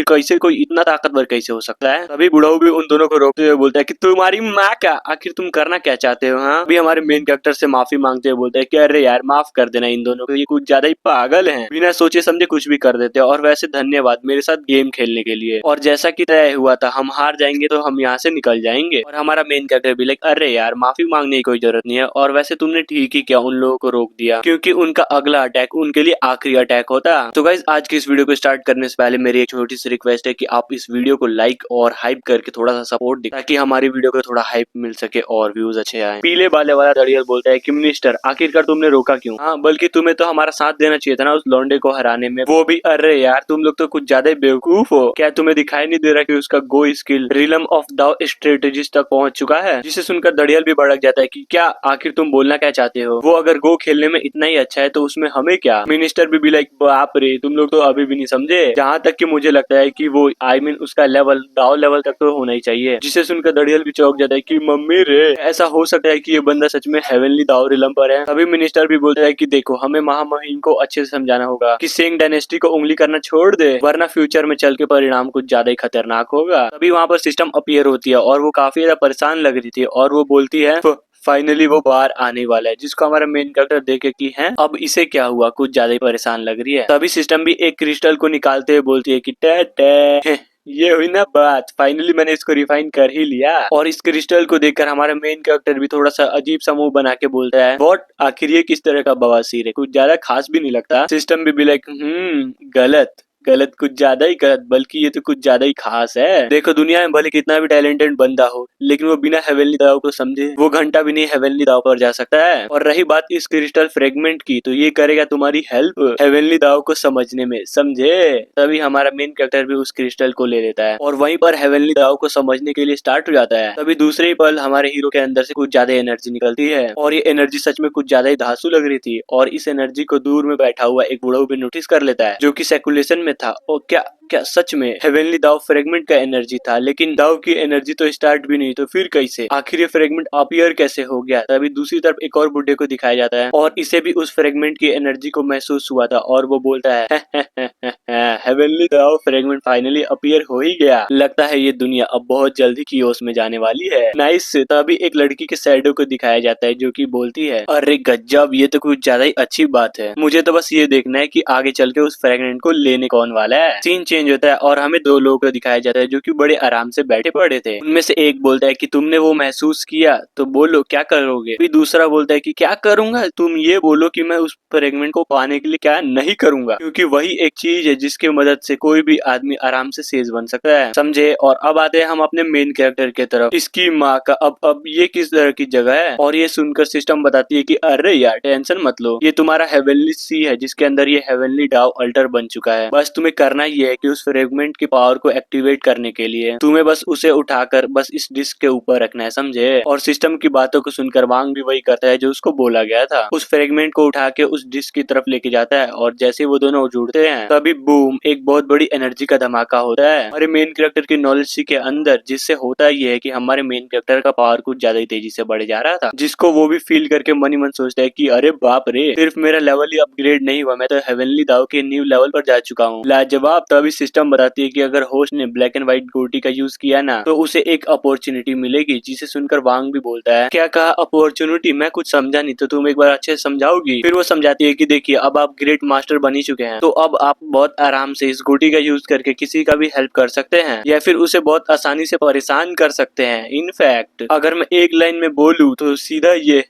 कैसे कोई इतना ताकतवर कैसे हो सकता है। तभी बुढ़ाऊ भी उन दोनों को रोकते हुए बोलता है कि तुम्हारी माँ का, आखिर तुम करना क्या चाहते हो। हाँ, अभी हमारे मेन कैरेक्टर से माफी मांगते हुए बोलता है कि अरे यार माफ कर देना इन दोनों को, ये कुछ ज्यादा ही पागल हैं, बिना सोचे समझे कुछ भी कर देते हैं। और वैसे धन्यवाद मेरे साथ गेम खेलने के लिए। और जैसा कि तय हुआ था, हम हार जाएंगे तो हम यहाँ से निकल जाएंगे। और हमारा मेन कैरेक्टर भी लाइक अरे यार माफी मांगने की कोई जरूरत नहीं है, और वैसे तुमने ठीक ही किया उन लोगों को रोक दिया, क्योंकि उनका अगला अटैक उनके लिए आखिरी अटैक होता। तो गाइस आज की इस वीडियो को स्टार्ट करने से पहले मेरी एक छोटी सी रिक्वेस्ट है कि आप इस वीडियो को लाइक और हाइप करके थोड़ा सा सपोर्ट दें, ताकि हमारी वीडियो को थोड़ा हाइप मिल सके और व्यूज अच्छे आए। पीले बाले वाला दड़ियल बोलता है कि मिनिस्टर आखिरकार तुमने रोका क्यों। हाँ, बल्कि तुम्हें तो हमारा साथ देना चाहिए था ना उस लौंडे को हराने में, वो भी। अरे यार तुम लोग तो कुछ ज्यादा ही बेवकूफ हो। क्या तुम्हें दिखाई नहीं दे रहा कि उसका go skill realm of the strategist तक पहुंच चुका है। जिसे सुनकर दड़ियल भी भड़क जाता है कि क्या आखिर तुम बोलना क्या चाहते हो। वो अगर गो खेलने में इतना ही अच्छा है तो उसमें हमें क्या। मिनिस्टर भी लाइक बाप रे, तुम लोग तो अभी भी नहीं समझे। जहाँ तक कि मुझे लगता है कि वो उसका लेवल दाव लेवल तक तो होना ही चाहिए। जिसे सुनकर दड़ियल भी चौंक जाता है कि मम्मी रे, ऐसा हो सकता है कि ये बंदा सच में हेवनली दाव रिलम पर है। तभी मिनिस्टर भी बोलता है कि देखो, हमें महामहिम को अच्छे से समझाना होगा कि सेंग डायनेस्टी को उंगली करना छोड़ दे, वरना फ्यूचर में चल के परिणाम कुछ ज्यादा ही खतरनाक होगा। तभी वहाँ पर सिस्टम अपीयर होती है और वो काफी ज्यादा परेशान लग रही थी और वो बोलती है फाइनली वो बाहर आने वाला है। जिसको हमारा मेन कैरेक्टर देखे कि है अब इसे क्या हुआ, कुछ ज्यादा ही परेशान लग रही है। तभी सिस्टम भी एक क्रिस्टल को निकालते हुए बोलती है कि टे ये हुई ना बात, फाइनली मैंने इसको रिफाइन कर ही लिया। और इस क्रिस्टल को देखकर हमारा मेन कैरेक्टर भी थोड़ा सा अजीब सा मुंह बना के बोलता है, व्हाट, आखिर ये किस तरह का बवासीर है, कुछ ज्यादा खास भी नहीं लगता। सिस्टम भी लाइक गलत गलत, कुछ ज्यादा ही गलत, बल्कि ये तो कुछ ज्यादा ही खास है। देखो दुनिया में भले कितना भी टैलेंटेड बंदा हो, लेकिन वो बिना हेवनली दाव को समझे वो घंटा भी नहीं हेवनली दाव पर जा सकता है। और रही बात इस क्रिस्टल फ्रेगमेंट की, तो ये करेगा तुम्हारी हेल्प हेवनली दाव को समझने में, समझे। तभी हमारा मेन कैरेक्टर भी उस क्रिस्टल को ले लेता है और वहीं पर हेवनली दाव को समझने के लिए स्टार्ट हो जाता है। तभी दूसरे ही पल हमारे हीरो के अंदर से कुछ ज्यादा एनर्जी निकलती है और ये एनर्जी सच में कुछ ज्यादा ही धांसू लग रही थी। और इस एनर्जी को दूर में बैठा हुआ एक बूढ़ा भी नोटिस कर लेता है, जो कि सर्कुलेशन में था। और क्या क्या सच में हेवनली दाव फ्रेगमेंट का एनर्जी था? लेकिन दाव की एनर्जी तो स्टार्ट भी नहीं, तो फिर कैसे, आखिर ये फ्रेगमेंट अपीयर कैसे हो गया? तभी दूसरी तरफ एक और बुड्ढे को दिखाया जाता है और इसे भी उस फ्रेगमेंट की एनर्जी को महसूस हुआ था और वो बोलता है हेवनली दाव फ्रेगमेंट फाइनली अपीयर हो ही गया, लगता है ये दुनिया अब बहुत जल्दी कियोस में जाने वाली है। नाइस। तभी एक लड़की के शैडो को दिखाया जाता है, जो कि बोलती है, अरे गजब, ये तो कुछ ज्यादा ही अच्छी बात है, मुझे तो बस ये देखना है कि आगे चल के उस फ्रेगमेंट को लेने कौन वाला है। सीन चेंज होता है और हमें दो लोगों को दिखाया जाता है, जो कि बड़े आराम से बैठे पड़े थे। उनमें से एक बोलता है कि तुमने वो महसूस किया, तो बोलो क्या करोगे। फिर दूसरा बोलता है कि क्या करूंगा, तुम ये बोलो कि मैं उस फ्रेगमेंट को पाने के लिए क्या नहीं करूंगा, क्योंकि वही एक चीज है जिसकी मदद से कोई भी आदमी आराम से सेज बन सकता है, समझे। और अब आते हैं हम अपने मेन कैरेक्टर के तरफ। इसकी माँ का अब ये किस तरह की जगह है? और ये सुनकर सिस्टम बताती है कि अरे यार टेंशन मत लो, ये तुम्हारा हेवनली सी है, जिसके अंदर ये हेवनली डाव अल्टर बन चुका है। बस तुम्हें करना ये है कि उस फ्रेगमेंट की पावर को एक्टिवेट करने के लिए तुम्हें बस उसे उठाकर बस इस डिस्क के ऊपर रखना है, समझे। और सिस्टम की बातों को सुनकर वांग भी वही करता है जो उसको बोला गया था, उस फ्रेगमेंट को उठा के उस डिस्क की तरफ लेके जाता है। और जैसे वो दोनों जुड़ते हैं, तभी बूम, एक बहुत बड़ी एनर्जी का धमाका होता है हमारे मेन कैरेक्टर की नॉलेज सी के अंदर, जिससे होता ये है कि हमारे मेन कैरेक्टर का पावर कुछ ज्यादा ही तेजी से बढ़ जा रहा था, जिसको वो भी फील करके मन ही मन सोचता है कि अरे बाप रे, सिर्फ मेरा लेवल ही अपग्रेड नहीं हुआ, मैं तो हेवनली दाव के न्यू लेवल पर जा चुका हूँ, लाजवाब। तभी सिस्टम बताती है कि अगर होस्ट ने ब्लैक एंड व्हाइट गोटी का यूज किया ना, तो उसे एक अपॉर्चुनिटी मिलेगी। जिसे सुनकर वांग भी बोलता है, क्या कहा अपॉर्चुनिटी? मैं कुछ समझा नहीं, तो तुम एक बार अच्छे से समझाओगी। फिर वो समझाती है कि देखिए अब आप ग्रेट मास्टर बन ही चुके हैं, तो अब आप बहुत आराम से इस गोटी का यूज करके किसी का भी हेल्प कर सकते हैं या फिर उसे बहुत आसानी से परेशान कर सकते हैं। इनफैक्ट अगर मैं एक लाइन में बोलूं तो सीधा ये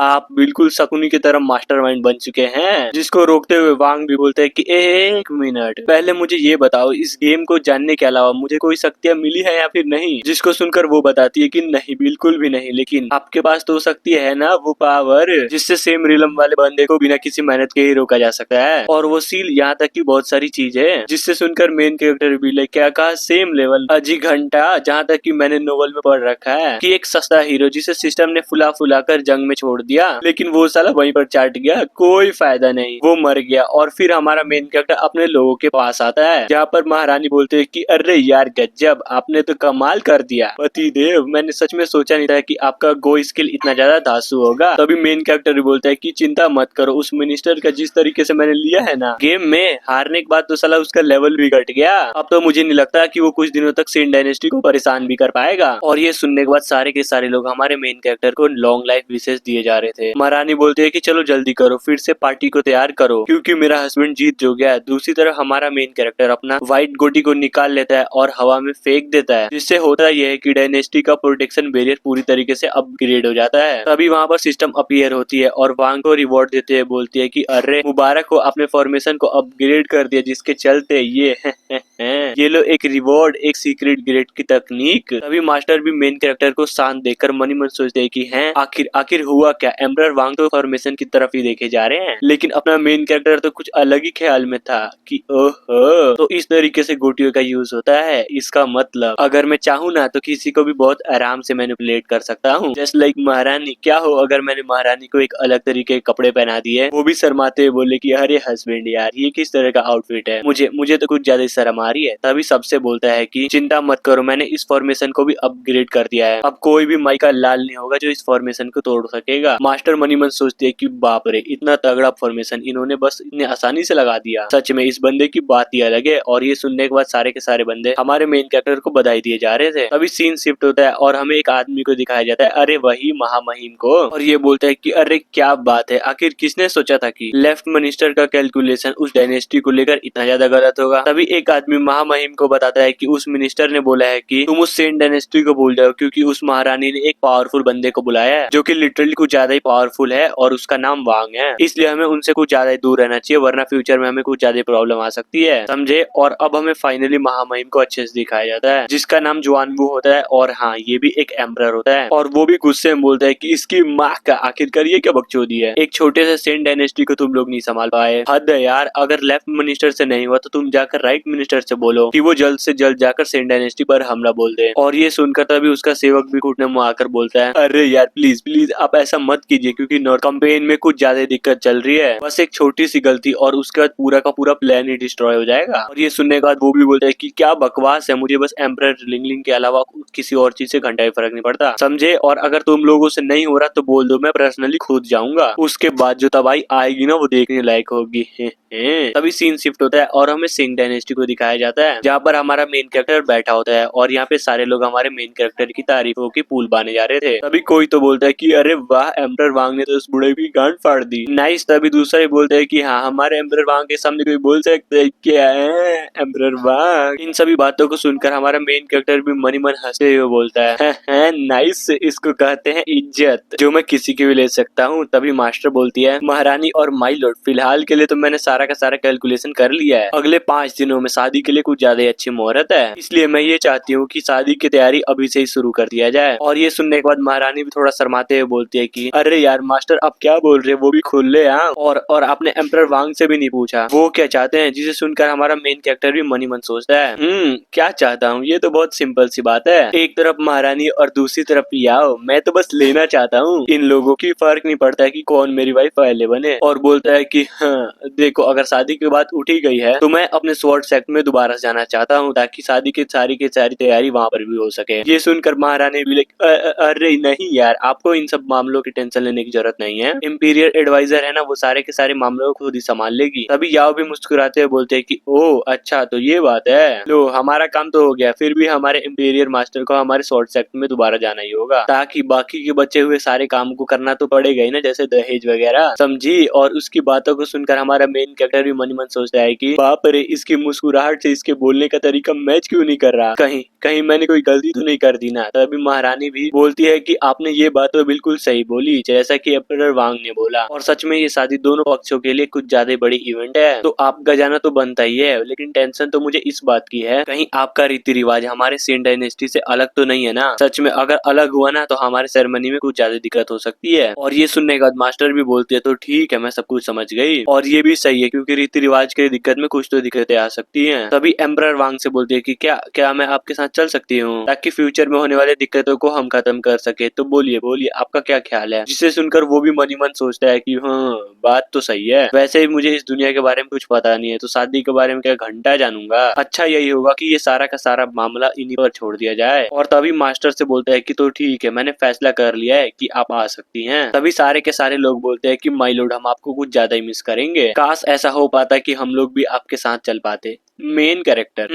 आप बिल्कुल शकुनी की तरह मास्टरमाइंड बन चुके हैं। जिसको रोकते हुए वांग भी बोलते हैं कि एक मिनट, पहले मुझे ये बताओ, इस गेम को जानने के अलावा मुझे कोई शक्तियाँ मिली है या फिर नहीं? जिसको सुनकर वो बताती है कि नहीं, बिल्कुल भी नहीं, लेकिन आपके पास तो शक्ति है ना, वो पावर जिससे सेम रिलम वाले बंदे को बिना किसी मेहनत के ही रोका जा सकता है। और वो सील, यहाँ तक की बहुत सारी चीजें, जिससे सुनकर मेन कैरेक्टर भी लाइक, क्या कहा, सेम लेवल, अजी घंटा। जहाँ तक की मैंने नोवेल में पढ़ रखा है कि एक सस्ता हीरो जिसे सिस्टम ने फुलाकर जंग में छोड़ दिया, लेकिन वो साला वहीं पर चाट गया, कोई फायदा नहीं, वो मर गया। और फिर हमारा मेन कैरेक्टर अपने लोगों के पास आता है, जहाँ पर महारानी बोलते हैं कि अरे यार गजब, आपने तो कमाल कर दिया पति देव, मैंने सच में सोचा नहीं था कि आपका गो स्किल इतना ज्यादा धांसू होगा। तभी मेन कैरेक्टर भी बोलता है कि चिंता मत करो, उस मिनिस्टर का जिस तरीके से मैंने लिया है ना गेम में, हारने के बाद तो साला उसका लेवल भी घट गया। अब तो मुझे नहीं लगता कि वो कुछ दिनों तक सेन डायनेस्टी को परेशान भी कर पाएगा। और ये सुनने के बाद सारे के सारे लोग हमारे मेन कैरेक्टर को लॉन्ग लाइफ विशेष दिए जा रहे थे। महारानी बोलती है कि चलो जल्दी करो, फिर से पार्टी को तैयार करो, क्योंकि मेरा हस्बैंड जीत जो गया है। दूसरी तरफ हमारा मेन कैरेक्टर अपना व्हाइट गोटी को निकाल लेता है और हवा में फेंक देता है, जिससे होता यह है कि डायनेस्टी का प्रोटेक्शन बैरियर पूरी तरीके से अपग्रेड हो जाता है। तभी वहाँ पर सिस्टम अपीयर होती है और वांग को रिवॉर्ड देते हुए बोलती है कि अरे मुबारक हो, अपने फॉर्मेशन को अपग्रेड कर दिया, जिसके चलते ये लो एक रिवॉर्ड, एक सीक्रेट ग्रेड की तकनीक। तभी मास्टर भी मेन कैरेक्टर को शांत देखकर मन ही मन सोचते हैं कि हैं आखिर हुआ क्या। एम्परर वांग तो फॉर्मेशन की तरफ ही देखे जा रहे हैं, लेकिन अपना मेन कैरेक्टर तो कुछ अलग ही ख्याल में था कि ओहो, तो इस तरीके से गोटियों का यूज होता है। इसका मतलब अगर मैं चाहूँ ना तो किसी को भी बहुत आराम से मैनिपुलेट कर सकता हूँ, जस्ट लाइक महारानी। क्या हो अगर मैंने महारानी को एक अलग तरीके के कपड़े पहना दिए, वो भी शर्माते हुए बोले कि अरे हस्बैंड यार ये किस तरह का आउटफिट है, मुझे तो कुछ ज्यादा शर्म आ रही है। तभी सबसे बोलता है कि चिंता मत करो, मैंने इस फॉर्मेशन को भी अपग्रेड कर दिया है, अब कोई भी माई का लाल नहीं होगा जो इस फॉर्मेशन फॉर्मेशन को तोड़ सकेगा। मास्टर मनी मन सोचती है कि बाप रे, इतना तगड़ा फॉर्मेशन इन्होंने बस इतने आसानी से लगा दिया। सच में इस बंदे की बात ही अलग है। और ये सुनने के बाद सारे के सारे बंदे हमारे मेन कैरेक्टर को बधाई दिए जा रहे थे। तभी सीन शिफ्ट होता है और हमें एक आदमी को दिखाया जाता है, अरे वही महामहिम को। और ये बोलता है कि अरे क्या बात है, आखिर किसने सोचा था कि लेफ्ट मिनिस्टर का कैलकुलेशन उस डायनेस्टी को लेकर इतना ज्यादा गलत होगा। तभी एक आदमी महामहिम को बताता है कि उस मिनिस्टर ने बोला है कि तुम उस सेन डायनेस्टी को भूल जाओ, क्योंकि उस महारानी ने एक पावरफुल बंदे को बुलाया है जो कि लिटरली कुछ ज्यादा ही पावरफुल है और उसका नाम वांग है। इसलिए हमें उनसे कुछ ज्यादा ही दूर रहना चाहिए, वरना फ्यूचर में हमें कुछ ज्यादा प्रॉब्लम आ सकती है, समझे। और अब हमें फाइनली महामहिम को अच्छे से दिखाया जाता है, जिसका नाम जुआनवू होता है। और हाँ, ये भी एक एम्परर होता है और वो भी गुस्से में बोलता है कि इसकी माँ का आखिरकार ये क्या बकचोदी है, एक छोटे से सेन डायनेस्टी को तुम लोग नहीं संभाल पाए। हद है यार, अगर लेफ्ट मिनिस्टर से नहीं हुआ तो तुम जाकर राइट मिनिस्टर से बोलो कि वो जल्द से जल्द जाकर सेन डायनेस्टी पर हमला बोल दे। और ये सुनकर तभी उसका सेवक भी घुटने मुंह आकर बोलता है, अरे यार प्लीज प्लीज आप ऐसा मत कीजिए, क्योंकि नॉर्थ कैंपेन में कुछ ज्यादा दिक्कत चल रही है, बस एक छोटी सी गलती और उसके बाद पूरा का पूरा प्लान ही डिस्ट्रॉय हो जाएगा। और ये सुनने के बाद वो भी बोलता है कि क्या बकवास है, मुझे बस एम्परर लिंगलिंग के अलावा किसी और चीज से घंटा भी फर्क नहीं पड़ता, समझे। और अगर तुम लोगों से नहीं हो रहा तो बोल दो, मैं पर्सनली खुद जाऊंगा, उसके बाद जो तबाही आएगी ना वो देखने लायक होगी। तभी सीन शिफ्ट होता है और हमें सिंह डायनेस्टी को दिखाया जाता है, जहाँ पर हमारा मेन कैरेक्टर बैठा होता है और यहाँ पे सारे लोग हमारे मेन कैरेक्टर की तारीफों की पुल बाने जा रहे थे। तभी कोई तो बोलता है कि अरे वाह, एम्परर वांग ने तो उस बुढ़े की गांड फाड़ दी, नाइस। तभी दूसरा ही बोलता है कि हाँ, हमारे एम्परर वांग के सामने कोई बोल सकता है क्या है एम्परर वांग। इन सभी बातों को सुनकर हमारा मेन कैरेक्टर भी मनी मन हंसते हुए बोलता है नाइस, इसको कहते हैं इज्जत, जो मैं किसी की भी ले सकता हूँ। तभी मास्टर बोलती है, महारानी और माई लॉर्ड, फिलहाल के लिए तो मैंने सारा का सारा कैलकुलेशन कर लिया है, अगले 5 दिनों में शादी के लिए कुछ ज्यादा ही अच्छी मुहूर्त है, इसलिए मैं ये चाहती हूँ कि शादी की तैयारी अभी से ही शुरू कर दिया जाए। और ये सुनने के बाद महारानी भी थोड़ा शर्माते हुए बोलती है कि अरे यार मास्टर, आप क्या बोल रहे हैं, वो भी खुल ले। और आपने एम्परर वांग से भी नहीं पूछा वो क्या चाहते हैं, जिसे सुनकर हमारा मेन कैरेक्टर भी मनी मन सोचता है, क्या चाहता हूँ, ये तो बहुत सिंपल सी बात है, एक तरफ महारानी और दूसरी तरफ याओ, मैं तो बस लेना चाहता हूँ, इन लोगों की फर्क नहीं पड़ता है कि कौन मेरी वाइफ पहले बने। और बोलता है कि हाँ देखो, अगर शादी की बात उठी गई है तो मैं अपने स्वॉर्ड सेक्ट में दोबारा जाना चाहता हूँ, ताकि शादी की सारी तैयारी वहाँ पर भी हो सके। ये सुनकर महारानी भी अरे नहीं यार, आपको इन सब मामलों की टेंशन लेने की जरूरत नहीं है, इंपीरियल एडवाइजर है ना, वो सारे के सारे मामलों को खुद ही संभाल लेगी। तभी याओ भी मुस्कुराते हुए बोलते हैं कि ओह अच्छा, तो ये बात है, लो हमारा काम तो हो गया, फिर भी हमारे इंपीरियल मास्टर को हमारे स्वॉर्ड सेक्ट में दोबारा जाना ही होगा, ताकि बाकी के बचे हुए सारे काम को करना तो पड़ेगा ही ना, जैसे दहेज वगैरह, समझी। और उसकी बातों को सुनकर हमारा मेन कैरेक्टर भी मन मन सोचता है कि बाप रे, इसकी मुस्कुराहट से इसके बोलने का तरीका मैच क्यों नहीं कर रहा, कहीं कहीं मैंने कोई गलती तो नहीं कर दी ना। तभी महारानी भी बोलती है कि आपने ये बात तो बिल्कुल सही बोली, जैसा कि एम्परर वांग ने बोला, और सच में ये शादी दोनों पक्षों के लिए कुछ ज्यादा बड़ी इवेंट है, तो आपका जाना तो बनता ही है, लेकिन टेंशन तो मुझे इस बात की है, कहीं आपका रीति रिवाज हमारे सेन डायनेस्टी से अलग तो नहीं है ना। सच में अगर अलग हुआ ना तो हमारे सेरेमनी में कुछ ज्यादा दिक्कत हो सकती है। और ये सुनने के बाद मास्टर भी बोलती है, तो ठीक है, मैं सब कुछ समझ गई, और ये भी सही है, क्योंकि रीति रिवाज की दिक्कत में कुछ तो दिक्कतें आ सकती हैं। तभी एम्परर वांग से बोलती है कि क्या मैं आपके साथ चल सकती हूँ, ताकि फ्यूचर में होने वाली दिक्कतों को हम खत्म कर सके। तो बोलिए बोलिए, आपका क्या ख्याल है। जिसे सुनकर वो भी मनी मन सोचता है कि हाँ, बात तो सही है, वैसे ही मुझे इस दुनिया के बारे में कुछ पता नहीं है, तो शादी के बारे में क्या घंटा जानूंगा, अच्छा यही होगा कि ये सारा का सारा मामला इन्हीं पर छोड़ दिया जाए। और तभी मास्टर से बोलता है कि तो ठीक है, मैंने फैसला कर लिया है कि आप आ सकती हैं। तभी सारे के सारे लोग बोलते हैं कि माय लॉर्ड, हम आपको कुछ ज्यादा ही मिस करेंगे, काश ऐसा हो पाता कि हम लोग भी आपके साथ चल पाते। मेन कैरेक्टर,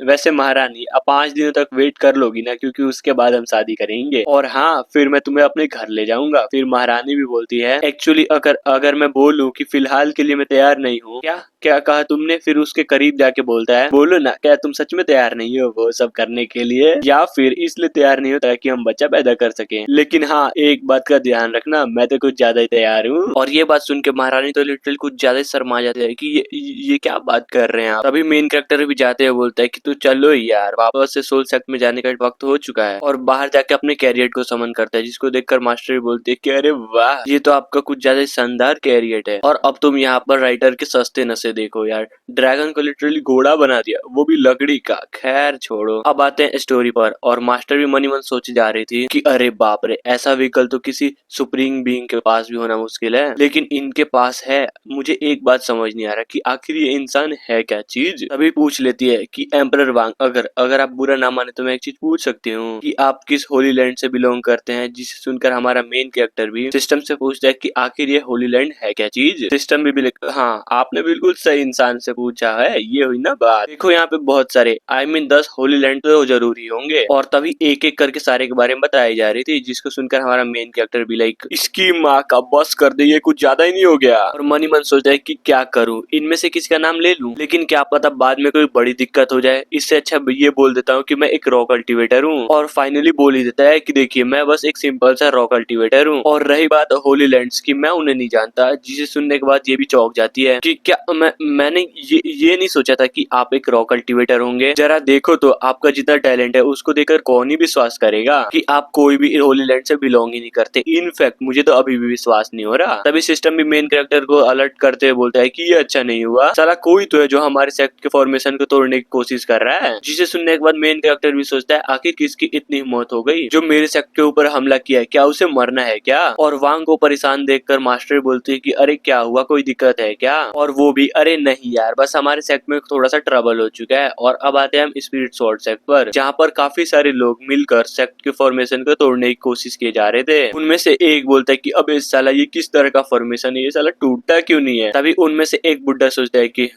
वैसे महारानी अब 5 दिनों तक वेट कर लोगी ना, क्योंकि उसके बाद हम शादी करेंगे, और हाँ फिर मैं तुम्हें अपने घर ले जाऊंगा। फिर महारानी भी बोलती है, एक्चुअली अगर मैं बोलूं कि फिलहाल के लिए मैं तैयार नहीं हूँ। क्या कहा तुमने। फिर उसके करीब जाके बोलता है, बोलो ना, क्या तुम सच में तैयार नहीं हो वो सब करने के लिए, या फिर इसलिए तैयार नहीं हो ताकि हम बच्चा पैदा कर सकें। लेकिन हाँ, एक बात का ध्यान रखना, मैं तो कुछ ज्यादा ही तैयार हूँ। और ये बात सुन के महारानी तो लिटरली कुछ ज्यादा ही शर्मा जाती है कि ये क्या बात कर रहे हैं आप। तभी मेन कैरेक्टर भी जाते हुए बोलता है कि तू चलो यार, वापस से सोल सेक्ट में जाने का वक्त हो चुका है, और बाहर जाके अपने कैरियर को समन करता है, जिसको देखकर मास्टर भी बोलते हैं कि अरे वाह, ये तो आपका कुछ ज्यादा शानदार कैरियर है, और अब तुम यहाँ पर राइटर के सस्ते नशे देखो यार, ड्रैगन को लिटरली घोड़ा बना दिया, वो भी लकड़ी का। खैर छोड़ो, अब आते हैं स्टोरी पर। और मास्टर भी मनी मन सोचे जा रही थी कि अरे बाप रे, ऐसा व्हीकल तो किसी सुप्रीम बीइंग के पास भी होना मुश्किल है, लेकिन इनके पास है। मुझे एक बात समझ नहीं आ रहा कि आखिर ये इंसान है क्या चीज। चीज। तभी पूछ लेती है कि एम्परर वांग, अगर आप बुरा ना माने तो मैं एक चीज पूछ सकती हूँ कि आप किस होली लैंड से बिलोंग करते हैं। जिसे सुनकर हमारा मेन कैरेक्टर भी सिस्टम से पूछता है कि आखिर ये होली लैंड है क्या चीज। सिस्टम भी हाँ, आपने बिल्कुल सही इंसान से पूछा है, ये हुई ना बात। देखो यहाँ पे बहुत सारे I mean 10 होली लैंड तो जरूरी होंगे, और तभी एक एक करके सारे के बारे में बताई जा रही थी, जिसको सुनकर हमारा मेन कैरेक्टर भी लाइक, इसकी माँ का बस कर दे, ये कुछ ज्यादा ही नहीं हो गया। और मन ही मन सोचता है कि क्या करूं, इनमें से किसी का नाम ले लूं, लेकिन क्या पता बाद में कोई बड़ी दिक्कत हो जाए, इससे अच्छा ये बोल देता हूँ कि मैं एक रॉ कल्टिवेटर हूँ। और फाइनली बोल ही देता है कि देखिए मैं बस एक सिंपल सा रॉ कल्टिवेटर हूँ। और रही बात होली लैंड्स की, मैं उन्हें नहीं जानता, जिसे सुनने के बाद ये भी चौंक जाती है कि क्या मैंने ये नहीं सोचा था कि आप एक रॉ कल्टिवेटर होंगे। जरा देखो तो आपका जितना टैलेंट है उसको देखकर कौन ही विश्वास करेगा कि आप कोई भी होली लैंड से बिलोंग ही नहीं करते। इनफैक्ट मुझे तो अभी भी विश्वास नहीं हो रहा। तभी सिस्टम भी मेन कैरेक्टर को अलर्ट करते हुए बोलता है कि ये अच्छा नहीं हुआ, साला कोई तो है जो हमारे सेक्ट के फॉर्मेशन को तोड़ने की कोशिश कर रहा है। जिसे सुनने के बाद मेन कैरेक्टर भी सोचता है आखिर किसकी इतनी हिम्मत हो गई जो मेरे सेक्ट के ऊपर हमला किया है, क्या उसे मरना है क्या। और वांग को परेशान देखकर मास्टर बोलती है कि अरे क्या हुआ, कोई दिक्कत है क्या। और वो भी अरे नहीं यार, बस हमारे सेक्ट में थोड़ा सा ट्रबल हो चुका है। और अब आते हैं हम स्पिरिट स्वॉर्ड सेक्ट पर, जहाँ पर काफी सारे लोग मिलकर सेक्ट के फॉर्मेशन को तोड़ने की कोशिश किए जा रहे थे। उनमें से एक बोलता है कि अबे साला ये किस तरह का फॉर्मेशन है, ये साला टूटता क्यों नहीं है। तभी उनमें से एक बुड्ढा सोचता है कि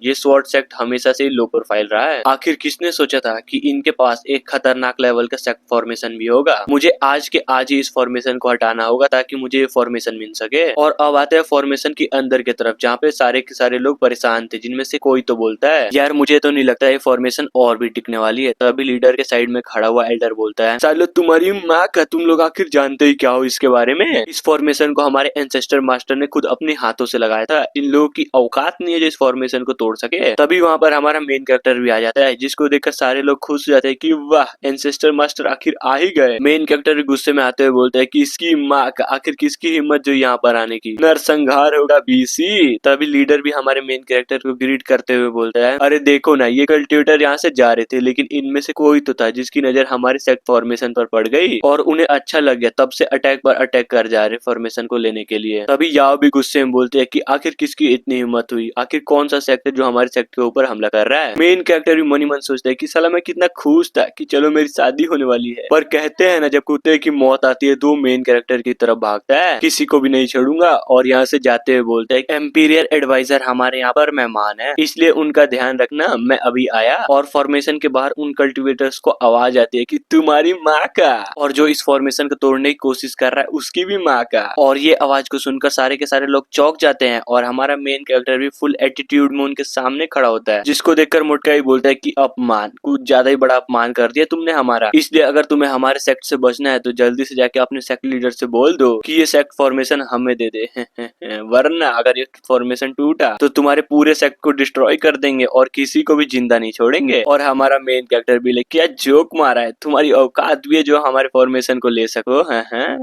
ये स्वॉर्ड सेक्ट हमेशा से लो प्रोफाइल रहा है, आखिर किसने सोचा था कि इनके पास एक खतरनाक लेवल का सेक्ट फॉर्मेशन भी होगा। मुझे आज के आज ही इस फॉर्मेशन को हटाना होगा ताकि मुझे ये फॉर्मेशन मिल सके। और अब आते हैं फॉर्मेशन की अंदर की तरफ, जहाँ पे सारे के सारे लोग परेशान थे, जिनमें से कोई तो बोलता है यार मुझे तो नहीं लगता ये फॉर्मेशन और भी टिकने वाली है। तभी लीडर के साइड में खड़ा हुआ एल्डर बोलता है सालो तुम्हारी माँ का, तुम लोग आखिर जानते ही क्या हो इसके बारे में। इस फॉर्मेशन को हमारे एंसेस्टर मास्टर ने खुद अपने हाथों से लगाया था, इन लोगों की औकात नहीं है जो इस फॉर्मेशन को तोड़ सके। तभी वहाँ पर हमारा मेन कैरेक्टर भी आ जाता है, जिसको देखकर सारे लोग खुश हो जाते हैं कि वाह एंसेस्टर मास्टर आखिर आ ही गए। मेन कैरेक्टर भी गुस्से में आते हुए बोलते हैं कि इसकी माँ का, आखिर किसकी हिम्मत जो यहाँ पर आने की, नरसंहार होगा बीसी। तभी लीडर भी हमारे मेन कैरेक्टर को ग्रीट करते हुए बोलता है अरे देखो ना, ये कल्टिवेटर यहाँ से जा रहे थे, लेकिन इनमें से कोई तो था जिसकी नजर हमारे सेक्ट फॉर्मेशन पर पड़ गई और उन्हें अच्छा लग गया, तब से अटैक पर अटैक कर जा रहे फॉर्मेशन को लेने के लिए। तभी याओ भी गुस्से में बोलते हैं कि आखिर किसकी इतनी हिम्मत हुई, आखिर कौन सा सेक्ट है जो हमारे सेक्ट के ऊपर हमला कर रहा है। मेन कैरेक्टर भी मनी मन सोचता है कि साला मैं कितना खुश था कि चलो मेरी शादी होने वाली है। पर कहते हैं ना, जब कुत्ते की मौत आती है तो मेन कैरेक्टर की तरफ भागता है, किसी को भी नहीं छोड़ूंगा। और यहाँ से जाते हुए बोलता है एम्पीरियर एडवाइजर हमारे यहाँ पर मेहमान है, इसलिए उनका ध्यान रखना, मैं अभी आया। और फॉर्मेशन के बाहर उन कल्टिवेटर्स को आवाज आती है कि तुम्हारी माँ का, और जो इस फॉर्मेशन को तोड़ने की कोशिश कर रहा है उसकी भी माँ का। और ये आवाज को सुनकर सारे के सारे लोग चौंक जाते हैं और हमारा मेन कैरेक्टर भी फुल एटीट्यूड में उनके सामने खड़ा होता है, जिसको देखकर मोटका ही बोलता है कि अपमान, कुछ ज्यादा ही बड़ा अपमान कर दिया तुमने हमारा, इसलिए अगर तुम्हें हमारे सेक्ट से बचना है तो जल्दी से जाके अपने सेक्ट लीडर से बोल दो कि ये सेक्ट फॉर्मेशन हमें दे दे वरना अगर ये फॉर्मेशन टूटा तो तुम्हारे पूरे सेक्ट को डिस्ट्रॉय कर देंगे और किसी को भी जिंदा नहीं छोड़ेंगे। और हमारा मेन कैरेक्टर भी ले क्या जोक मारा है, तुम्हारी औकात भी है जो हमारे फॉर्मेशन को ले सको।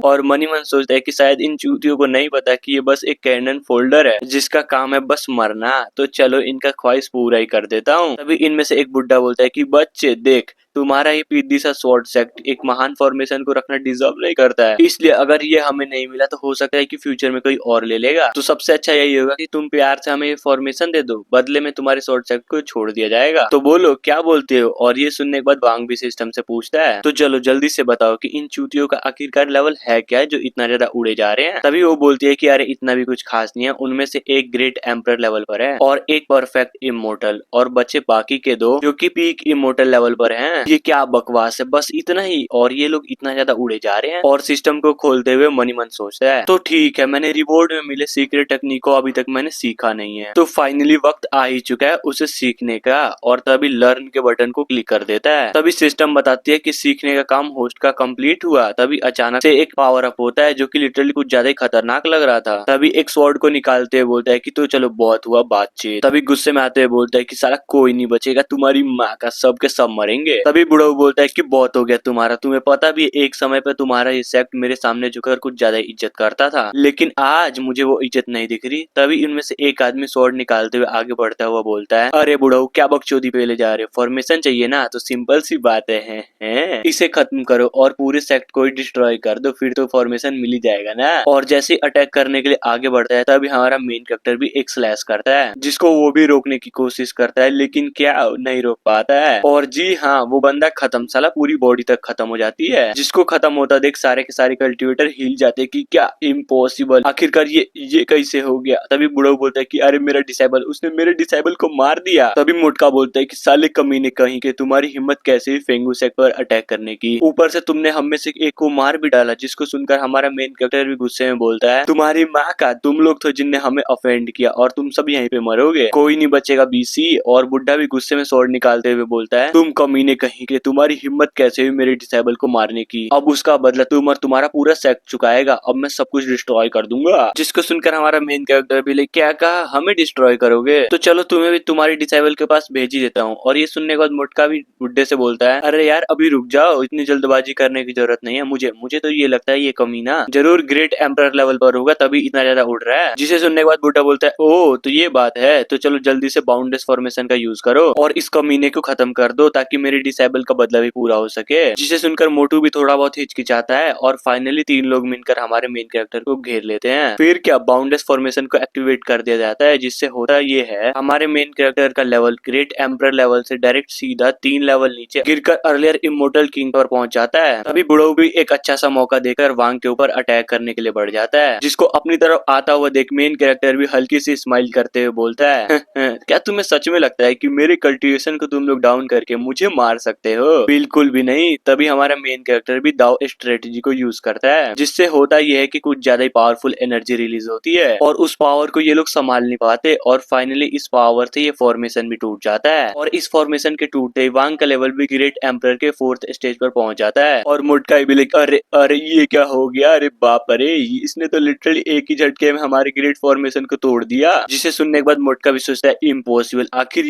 और मनी मन सोचता है कि शायद इन चूतियों को नहीं पता कि ये बस एक कैनन फोल्डर है जिसका काम है बस मरना, तो चलो इनका ख्वाहिश पूरा ही कर देता हूँ। तभी इनमें से एक बुड्ढा बोलता है कि बच्चे देख, तुम्हारा ये पीडी सा स्वॉर्ड सेक्ट एक महान फॉर्मेशन को रखना डिजर्व नहीं करता है, इसलिए अगर ये हमें नहीं मिला तो हो सकता है कि फ्यूचर में कोई और ले लेगा, तो सबसे अच्छा यही होगा कि तुम प्यार से हमें ये फॉर्मेशन दे दो, बदले में तुम्हारे स्वॉर्ड सेक्ट को छोड़ दिया जाएगा। तो बोलो क्या बोलते हो। और ये सुनने के बाद वांग भी सिस्टम से पूछता है तो चलो जल्दी से बताओ कि इन चूतियों का आखिरकार लेवल है क्या जो इतना ज्यादा उड़े जा रहे हैं। तभी वो बोलती है कि अरे इतना भी कुछ खास नहीं है, उनमें से एक ग्रेट एम्परर लेवल पर है और एक परफेक्ट इमोर्टल, और बचे बाकी के दो जो कि पीक इमोर्टल लेवल पर हैं। ये क्या बकवास है, बस इतना ही, और ये लोग इतना ज्यादा उड़े जा रहे हैं। और सिस्टम को खोलते हुए मनी मन सोचता है तो ठीक है, मैंने रिवॉर्ड में मिले सीक्रेट टेक्निक को अभी तक मैंने सीखा नहीं है, तो फाइनली वक्त आ ही चुका है उसे सीखने का। और तभी लर्न के बटन को क्लिक कर देता है। तभी सिस्टम बताती है कि सीखने का काम होस्ट का कंप्लीट हुआ। तभी अचानक से एक पावर अप होता है जो कि लिटरली कुछ ज्यादा ही खतरनाक लग रहा था। तभी एक स्वॉर्ड को निकालते हुए बोलता है कि तो चलो बहुत हुआ बातचीत। तभी गुस्से में आते हुए बोलता है कि साला कोई नहीं बचेगा, तुम्हारी माँ का, सब के सब मरेंगे। तभी बुढ़ऊ बोलता है कि बहुत हो गया तुम्हारा, तुम्हें पता भी है एक समय पे तुम्हारा ये सेक्ट मेरे सामने झुककर कुछ ज्यादा इज्जत करता था, लेकिन आज मुझे वो इज्जत नहीं दिख रही। तभी इनमें से एक आदमी स्वॉर्ड निकालते हुए आगे बढ़ता हुआ बोलता है, अरे बुढ़ऊ क्या बकचोदी पे ले जा रहे हो, फॉर्मेशन चाहिए ना, तो सिंपल सी बात है, इसे खत्म करो और पूरे सेक्ट को डिस्ट्रॉय कर दो, फिर तो फॉर्मेशन मिल ही जाएगा ना। और जैसे अटैक करने के लिए आगे बढ़ता है तभी हमारा मेन कैरेक्टर भी एक स्लैश करता है, जिसको वो भी रोकने की कोशिश करता है, लेकिन क्या नहीं रोक पाता है। और जी हाँ, वो बंदा खत्म, साला पूरी बॉडी तक खत्म हो जाती है। जिसको खत्म होता देख सारे के सारे कल्टिवेटर हिल जाते कि क्या इम्पॉसिबल, आखिरकार ये कैसे हो गया। तभी बुढ़ऊ बोलता है कि अरे मेरा डिसेबल, उसने मेरे डिसेबल को मार दिया। तभी मोटका बोलता है कि साले कमीने कहीं के, तुम्हारी हिम्मत कैसे हुई फेंगू सेक्ट पर अटैक करने की, ऊपर से तुमने हम में से एक को मार भी डाला। जिसको सुनकर हमारा मेन कैरेक्टर भी गुस्से में बोलता है, तुम्हारी माँ का, तुम लोग तो जिनने हमें ऑफेंड किया और तुम सब यहीं पे मरोगे, कोई नहीं बचेगा बीसी। और बुड्ढा भी गुस्से में स्वॉर्ड निकालते हुए बोलता है, तुम कमीने कहीं के, तुम्हारी हिम्मत कैसे हुई मेरे डिसेबल को मारने की, अब उसका बदला तुम और तुम्हारा पूरा सेक्ट चुकाएगा, अब मैं सब कुछ डिस्ट्रॉय कर दूंगा। जिसको सुनकर हमारा मेन कैरेक्टर भी क्या कहा, हमें डिस्ट्रॉय करोगे, तो चलो तुम्हें भी तुम्हारी डिसेबल के पास भेज ही देता हूँ। और ये सुनने के बाद मोटका भी बुड्ढे से बोलता है, अरे यार अभी रुक जाओ, इतनी जल्दबाजी करने की जरूरत नहीं है, मुझे तो ये लगता है ये कमीना जरूर ग्रेट एम्परर लेवल पर होगा, तभी इतना ज्यादा उड़ रहा है। जिसे सुनने के बाद बुड्ढा बोलता है, ओ तो ये बात है, तो चलो जल्दी से बाउंडलेस फॉर्मेशन का यूज करो और इस कमीने को खत्म कर दो ताकि मेरी डिसेबल का बदला भी पूरा हो सके। जिसे सुनकर मोटू भी थोड़ा बहुत हिचकिचाता है और फाइनली तीन लोग मिलकर हमारे मेन कैरेक्टर को घेर लेते हैं। फिर क्या बाउंडलेस फॉर्मेशन को एक्टिवेट कर दिया जाता है, जिससे होता ये है हमारे मेन कैरेक्टर का लेवल ग्रेट एम्परर लेवल से डायरेक्ट सीधा 3 लेवल नीचे गिरकर अर्लियर इमोर्टल किंग पर पहुंच जाता है। तभी बुढ़ऊ भी एक अच्छा सा मौका देकर वांग के ऊपर अटैक करने के लिए बढ़ जाता है। जिसको अपनी तरफ आता हुआ देख मेन कैरेक्टर भी हल्की सी स्माइल करते हुए बोलता है, क्या तुम्हें सच में लगता है कि मेरे कल्टीवेशन को तुम लोग डाउन करके मुझे मार सकते हो? बिल्कुल भी नहीं। तभी हमारा मेन कैरेक्टर भी दाव स्ट्रेटेजी को यूज करता है, जिससे होता यह है कि कुछ ज्यादा ही पावरफुल एनर्जी रिलीज होती है और उस पावर को ये लोग संभाल नहीं पाते और फाइनली इस पावर से ये फॉर्मेशन भी टूट जाता है। और इस फॉर्मेशन के टूटते ही वांग का लेवल भी ग्रेट एम्परर के 4th स्टेज पर पहुंच जाता है। और मोटका भी लाइक, अरे अरे ये क्या हो गया, अरे बाप रे, इसने तो लिटरली एक ही झटके में हमारे ग्रेट फॉर्मेशन को तोड़ दिया। जिसे सुनने के बाद मोटका भी सोचता है, इम्पॉसिबल, आखिर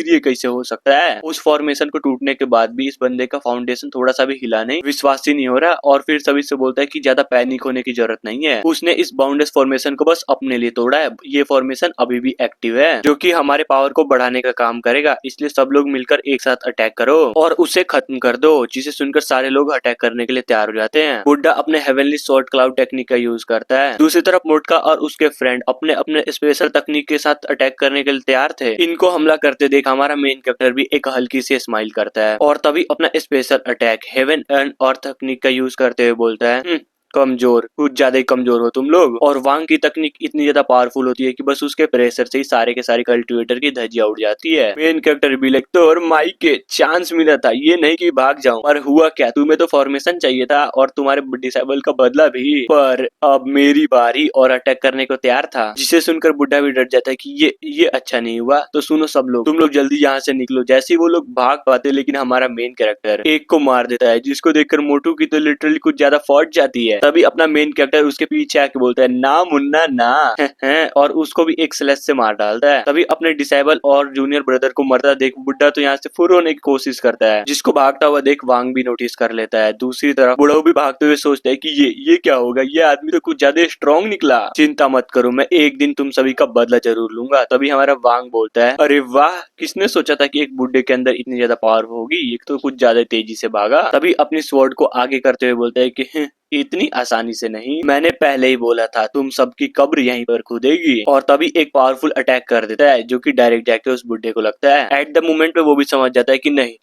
ये कैसे हो सकता है। उस फॉर्मेशन को टूटने के बाद भी इस बंदे का फाउंडेशन थोड़ा सा भी हिला नहीं, विश्वास ही नहीं हो रहा। और फिर सभी से बोलता है कि ज्यादा पैनिक होने की जरूरत नहीं है, उसने इस बाउंडलेस फॉर्मेशन को बस अपने लिए तोड़ा है, ये फॉर्मेशन अभी भी एक्टिव है जो कि हमारे पावर को बढ़ाने का काम करेगा, इसलिए सब लोग मिलकर एक साथ अटैक करो और उसे खत्म कर दो। जिसे सुनकर सारे लोग अटैक करने के लिए तैयार हो जाते हैं। बुड्ढा अपने हेवनली शॉर्ट क्लाउड टेक्निक का यूज करता है, दूसरी तरफ मोटका और उसके फ्रेंड अपने अपने स्पेशल तकनीक के साथ अटैक करने के लिए तैयार थे। इनको हमला करते देख हमारा मेन कैरेक्टर भी एक हल्की सी स्माइल करता है और तभी अपना स्पेशल अटैक हेवन एंड और तकनीक का यूज करते हुए बोलता है, कमजोर, कुछ ज्यादा ही कमजोर हो तुम लोग। और वांग की तकनीक इतनी ज्यादा पावरफुल होती है कि बस उसके प्रेशर से ही सारे के सारे कल्टिवेटर की धज्जियां उड़ जाती है। मेन कैरेक्टर भी लाइक, तो और माइक के चांस मिला था, ये नहीं कि भाग जाऊं, पर हुआ क्या, तुम्हें तो फॉर्मेशन चाहिए था और तुम्हारे डिसेबल का बदला भी, पर अब मेरी बारी और अटैक करने को तैयार था। जिसे सुनकर बुड्ढा भी डर जाता है कि ये अच्छा नहीं हुआ। तो सुनो सब लोग, तुम लोग जल्दी यहाँ से निकलो। जैसे ही वो लोग भाग पाते लेकिन हमारा मेन कैरेक्टर एक को मार देता है, जिसको देखकर मोटू की तो लिटरली कुछ ज्यादा फट जाती है। तभी अपना मेन कैरेक्टर उसके पीछे आके बोलता है, ना मुन्ना ना और उसको भी एक स्लैश से मार डालता है। तभी अपने डिसेबल और जूनियर ब्रदर को मरता देख बुड्ढा तो यहाँ से फुर होने की कोशिश करता है, जिसको भागता हुआ देख वांग भी नोटिस कर लेता है। दूसरी तरफ बुढ़ऊ भी भागते हुए सोचता है कि ये क्या होगा, ये आदमी तो कुछ ज्यादा स्ट्रॉन्ग निकला। चिंता मत करो, मैं एक दिन तुम सभी का बदला जरूर लूंगा। तभी हमारा वांग बोलता है, अरे वाह, किसने सोचा था कि एक बुड्ढे के अंदर इतनी ज्यादा पावर होगी, ये तो कुछ ज्यादा तेजी से भागा। तभी अपनी स्वॉर्ड को आगे करते हुए बोलता है कि इतनी आसानी से नहीं, मैंने पहले ही बोला था तुम सबकी कब्र यहीं पर खुदेगी। और तभी एक पावरफुल अटैक कर देता है जो कि डायरेक्ट जाके उस बुड्ढे को लगता है। एट द मोमेंट पे वो भी समझ जाता है कि नहीं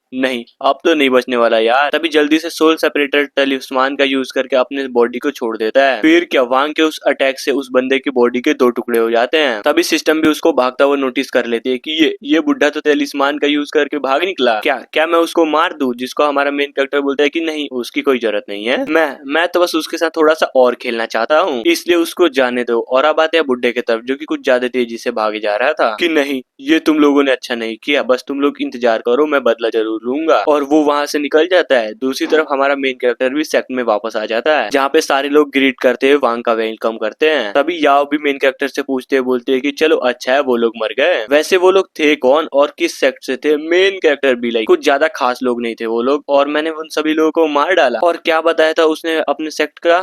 अब तो नहीं बचने वाला यार। तभी जल्दी से सोल सेपरेटर तलिस्मान का यूज करके अपने बॉडी को छोड़ देता है। फिर क्या, वांग के उस अटैक से उस बंदे की बॉडी के 2 टुकड़े हो जाते हैं। तभी सिस्टम भी उसको भागता हुआ नोटिस कर लेती है कि ये बुड्ढा तो तलिस्मान का यूज करके भाग निकला, क्या मैं उसको मार दूं। जिसको हमारा मेन कैरेक्टर बोलता है कि नहीं, उसकी कोई जरूरत नहीं है, मैं मैं तो बस उसके साथ थोड़ा सा और खेलना चाहता हूँ, इसलिए उसको जाने दो। और अब आते हैं बुड्ढे की तरफ, जो कि कुछ ज्यादा तेजी से भागे जा रहा था कि नहीं, ये तुम लोगों ने अच्छा नहीं किया, बस तुम लोग इंतजार करो, मैं बदला जरूर लूंगा। और वो वहाँ से निकल जाता है। दूसरी तरफ हमारा मेन कैरेक्टर भी सेक्ट में वापस आ जाता है, जहाँ पे सारे लोग ग्रीट करते हुए वांग का वेलकम करते हैं। तभी याओ भी मेन कैरेक्टर से पूछते हुए बोलते हैं कि चलो अच्छा है वो लोग मर गए। वैसे वो लोग थे कौन और किस सेक्ट से थे? मेन कैरेक्टर भी लाइक कुछ ज्यादा खास लोग नहीं थे वो लोग, और मैंने उन सभी लोगों को मार डाला। और क्या बताया था उसने अपने सेक्ट का?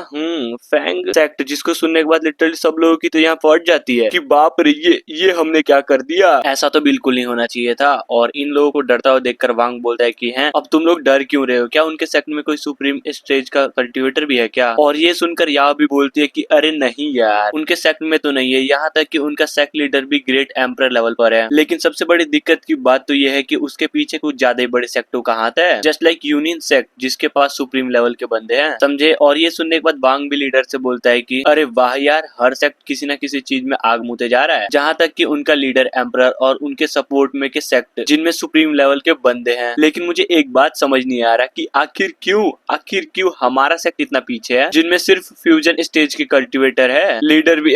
फैंग सेक्ट, जिसको सुनने के बाद लिटरली सब लोगों की तो यहाँ फट जाती है कि बाप रे, ये हमने क्या कर दिया। ऐसा तो बिल्कुल नहीं होना चाहिए था। और इन लोगों को डरता हुआ देखकर वांग बोलता है कि हैं अब तुम लोग डर क्यों रहे हो? क्या उनके सेक्ट में कोई सुप्रीम स्टेज का कल्टिवेटर भी है क्या? और ये सुनकर याओ भी बोलती है कि अरे नहीं यार, उनके सेक्ट में तो नहीं है, यहाँ तक कि उनका सेक्ट लीडर भी ग्रेट एम्परर लेवल पर है। लेकिन सबसे बड़ी दिक्कत की बात तो यह है कि उसके पीछे कुछ ज्यादा ही बड़े सेक्टों का हाथ है, जस्ट लाइक यूनियन सेक्ट, जिसके पास सुप्रीम लेवल के बंदे हैं, समझे? और ये सुनने के बाद वांग भी लीडर से बोलता है कि अरे वाह यार, हर सेक्ट किसी न किसी चीज में आग मुते जा रहा है, जहाँ तक कि उनका लीडर एम्परर और उनके सपोर्ट में के सेक्ट जिनमें सुप्रीम लेवल के बंदे हैं। लेकिन मुझे एक बात समझ नहीं आ रहा कि आखिर क्यों हमारा सेक्ट इतना पीछे है, जिनमें सिर्फ फ्यूजन स्टेज के कल्टिवेटर है, लीडर भी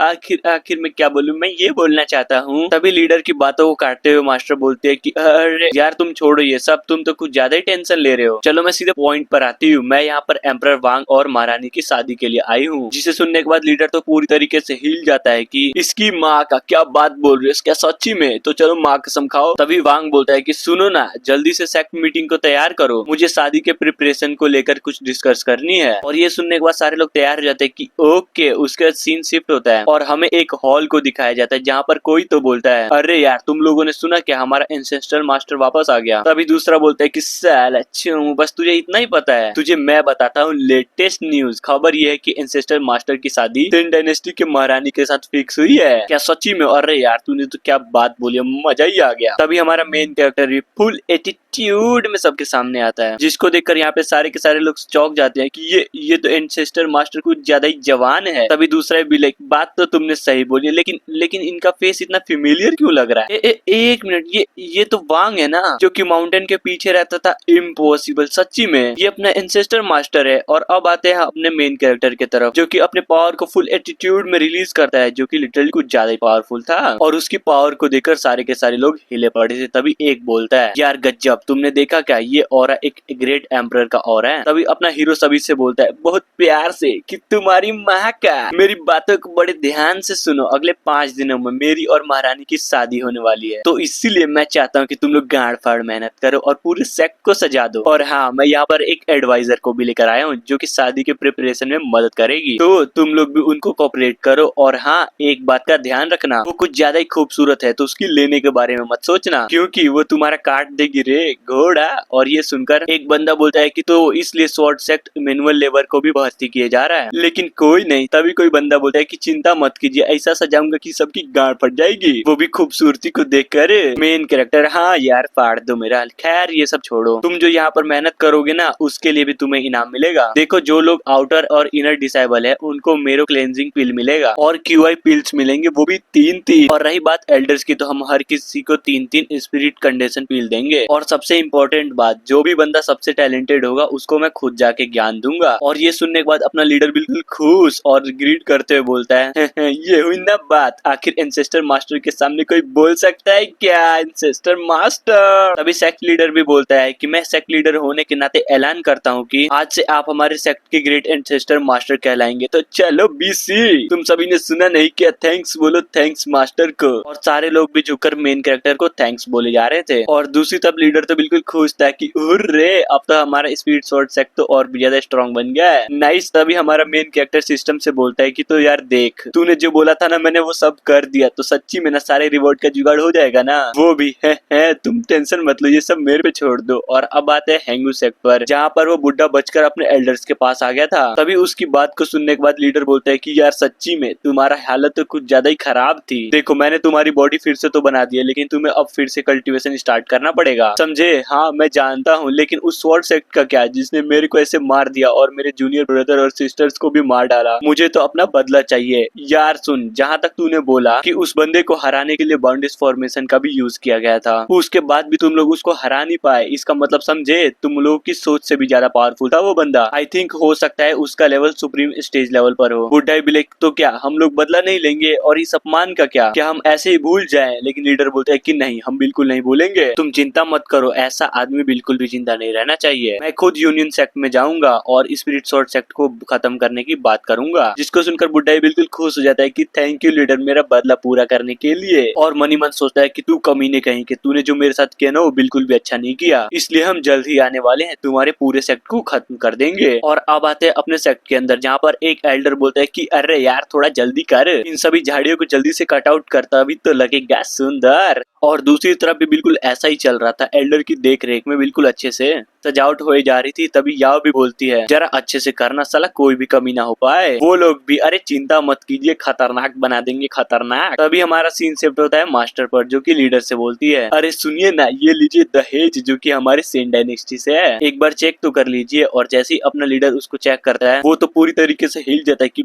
आखिर मैं क्या बोलूं, मैं ये बोलना चाहता हूँ। तभी लीडर की बातों को काटते हुए मास्टर बोलते हैं कि अरे यार तुम छोड़ो ये सब, तुम तो कुछ ज्यादा ही टेंशन ले रहे हो। चलो मैं सीधे पॉइंट पर आती हूँ, मैं यहाँ पर एम्परर वांग और महारानी की शादी के लिए आई हूँ। जिसे सुनने के बाद लीडर तो पूरी तरीके से हिल जाता है कि इसकी माँ का क्या बात बोल रही है, क्या सच्ची में? तो चलो माँ कसम खाओ। तभी वांग बोलता है कि सुनो ना, जल्दी से सेक्ट मीटिंग को तैयार करो, मुझे शादी के प्रिपरेशन को लेकर कुछ डिस्कस करनी है। और ये सुनने के बाद सारे लोग तैयार हो जाते हैं कि ओके। उसके बाद सीन शिफ्ट होता है और हमें एक हॉल को दिखाया जाता है, जहाँ पर कोई तो बोलता है अरे यार तुम लोगों ने सुना क्या, हमारा एंसेस्टर मास्टर वापस आ गया। तभी दूसरा बोलता है कि साला क्यों, बस तुझे इतना ही पता है, तुझे मैं बताता हूँ लेटेस्ट न्यूज। खबर ये है कि एंसेस्टर मास्टर की शादी सिन डायनेस्टी के महारानी के साथ फिक्स हुई है। क्या सच्ची में? अरे यार तूने तो क्या बात बोली, मजा ही आ गया। तभी हमारा मेन कैरेक्टर भी फुल एटीट्यूड में सबके सामने आता है, जिसको देखकर यहाँ पे सारे के सारे लोग चौंक जाते हैं कि ये तो एंसेस्टर मास्टर कुछ ज्यादा ही जवान है। तभी दूसरा भी लाइक बात तो तुमने सही बोली, लेकिन इनका फेस इतना फेमिलियर क्यों लग रहा है? एक मिनट, ये तो वांग है ना, जो कि माउंटेन के पीछे रहता था? इम्पॉसिबल, सच्ची में ये अपना एंसेस्टर मास्टर है। और अब आते हैं अपने मेन कैरेक्टर की तरफ, जो कि अपने पावर को फुल एटीट्यूड में रिलीज करता है, जो कि लिटरली कुछ ज्यादा ही पावरफुल था। और उसकी पावर को देखकर सारे के सारे लोग हिले पड़े थे। तभी एक बोलता है यार गजब, तुमने देखा क्या, ये ऑरा एक ग्रेट एम्परर का ऑरा है। तभी अपना हीरो सभी से बोलता है बहुत प्यार से कि तुम्हारी माँ का, मेरी बातों को बड़े ध्यान से सुनो, अगले 5 दिनों में मेरी और महारानी की शादी होने वाली है, तो इसीलिए मैं चाहता हूँ कि तुम लोग गाड़ फाड़ मेहनत करो और पूरे सेक्ट को सजा दो। और हाँ, मैं यहाँ पर एक एडवाइजर को भी लेकर आया हूँ, जो कि शादी के प्रिपरेशन में मदद करेगी, तो तुम लोग भी उनको कोऑपरेट करो। और हाँ, एक बात का ध्यान रखना, वो कुछ ज्यादा ही खूबसूरत है, तो उसकी लेने के बारे में मत सोचना, क्योंकि वो तुम्हारा काट देगी रे घोड़ा। और ये सुनकर एक बंदा बोलता है कि तो इसलिए स्वॉर्ड सेक्ट मैनुअल लेबर को भी भर्ती किया जा रहा है, लेकिन कोई नहीं। तभी कोई बंदा बोलता है कि चिंता मत कीजिए, ऐसा सजाऊंगा कि सबकी गाड़ फट जाएगी, वो भी खूबसूरती को देखकर। मेन कैरेक्टर हाँ यार फाड़ दो मेरा। खैर ये सब छोड़ो, तुम जो यहाँ पर मेहनत करोगे ना, उसके लिए भी तुम्हें इनाम मिलेगा। देखो, जो लोग आउटर और इनर डिसेबल है, उनको मेरो क्लेंजिंग पिल मिलेगा और क्यूआई पिल्स मिलेंगे, वो भी 3-3। और रही बात एल्डर्स की, तो हम हर किसी को 3-3 स्पिरिट कंडीशन पिल देंगे। और सबसे इम्पोर्टेंट बात, जो भी बंदा सबसे टैलेंटेड होगा उसको मैं खुद जाके ज्ञान दूंगा। और ये सुनने के बाद अपना लीडर बिल्कुल खुश और ग्रीट करते हुए बोलता है ये हुई ना बात, आखिर एंसेस्टर मास्टर के सामने कोई बोल सकता है क्या? Ancestor master. तभी सेक्ट लीडर भी बोलता है कि मैं सेक्ट लीडर होने के नाते ऐलान करता हूँ कि आज से आप हमारे सेक्ट के ग्रेट एंसेस्टर मास्टर कहलाएंगे। तो चलो बीसी, तुम सभी ने सुना नहीं क्या? थैंक्स बोलो, थैंक्स मास्टर को। और सारे लोग भी झुककर मेन कैरेक्टर को थैंक्स बोले जा रहे थे। और दूसरी तरफ लीडर तो बिल्कुल खुश था कि हुर्रे, अब तो हमारा स्पीड स्वॉर्ड सेक्ट तो और भी ज्यादा स्ट्रॉन्ग बन गया है। नाइस। तभी हमारा मेन कैरेक्टर सिस्टम से बोलता है कि तो यार देख, तूने जो बोला था ना, मैंने वो सब कर दिया, तो सच्ची में ना सारे रिवॉर्ड का जुगाड़ हो जाएगा ना? वो भी है, तुम टेंशन मत लो, ये सब मेरे पे छोड़ दो। और अब आते हैं हेंगू सेक्ट पर, जहाँ पर वो बुढ़ा बचकर अपने एल्डर्स के पास आ गया था। तभी उसकी बात को सुनने के बाद लीडर बोलता है कि यार सच्ची में तुम्हारा हालत तो कुछ ज्यादा ही खराब थी। देखो, मैंने तुम्हारी बॉडी फिर से तो बना दी है, लेकिन तुम्हें अब फिर से कल्टीवेशन स्टार्ट करना पड़ेगा, समझे? हाँ मैं जानता हूँ, लेकिन उस स्वॉर्ड सेक्ट का क्या, जिसने मेरे को ऐसे मार दिया और मेरे जूनियर ब्रदर और सिस्टर्स को भी मार डाला? मुझे तो अपना बदला चाहिए। यार सुन, जहाँ तक तूने बोला कि उस बंदे को हराने के लिए बॉन्डेज फॉर्मेशन का भी यूज किया गया था, उसके बाद भी तुम लोग उसको हरा नहीं पाए, इसका मतलब समझे, तुम लोगों की सोच से भी ज्यादा पावरफुल था वो बंदा। आई थिंक हो सकता है उसका लेवल सुप्रीम स्टेज लेवल पर हो। गुड डाई ब्लैक तो क्या हम लोग बदला नहीं लेंगे, और इस अपमान का क्या हम ऐसे ही भूल जाएं? लेकिन लीडर बोलता है कि नहीं, हम बिल्कुल नहीं भूलेंगे, तुम चिंता मत करो, ऐसा आदमी बिल्कुल भी चिंता नहीं रहना चाहिए। मैं खुद यूनियन सेक्ट में जाऊंगा और स्पिरिट स्वॉर्ड सेक्ट को खत्म करने की बात करूंगा। जिसको सुनकर बुड्ढाई बिल्कुल खुश हो जाता है कि थैंक यू लीडर, मेरा बदला पूरा करने के लिए। और मनी मन सोचता है कि तू कमीने कहीं के, तूने जो मेरे साथ किया ना वो बिल्कुल भी अच्छा नहीं किया, इसलिए हम जल्द ही आने वाले हैं, तुम्हारे पूरे सेक्ट को खत्म कर देंगे। और अब आते हैं अपने सेक्ट के अंदर, जहाँ पर एक एल्डर बोलता है कि अरे यार थोड़ा जल्दी कर, इन सभी झाड़ियों को जल्दी से कट आउट करता अभी तो लगेगा सुंदर। और दूसरी तरफ भी बिल्कुल ऐसा ही चल रहा था, एल्डर की देख रेख में बिल्कुल अच्छे से सजावट हो जा रही थी। तभी याओ भी बोलती है जरा अच्छे से करना, साला कोई भी कमी ना हो पाए। वो लोग भी अरे चिंता मत कीजिए, खतरनाक बना देंगे खतरनाक। तभी हमारा सीन शिफ्ट होता है मास्टर पर, जो कि लीडर से बोलती है अरे सुनिए ना, ये लीजिए दहेज जो कि हमारे सेन डायनेस्टी से है, एक बार चेक तो कर लीजिए। और जैसे ही अपना लीडर उसको चेक करता है वो तो पूरी तरीके से हिल जाता है कि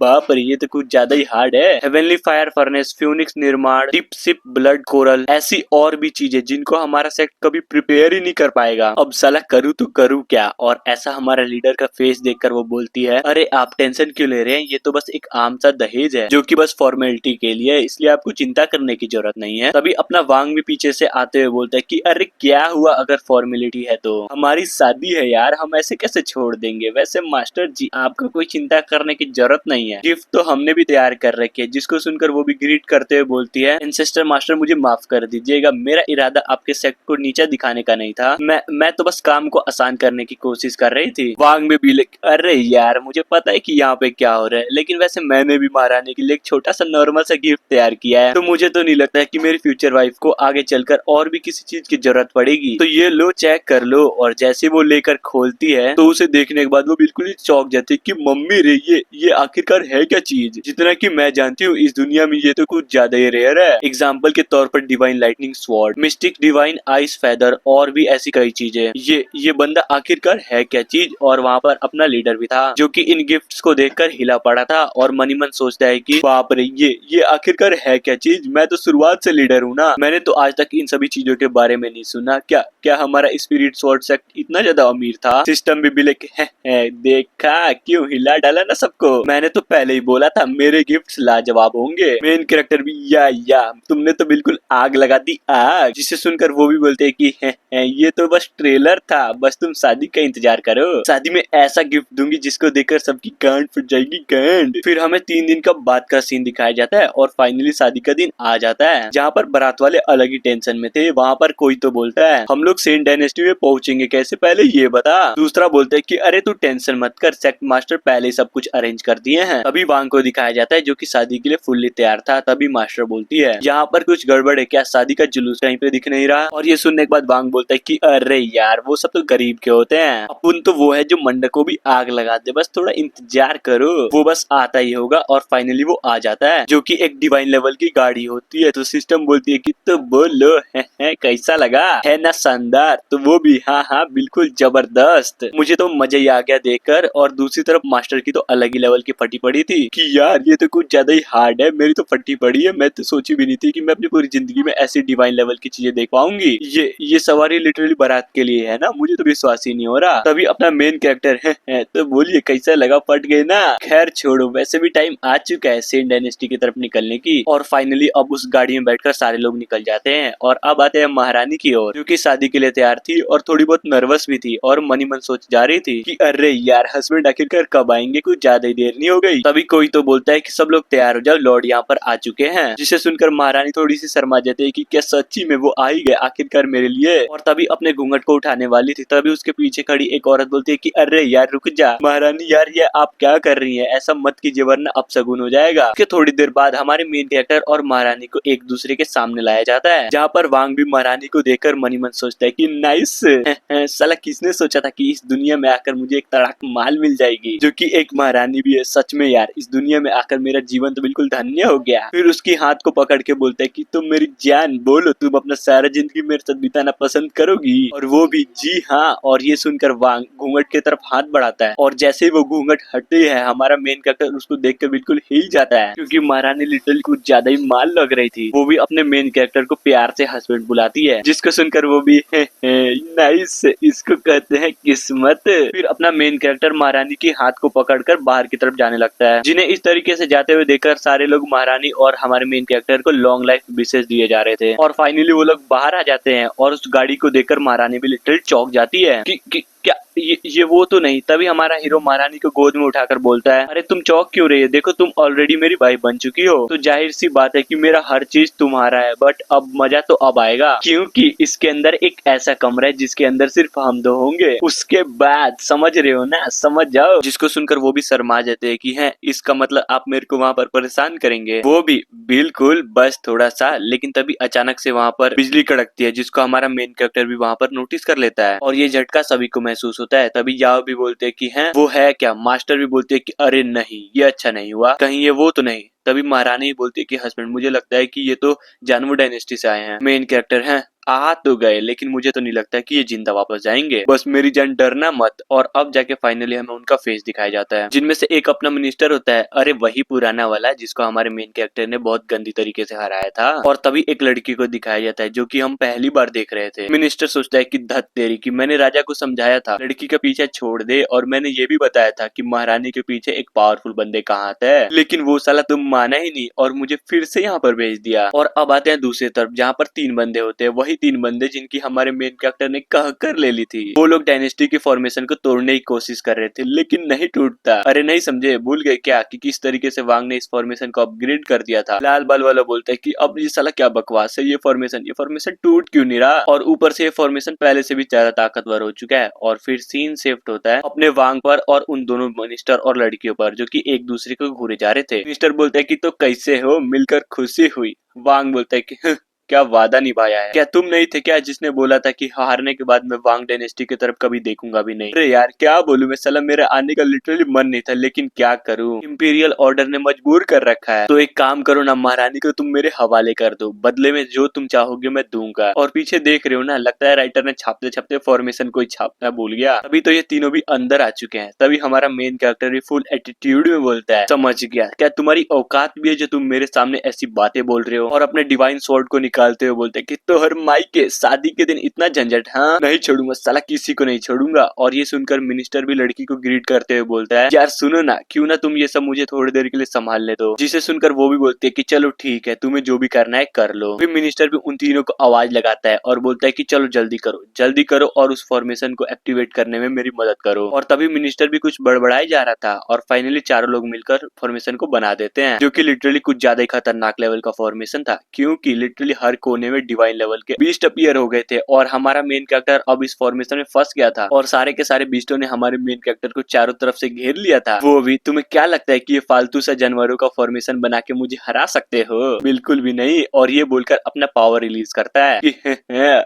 बाप रे ये तो कुछ ज्यादा ही हार्ड है। हेवनली फायर फर्नेस, फ्यूनिक्स निर्माण, टिप सिप ब्लड कोरल, ऐसी और भी चीजें जिनको हमारा सेक्ट कभी प्रिपेयर ही नहीं कर पाएगा। अब साला करूँ तो करूँ क्या? और ऐसा हमारा लीडर का फेस देखकर वो बोलती है अरे आप टेंशन क्यों ले रहे हैं, ये तो बस एक आम सा दहेज है जो कि बस फॉर्मेलिटी के लिए है, इसलिए आपको चिंता करने की जरूरत नहीं है। तभी अपना वांग भी पीछे से आते हुए बोलता है कि अरे क्या हुआ, अगर फॉर्मेलिटी है तो हमारी शादी है यार, हम ऐसे कैसे छोड़ देंगे। वैसे मास्टर जी आपको कोई चिंता करने की जरूरत नहीं है, गिफ्ट तो हमने भी तैयार कर रखी है। जिसको सुनकर वो भी ग्रीट करते हुए बोलती है एंसेस्टर मास्टर मुझे माफ कर दीजिएगा, मेरा इरादा आपके सेक्ट को नीचा दिखाने का नहीं था, मैं तो बस काम को आसान करने की कोशिश कर रही थी। वांग में भी अरे यार मुझे पता है कि यहाँ पे क्या हो रहा है, लेकिन वैसे मैंने भी महारानी के लिए एक छोटा सा नॉर्मल सा गिफ्ट तैयार किया है, तो मुझे तो नहीं लगता है कि मेरी फ्यूचर वाइफ को आगे चलकर और भी किसी चीज की जरूरत पड़ेगी, तो ये लो चेक कर लो। और जैसे वो लेकर खोलती है तो उसे देखने के बाद वो बिल्कुल ही चौंक जाती है कि मम्मी रे ये आखिरकार है क्या चीज। जितना कि मैं जानती हूँ इस दुनिया में ये तो कुछ ज्यादा ही रेयर है। एग्जाम्पल के तौर पर divine lightning sword, mistake divine ice feather और भी ऐसी कई चीजें। ये बंदा आखिरकार है क्या चीज। और वहाँ पर अपना लीडर भी था जो कि इन गिफ्ट्स को देखकर हिला पड़ा था। और मनी मन सोचता है कि बाप रे ये आखिरकार है क्या चीज, मैं तो शुरुआत से लीडर हूँ ना, मैंने तो आज तक इन सभी चीजों के बारे में नहीं सुना। क्या हमारा स्पिरिट स्वॉर्ड सेक्ट इतना ज्यादा अमीर था? सिस्टम भी बिले देखा क्यों हिला डाला ना सबको, मैंने तो पहले ही बोला था मेरे गिफ्ट्स लाजवाब होंगे। मेन कैरेक्टर भी या तुमने तो बिल्कुल आग लगा दी आग। जिसे सुनकर वो भी बोलते हैं कि ये तो बस ट्रेलर था, बस तुम शादी का इंतजार करो, शादी में ऐसा गिफ्ट दूंगी जिसको देखकर सबकी गांड फट जाएगी गांड। फिर हमें 3 दिन का बाद का सीन दिखाया जाता है और फाइनली शादी का दिन आ जाता है, जहाँ पर बारात वाले अलग ही टेंशन में थे। वहाँ पर कोई तो बोलता है हम लोग सेंट डायनेस्टी में पहुंचेंगे कैसे, पहले ये बता। दूसरा बोलता है कि अरे तू टेंशन मत कर, सेक्ट मास्टर पहले ही सब कुछ अरेंज कर दिए हैं। तभी वांग को दिखाया जाता है जो कि शादी के लिए फुल्ली तैयार था। तभी मास्टर बोलती है यहाँ पर कुछ गड़बड़ है क्या, शादी का जुलूस कहीं पे दिख नहीं रहा। और ये सुनने के बाद वांग बोलता है कि अरे यार वो सब तो गरीब के होते हैं, अपन तो वो है जो मंडप को भी आग लगा दे, बस थोड़ा इंतजार करो, वो बस आता ही होगा। और फाइनली वो आ जाता है जो कि एक डिवाइन लेवल की गाड़ी होती है। तो सिस्टम बोलती है कि तो बोलो है कैसा लगा, है ना शानदार। तो वो भी हाँ बिल्कुल जबरदस्त, मुझे तो मजा ही आ गया देखकर। और दूसरी तरफ मास्टर की तो अलग ही लेवल की फटी पड़ी थी कि यार ये तो कुछ ज्यादा ही हार्ड है, मेरी तो फटी पड़ी है, मैं तो सोची भी नहीं थी कि मैं अपनी पूरी जिंदगी में ऐसी डिवाइन लेवल की चीजें देख पाऊंगी। ये सवारी लिटरली बारात के लिए है ना, मुझे तो विश्वास ही नहीं हो रहा। तभी अपना मेन कैरेक्टर है तो बोलिए कैसा लगा, फट गए ना। खैर छोड़ो, वैसे भी टाइम आ चुका है सेंट डायनेस्टी की तरफ निकलने की। और फाइनली अब उस गाड़ी में बैठकर सारे लोग निकल जाते हैं। और अब आते हैं महारानी की ओर, जो कि शादी के लिए तैयार थी और थोड़ी बहुत नर्वस भी थी। और मनी मन सोच जा रही थी कि अरे यार हस्बैंड आखिरकार कब आएंगे, कुछ ज्यादा ही देर नहीं हो गई। तभी कोई तो बोलता है कि सब लोग तैयार हो जाओ, लॉर्ड यहाँ पर आ चुके हैं। जिसे सुनकर महारानी थोड़ी सी शर्मा जाती है कि क्या सच्ची में वो आ ही गए आखिरकार मेरे लिए। और तभी अपने घूंघट को उठाने वाली थी, तभी उसके पीछे खड़ी एक औरत बोलती है कि अरे यार रुक जा महारानी, यार ये आप क्या कर रही है, ऐसा मत कीजिए वरना अपशगुन हो जाएगा। उसके थोड़ी देर बाद हमारे मेन कैरेक्टर और महारानी को एक दूसरे के सामने लाया जाता है, जहाँ पर वांग भी महारानी को देखकर मनी मन सोचता है कि नाइस, साला किसने सोचा था कि इस दुनिया में आकर मुझे एक तड़ाक माल मिल जाएगी जो कि एक महारानी भी है। सच में यार इस दुनिया में आकर मेरा जीवन तो बिल्कुल धन्य हो गया। फिर उसकी हाथ को पकड़ के बोलता है कि तुम मेरी जान, बोलो तुम अपना सारा जिंदगी मेरे साथ बिताना पसंद करोगी? और वो भी जी हाँ। और ये सुनकर वांग घूंघट की तरफ हाथ बढ़ाता है और जैसे ही वो घूंघट हटती है हमारा मेन कैरेक्टर उसको देखकर बिल्कुल हिल जाता है, क्योंकि महारानी लिटरली कुछ ज्यादा ही माल लग रही थी। वो भी अपने मेन कैरेक्टर को प्यार से हस्बैंड बुलाती है, जिसको सुनकर वो भी नाइस, इसको कहते हैं किस्मत। फिर अपना मेन कैरेक्टर महारानी की हाथ को पकड़कर बाहर की तरफ जाने लगता है। जिन्हें इस तरीके से जाते हुए देखकर सारे लोग महारानी और हमारे मेन कैरेक्टर को लॉन्ग लाइफ विशेष दिए जा रहे थे। और फाइनली वो लोग बाहर आ जाते हैं और उस गाड़ी को देखकर महारानी भी लिटरली चौंक जाती है कि क्या ये वो तो नहीं। तभी हमारा हीरो महारानी को गोद में उठाकर बोलता है, अरे तुम चौंक क्यों रही है? देखो तुम ऑलरेडी मेरी वाइफ बन चुकी हो, तो जाहिर सी बात है कि मेरा हर चीज तुम्हारा है। बट अब मजा तो अब आएगा, क्योंकि इसके अंदर एक ऐसा कमरा है जिसके अंदर सिर्फ हम दो होंगे। उसके बाद समझ रहे हो ना, समझ जाओ। जिसको सुनकर वो भी शर्मा जाते हैं कि है इसका मतलब आप मेरे को वहाँ पर परेशान करेंगे? वो भी बिल्कुल, बस थोड़ा सा। लेकिन तभी अचानक से वहाँ पर बिजली कड़कती है, जिसको हमारा मेन कैरेक्टर भी वहाँ पर नोटिस कर लेता है और ये झटका सभी को महसूस होता है। तभी याओ भी बोलते हैं कि हैं वो है क्या? मास्टर भी बोलते हैं कि अरे नहीं, ये अच्छा नहीं हुआ, कहीं ये वो तो नहीं। तभी महारानी बोलती है कि हस्बैंड मुझे लगता है कि ये तो जानवू डायनेस्टी से आए हैं। मेन कैरेक्टर हैं आ तो गए, लेकिन मुझे तो नहीं लगता कि ये जिंदा वापस जाएंगे, बस मेरी जान डरना मत। और अब जाके फाइनली हमें उनका फेस दिखाया जाता है, जिनमें से एक अपना मिनिस्टर होता है, अरे वही पुराना वाला जिसको हमारे मेन कैरेक्टर ने बहुत गंदी तरीके से हराया था। और तभी एक लड़की को दिखाया जाता है जो कि हम पहली बार देख रहे थे। मिनिस्टर सोचता है कि धत तेरी की, मैंने राजा को समझाया था लड़की का पीछे छोड़ दे, और मैंने ये भी बताया था कि महारानी के पीछे एक पावरफुल बंदे का हाथ है, लेकिन वो साला तुम माना ही नहीं और मुझे फिर से यहाँ पर भेज दिया। और अब आते हैं दूसरी तरफ जहाँ पर 3 बंदे होते हैं, वही 3 बंदे जिनकी हमारे मेन कैरेक्टर ने कह कर ले ली थी। वो लोग डायनेस्टी की फॉर्मेशन को तोड़ने की कोशिश कर रहे थे, लेकिन नहीं टूटता। अरे नहीं समझे, भूल गए क्या कि किस तरीके से वांग ने इस फॉर्मेशन को अपग्रेड कर दिया था? लाल बाल वाला बोलता है कि अब ये साला क्या बकवास है, ये फॉर्मेशन टूट क्यों नहीं रहा? और ऊपर से ये फॉर्मेशन पहले से भी ज्यादा ताकतवर हो चुका है। और फिर सीन शिफ्ट होता है अपने वांग पर और उन दोनों मिनिस्टर और लड़कियों पर, जो कि एक दूसरे को घूरे जा रहे थे। मिनिस्टर बोलते हैं कि तो कैसे हो, मिलकर खुशी हुई। वांग बोलता है कि क्या वादा निभाया है? क्या तुम नहीं थे क्या जिसने बोला था कि हारने के बाद मैं वांग डायनेस्टी की तरफ कभी देखूंगा भी नहीं? अरे यार क्या बोलूं मैं, साला मेरा आने का लिटरली मन नहीं था, लेकिन क्या करूं, इंपीरियल ऑर्डर ने मजबूर कर रखा है। तो एक काम करो ना, महारानी को तुम मेरे हवाले कर दो, बदले में जो तुम चाहोगे मैं दूंगा। और पीछे देख रहे हो ना, लगता है राइटर ने छापते छापते फॉर्मेशन को ही छापना भूल गया। अभी तो ये तीनों भी अंदर आ चुके हैं। तभी हमारा मेन कैरेक्टर भी फुल एटीट्यूड में बोलता है, समझ गया, क्या तुम्हारी औकात भी है जो तुम मेरे सामने ऐसी बातें बोल रहे हो? और अपने डिवाइन स्वॉर्ड को निकालते हुए बोलते कि तो हर माई के शादी के दिन इतना झंझट, हाँ नहीं छोड़ूंगा साला, किसी को नहीं छोड़ूंगा। और ये सुनकर मिनिस्टर भी लड़की को ग्रीट करते हुए बोलता है, यार सुनो ना, क्यों ना तुम ये सब मुझे थोड़ी देर के लिए संभाल ले दो। जिसे सुनकर वो भी बोलते है कि चलो ठीक है, तुम्हें जो भी करना है कर लो। फिर मिनिस्टर भी उन तीनों को आवाज लगाता है और बोलता है कि चलो जल्दी करो और उस फॉर्मेशन को एक्टिवेट करने में मेरी मदद करो। और तभी मिनिस्टर भी कुछ बड़बड़ाई जा रहा था और फाइनली चारों लोग मिलकर फॉर्मेशन को बना देते हैं, जो कि लिटरली कुछ ज्यादा ही खतरनाक लेवल का फॉर्मेशन था, क्योंकि लिटरली हर कोने में डिवाइन लेवल के बीस्ट अपीयर हो गए थे। और हमारा मेन कैरेक्टर अब इस फॉर्मेशन में फंस गया था और सारे के सारे बीस्टों ने हमारे मेन कैरेक्टर को चारों तरफ से घेर लिया था। वो भी, तुम्हें क्या लगता है कि ये फालतू सा जानवरों का फॉर्मेशन बना के मुझे हरा सकते हो? बिल्कुल भी नहीं। और ये बोलकर अपना पावर रिलीज करता है कि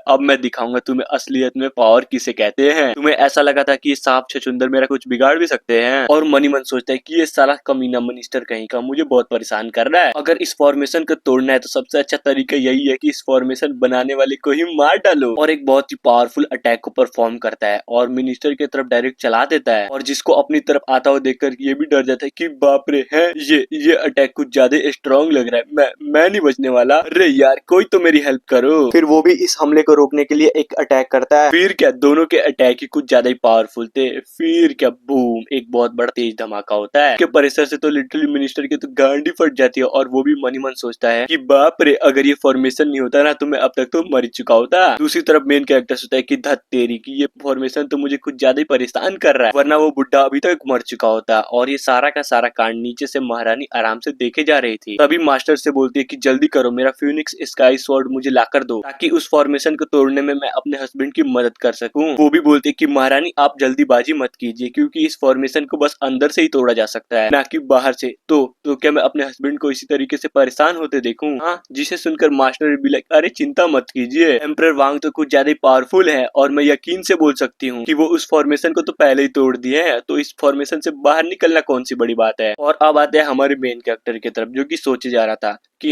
अब मैं दिखाऊंगा तुम्हें असलियत में पावर किसे कहते हैं। तुम्हें ऐसा लगा था कि ये सांप छछूंदर मेरा कुछ बिगाड़ भी सकते हैं? और मनी मन सोचता है कि ये साला कमीना मिनिस्टर कहीं का मुझे बहुत परेशान कर रहा है। अगर इस फॉर्मेशन को तोड़ना है तो सबसे अच्छा तरीका यही है कि इस फॉर्मेशन बनाने वाले को ही मार डालो। और एक बहुत ही पावरफुल अटैक को परफॉर्म करता है और मिनिस्टर की तरफ डायरेक्ट चला देता है। और जिसको अपनी तरफ आता हुआ देखकर ये भी डर जाता है कि बाप रे, है ये अटैक कुछ ज्यादा स्ट्रॉन्ग लग रहा है, मैं नहीं बचने वाला। अरे यार कोई तो मेरी हेल्प करो। फिर वो भी इस हमले को रोकने के लिए एक अटैक करता है। फिर क्या, दोनों के अटैक ही कुछ ज्यादा ही पावरफुल थे। फिर क्या, बूम, एक बहुत बड़ा तेज धमाका होता है। के प्रेशर से तो लिटरली मिनिस्टर की तो गांडी फट जाती है। और वो भी मनी मन सोचता है कि बाप रे, अगर ये फॉर्मेशन नहीं होता ना तो मैं अब तक तो मर चुका होता। दूसरी तरफ मेन कैरेक्टर सोचता है कि धत तेरी की, ये फॉर्मेशन तो मुझे कुछ ज्यादा ही परेशान कर रहा है, वरना वो बुड्ढा अभी तक मर चुका होता। और ये सारा का सारा कांड नीचे से महारानी आराम से देखे जा रही थी। तभी मास्टर से बोलती है कि जल्दी करो, मेरा फ्यूनिक्स स्काई स्वॉर्ड मुझे लाकर दो, ताकि उस फॉर्मेशन को तोड़ने में मैं अपने हस्बैंड की मदद कर सकूं। वो भी बोलती है कि महारानी आप जल्दीबाजी मत कीजिए, क्योंकि इस फॉर्मेशन को बस अंदर से ही तोड़ा जा सकता है, ना कि बाहर से। तो क्या मैं अपने हस्बैंड को इसी तरीके से परेशान होते देखूं? हाँ, जिसे सुनकर मास्टर मिनिस्टर भी लाइक अरे चिंता मत कीजिए, एम्परर वांग तो कुछ ज्यादा ही पावरफुल है और मैं यकीन से बोल सकती हूँ कि वो उस फॉर्मेशन को तो पहले ही तोड़ दिए है, तो इस फॉर्मेशन से बाहर निकलना कौन सी बड़ी बात है। और अब आते हैं हमारे मेन कैरेक्टर की तरफ, जो कि सोचे जा रहा था कि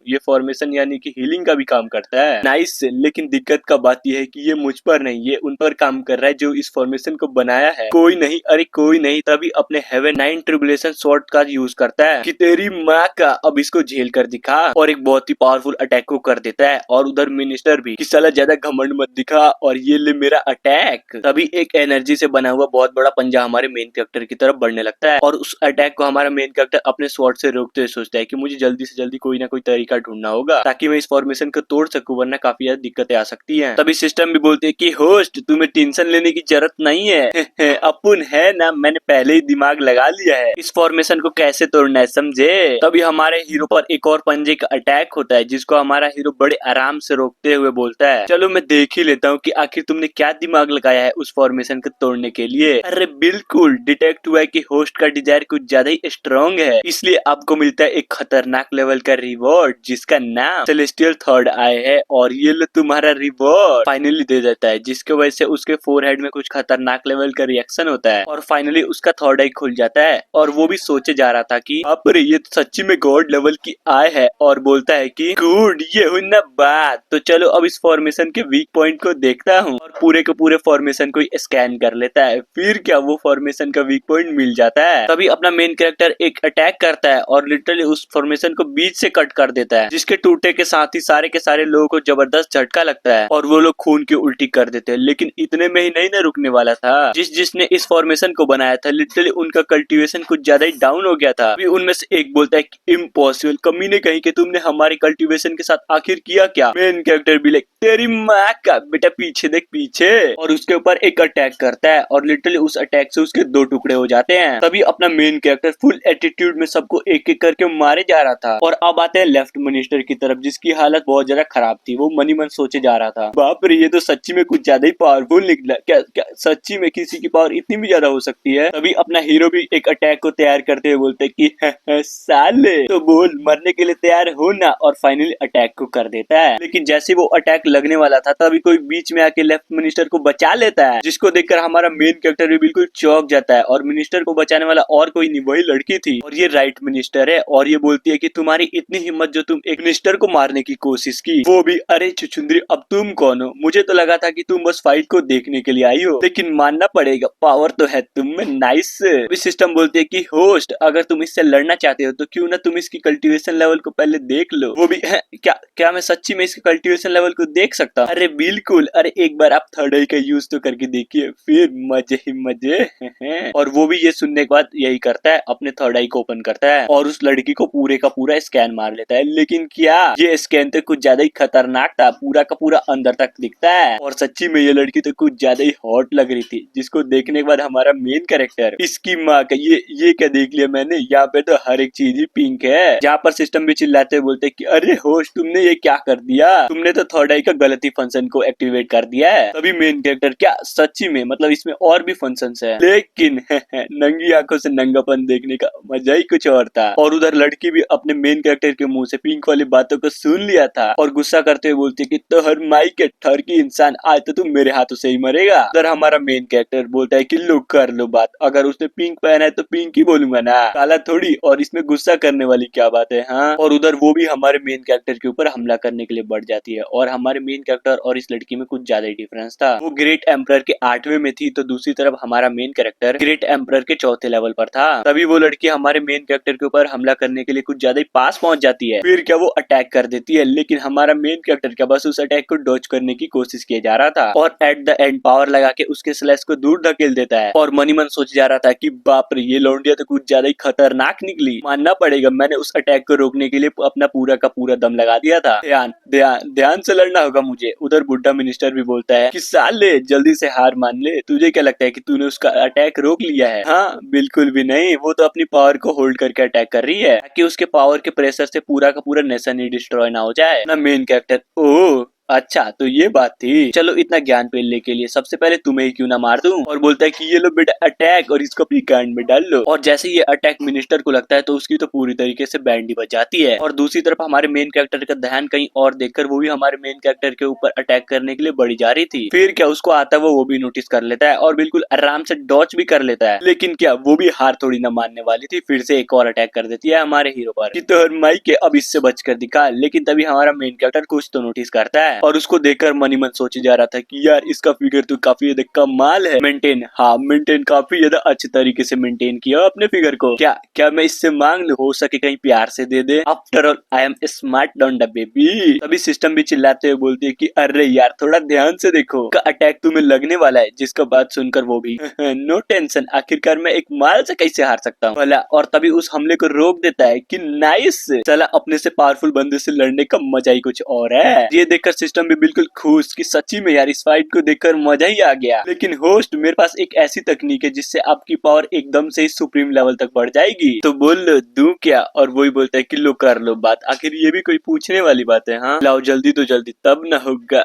ये फॉर्मेशन यानी कि हीलिंग का भी काम करता है। नाइस, लेकिन दिक्कत का बात यह है कि ये मुझ पर नहीं, ये उन पर काम कर रहा है जो इस फॉर्मेशन को बनाया है। कोई नहीं, अरे कोई नहीं, तभी अपने हेवन 9 ट्रिबुलेशन स्वॉर्ड का यूज करता है कि तेरी माँ का, अब इसको झेल कर दिखा, और एक बहुत ही पावरफुल अटैक को कर देता है। और उधर मिनिस्टर भी कि साला ज्यादा घमंड मत दिखा और ये ले मेरा अटैक। तभी एक एनर्जी से बना हुआ बहुत बड़ा पंजा हमारे मेन कैरेक्टर की तरफ बढ़ने लगता है और उस अटैक को हमारा मेन कैरेक्टर अपने स्वॉर्ड से रोकते हुए सोचता है कि मुझे जल्दी से जल्दी कोई ना कोई तरीका ढूंढना होगा ताकि मैं इस फॉर्मेशन को तोड़ सकूं, वरना काफी ज्यादा दिक्कतें आ सकती हैं। तभी सिस्टम भी बोलते हैं कि होस्ट तुम्हें टेंशन लेने की जरूरत नहीं है अपुन है ना, मैंने पहले ही दिमाग लगा लिया है इस फॉर्मेशन को कैसे तोड़ना है, समझे। तभी हमारे हीरो पर एक और पंजे का अटैक होता है जिसको हमारा हीरो बड़े आराम से रोकते हुए बोलता है चलो मैं देख ही लेता हूँ कि आखिर तुमने क्या दिमाग लगाया है उस फॉर्मेशन को तोड़ने के लिए। अरे बिल्कुल, डिटेक्ट हुआ है कि होस्ट का डिजायर कुछ ज्यादा ही स्ट्रॉन्ग है, इसलिए आपको मिलता है एक खतरनाक लेवल का रिवॉर्ड जिसका नाम सेलेस्टियल थर्ड आई है, और ये लो तुम्हारा रिवॉर्ड फाइनली दे देता है, जिसके वजह से उसके फोरहेड में कुछ खतरनाक लेवल का रिएक्शन होता है और फाइनली उसका थर्ड आई खुल जाता है। और वो भी सोचे जा रहा था कि अरे ये तो सच्ची में गॉड लेवल की आय है, और बोलता है कि गुड, ये हुई ना बात, तो चलो अब इस फॉर्मेशन के वीक पॉइंट को देखता हूँ, और पूरे के पूरे फॉर्मेशन को स्कैन कर लेता है। फिर क्या, वो फॉर्मेशन का वीक पॉइंट मिल जाता है। तभी अपना मेन कैरेक्टर एक अटैक करता है और लिटरली उस फॉर्मेशन को बीच से कट कर देता है, जिसके टूटे के साथ ही सारे के सारे लोगों को जबरदस्त झटका लगता है और वो लोग खून की उल्टी कर देते हैं। लेकिन इतने में ही नहीं ना रुकने वाला था, जिसने इस फॉर्मेशन को बनाया था लिटरली उनका कल्टीवेशन कुछ ज्यादा ही डाउन हो गया था। अभी उनमें से एक बोलता है कि इम्पॉसिबल, कमीने कहीं के तुमने हमारे कल्टीवेशन के साथ आखिर किया क्या। मेन कैरेक्टर भी लाइक तेरी माँ का, बेटा पीछे देख पीछे, और उसके ऊपर एक अटैक करता है और लिटरली उस अटैक से उसके 2 टुकड़े हो जाते हैं। तभी अपना मेन कैरेक्टर फुल एटीट्यूड में सबको एक एक करके मारे जा रहा था। और अब आते हैं लेफ्ट मिनिस्टर की तरफ, जिसकी हालत बहुत ज्यादा खराब थी। वो मनी मन सोचे जा रहा था बाप रे ये तो सच्ची में कुछ ज्यादा ही पावरफुल निकला, क्या क्या सच्ची में किसी की पावर इतनी भी ज्यादा हो सकती है। तभी अपना हीरो भी एक अटैक को तैयार करते हुए बोलते कि साले तो बोल मरने के लिए तैयार हो ना, और फाइनली अटैक को कर देता है। लेकिन जैसे वो अटैक लगने वाला था तभी कोई बीच में आके लेफ्ट मिनिस्टर को बचा लेता है, जिसको देखकर हमारा मेन कैरेक्टर भी बिल्कुल चौंक जाता है। और मिनिस्टर को बचाने वाला और कोई नहीं, वही लड़की थी, और ये राइट मिनिस्टर है। और ये बोलती है कि तुम्हारी इतनी हिम्मत जो तुम एक मिनिस्टर को मारने की कोशिश की, वो भी अरे छुछुंदरी, अब तुम कौन हो। मुझे तो लगा था कि तुम बस फाइट को देखने के लिए आई हो, लेकिन मानना पड़ेगा पावर तो है तुम में। नाइस। सिस्टम बोलती है कि होस्ट अगर तुम इससे लड़ना चाहते हो तो क्यों ना तुम इसकी कल्टीवेशन लेवल को पहले देख लो। वो भी क्या मैं सच्ची में इसके कल्टीवेशन लेवल को देख सकता हूँ। अरे बिल्कुल, अरे एक बार आप थर्ड आई का यूज तो करके देखिए, फिर मजे ही मजे और वो भी ये सुनने के बाद यही करता है, अपने थर्ड आई को ओपन करता है और उस लड़की को पूरे का पूरा स्कैन मार लेता है। लेकिन क्या ये स्कैन तो कुछ ज्यादा ही खतरनाक था, पूरा का पूरा अंदर तक दिखता है, और सच्ची में ये लड़की तो कुछ ज्यादा ही हॉट लग रही थी, जिसको देखने के बाद हमारा मेन कैरेक्टर इसकी माँ का ये क्या देख लिया मैंने, यहाँ पे तो हर एक चीज ही पिंक है। जहाँ पर सिस्टम भी चिल्लाते बोलते कि अरे होस्ट तुमने ये क्या कर दिया, तुमने तो थर्ड आई का गलत ही फंक्शन को एक्टिवेट कर दिया है। तभी मेन कैरेक्टर क्या सच्ची में, मतलब इसमें और भी फंक्शंस है, लेकिन नंगी आंखों से नंगापन देखने का मजा ही कुछ और था। और उधर लड़की भी अपने मेन कैरेक्टर के मुंह से पिंक वाली बातों को सुन लिया था और गुस्सा करते हुए बोलती कि तो हर माई के ठर की इंसान, आज तो तुम मेरे हाथों से ही मरेगा। उधर हमारा मेन कैरेक्टर बोलता है कि लो कर लो बात, अगर उसने पिंक पहना है तो पिंक ही बोलूंगा ना, काला थोड़ी, और इसमें गुस्सा करने वाली क्या बात है। हाँ, और उधर वो भी हमारे मेन कैरेक्टर के ऊपर हमला करने के लिए बढ़ जाती है। और हमारे मेन कैरेक्टर और इस लड़की में कुछ ज्यादा ही डिफरेंस था। वो ग्रेट एम्परर के 8वें में थी, तो दूसरी तरफ हमारा मेन कैरेक्टर ग्रेट एम्परर के 4थे लेवल पर था। तभी वो लड़की हमारे मेन कैरेक्टर के ऊपर हमला करने के लिए कुछ ज्यादा ही पास पहुंच जाती है। फिर क्या वो अटैक कर देती है, लेकिन हमारा मेन कैरेक्टर क्या बस उस अटैक को डॉज करने की कोशिश किया जा रहा था, और एट द एंड पावर लगा के उसके स्लैश को दूर धकेल देता है। और मनी मन सोच जा रहा था कि बाप रे ये लौंडिया तो कुछ ज्यादा ही खतरनाक निकली, मानना पड़ेगा मैंने उस अटैक को रोकने के लिए अपना पूरा का पूरा दम लगा दिया था। ध्यान से लड़ना होगा मुझे। उधर बुड्ढा मिनिस्टर भी बोलता है कि साले जल्दी से हार मान ले, तुझे क्या लगता है कि तूने उसका अटैक रोक लिया है। हाँ बिल्कुल भी नहीं, वो तो अपनी पावर को होल्ड करके अटैक कर रही है ताकि उसके पावर के प्रेशर से पूरा का पूरा नेशन ही डिस्ट्रॉय ना हो जाए ना। मेन कैरेक्टर ओ अच्छा तो ये बात थी। चलो इतना ज्ञान पेलने के लिए सबसे पहले तुम्हें ही क्यों ना मार दूं। और बोलता है कि ये लो बेटा अटैक और इसको अपनी कांड में डाल लो। और जैसे ये अटैक मिनिस्टर को लगता है तो उसकी तो पूरी तरीके से बैंड ही बच जाती है। और दूसरी तरफ हमारे मेन कैरेक्टर का ध्यान कहीं और देखकर वो भी हमारे मेन कैरेक्टर के ऊपर अटैक करने के लिए बढ़ी जा रही थी। फिर क्या उसको आता है वो भी नोटिस कर लेता है और बिल्कुल आराम से डॉच भी कर लेता है। लेकिन क्या वो भी हार थोड़ी ना मानने वाली थी, फिर से एक और अटैक कर देती है हमारे हीरो पर कि तोहर माई के अब इससे बचकर दिखा। लेकिन तभी हमारा मेन कैरेक्टर कुछ तो नोटिस करता है और उसको देखकर मन ही मन सोचे जा रहा था कि यार इसका फिगर तो काफी ज्यादा कमाल है। मेंटेन, हाँ मेंटेन काफी ज्यादा अच्छे तरीके से मेंटेन किया अपने फिगर को। क्या क्या मैं इससे मांग लूं, हो सके कहीं प्यार से दे दे। After all I am smart don't baby. तभी सिस्टम भी चिल्लाते हुए बोलती है कि अरे यार थोड़ा ध्यान से देखो, का अटैक तुम्हें लगने वाला है। जिसका बात सुनकर वो भी नो टेंशन, आखिरकार मैं एक माल से कैसे हार सकता हूँ भला। और तभी उस हमले को रोक देता है कि नाइस, चला अपने से पावरफुल बंदे से लड़ने का मजा ही कुछ और है। ये देखकर सिस्टम भी बिल्कुल खुश कि सच्ची में यार इस फाइट को देखकर मजा ही आ गया। लेकिन होस्ट मेरे पास एक ऐसी तकनीक है जिससे आपकी पावर एकदम से सुप्रीम लेवल तक बढ़ जाएगी, तो बोल लो दूं क्या। और वही बोलता है कि लो कर लो बात, आखिर ये भी कोई पूछने वाली बात है। हाँ लाओ जल्दी तो जल्दी, तब न होगा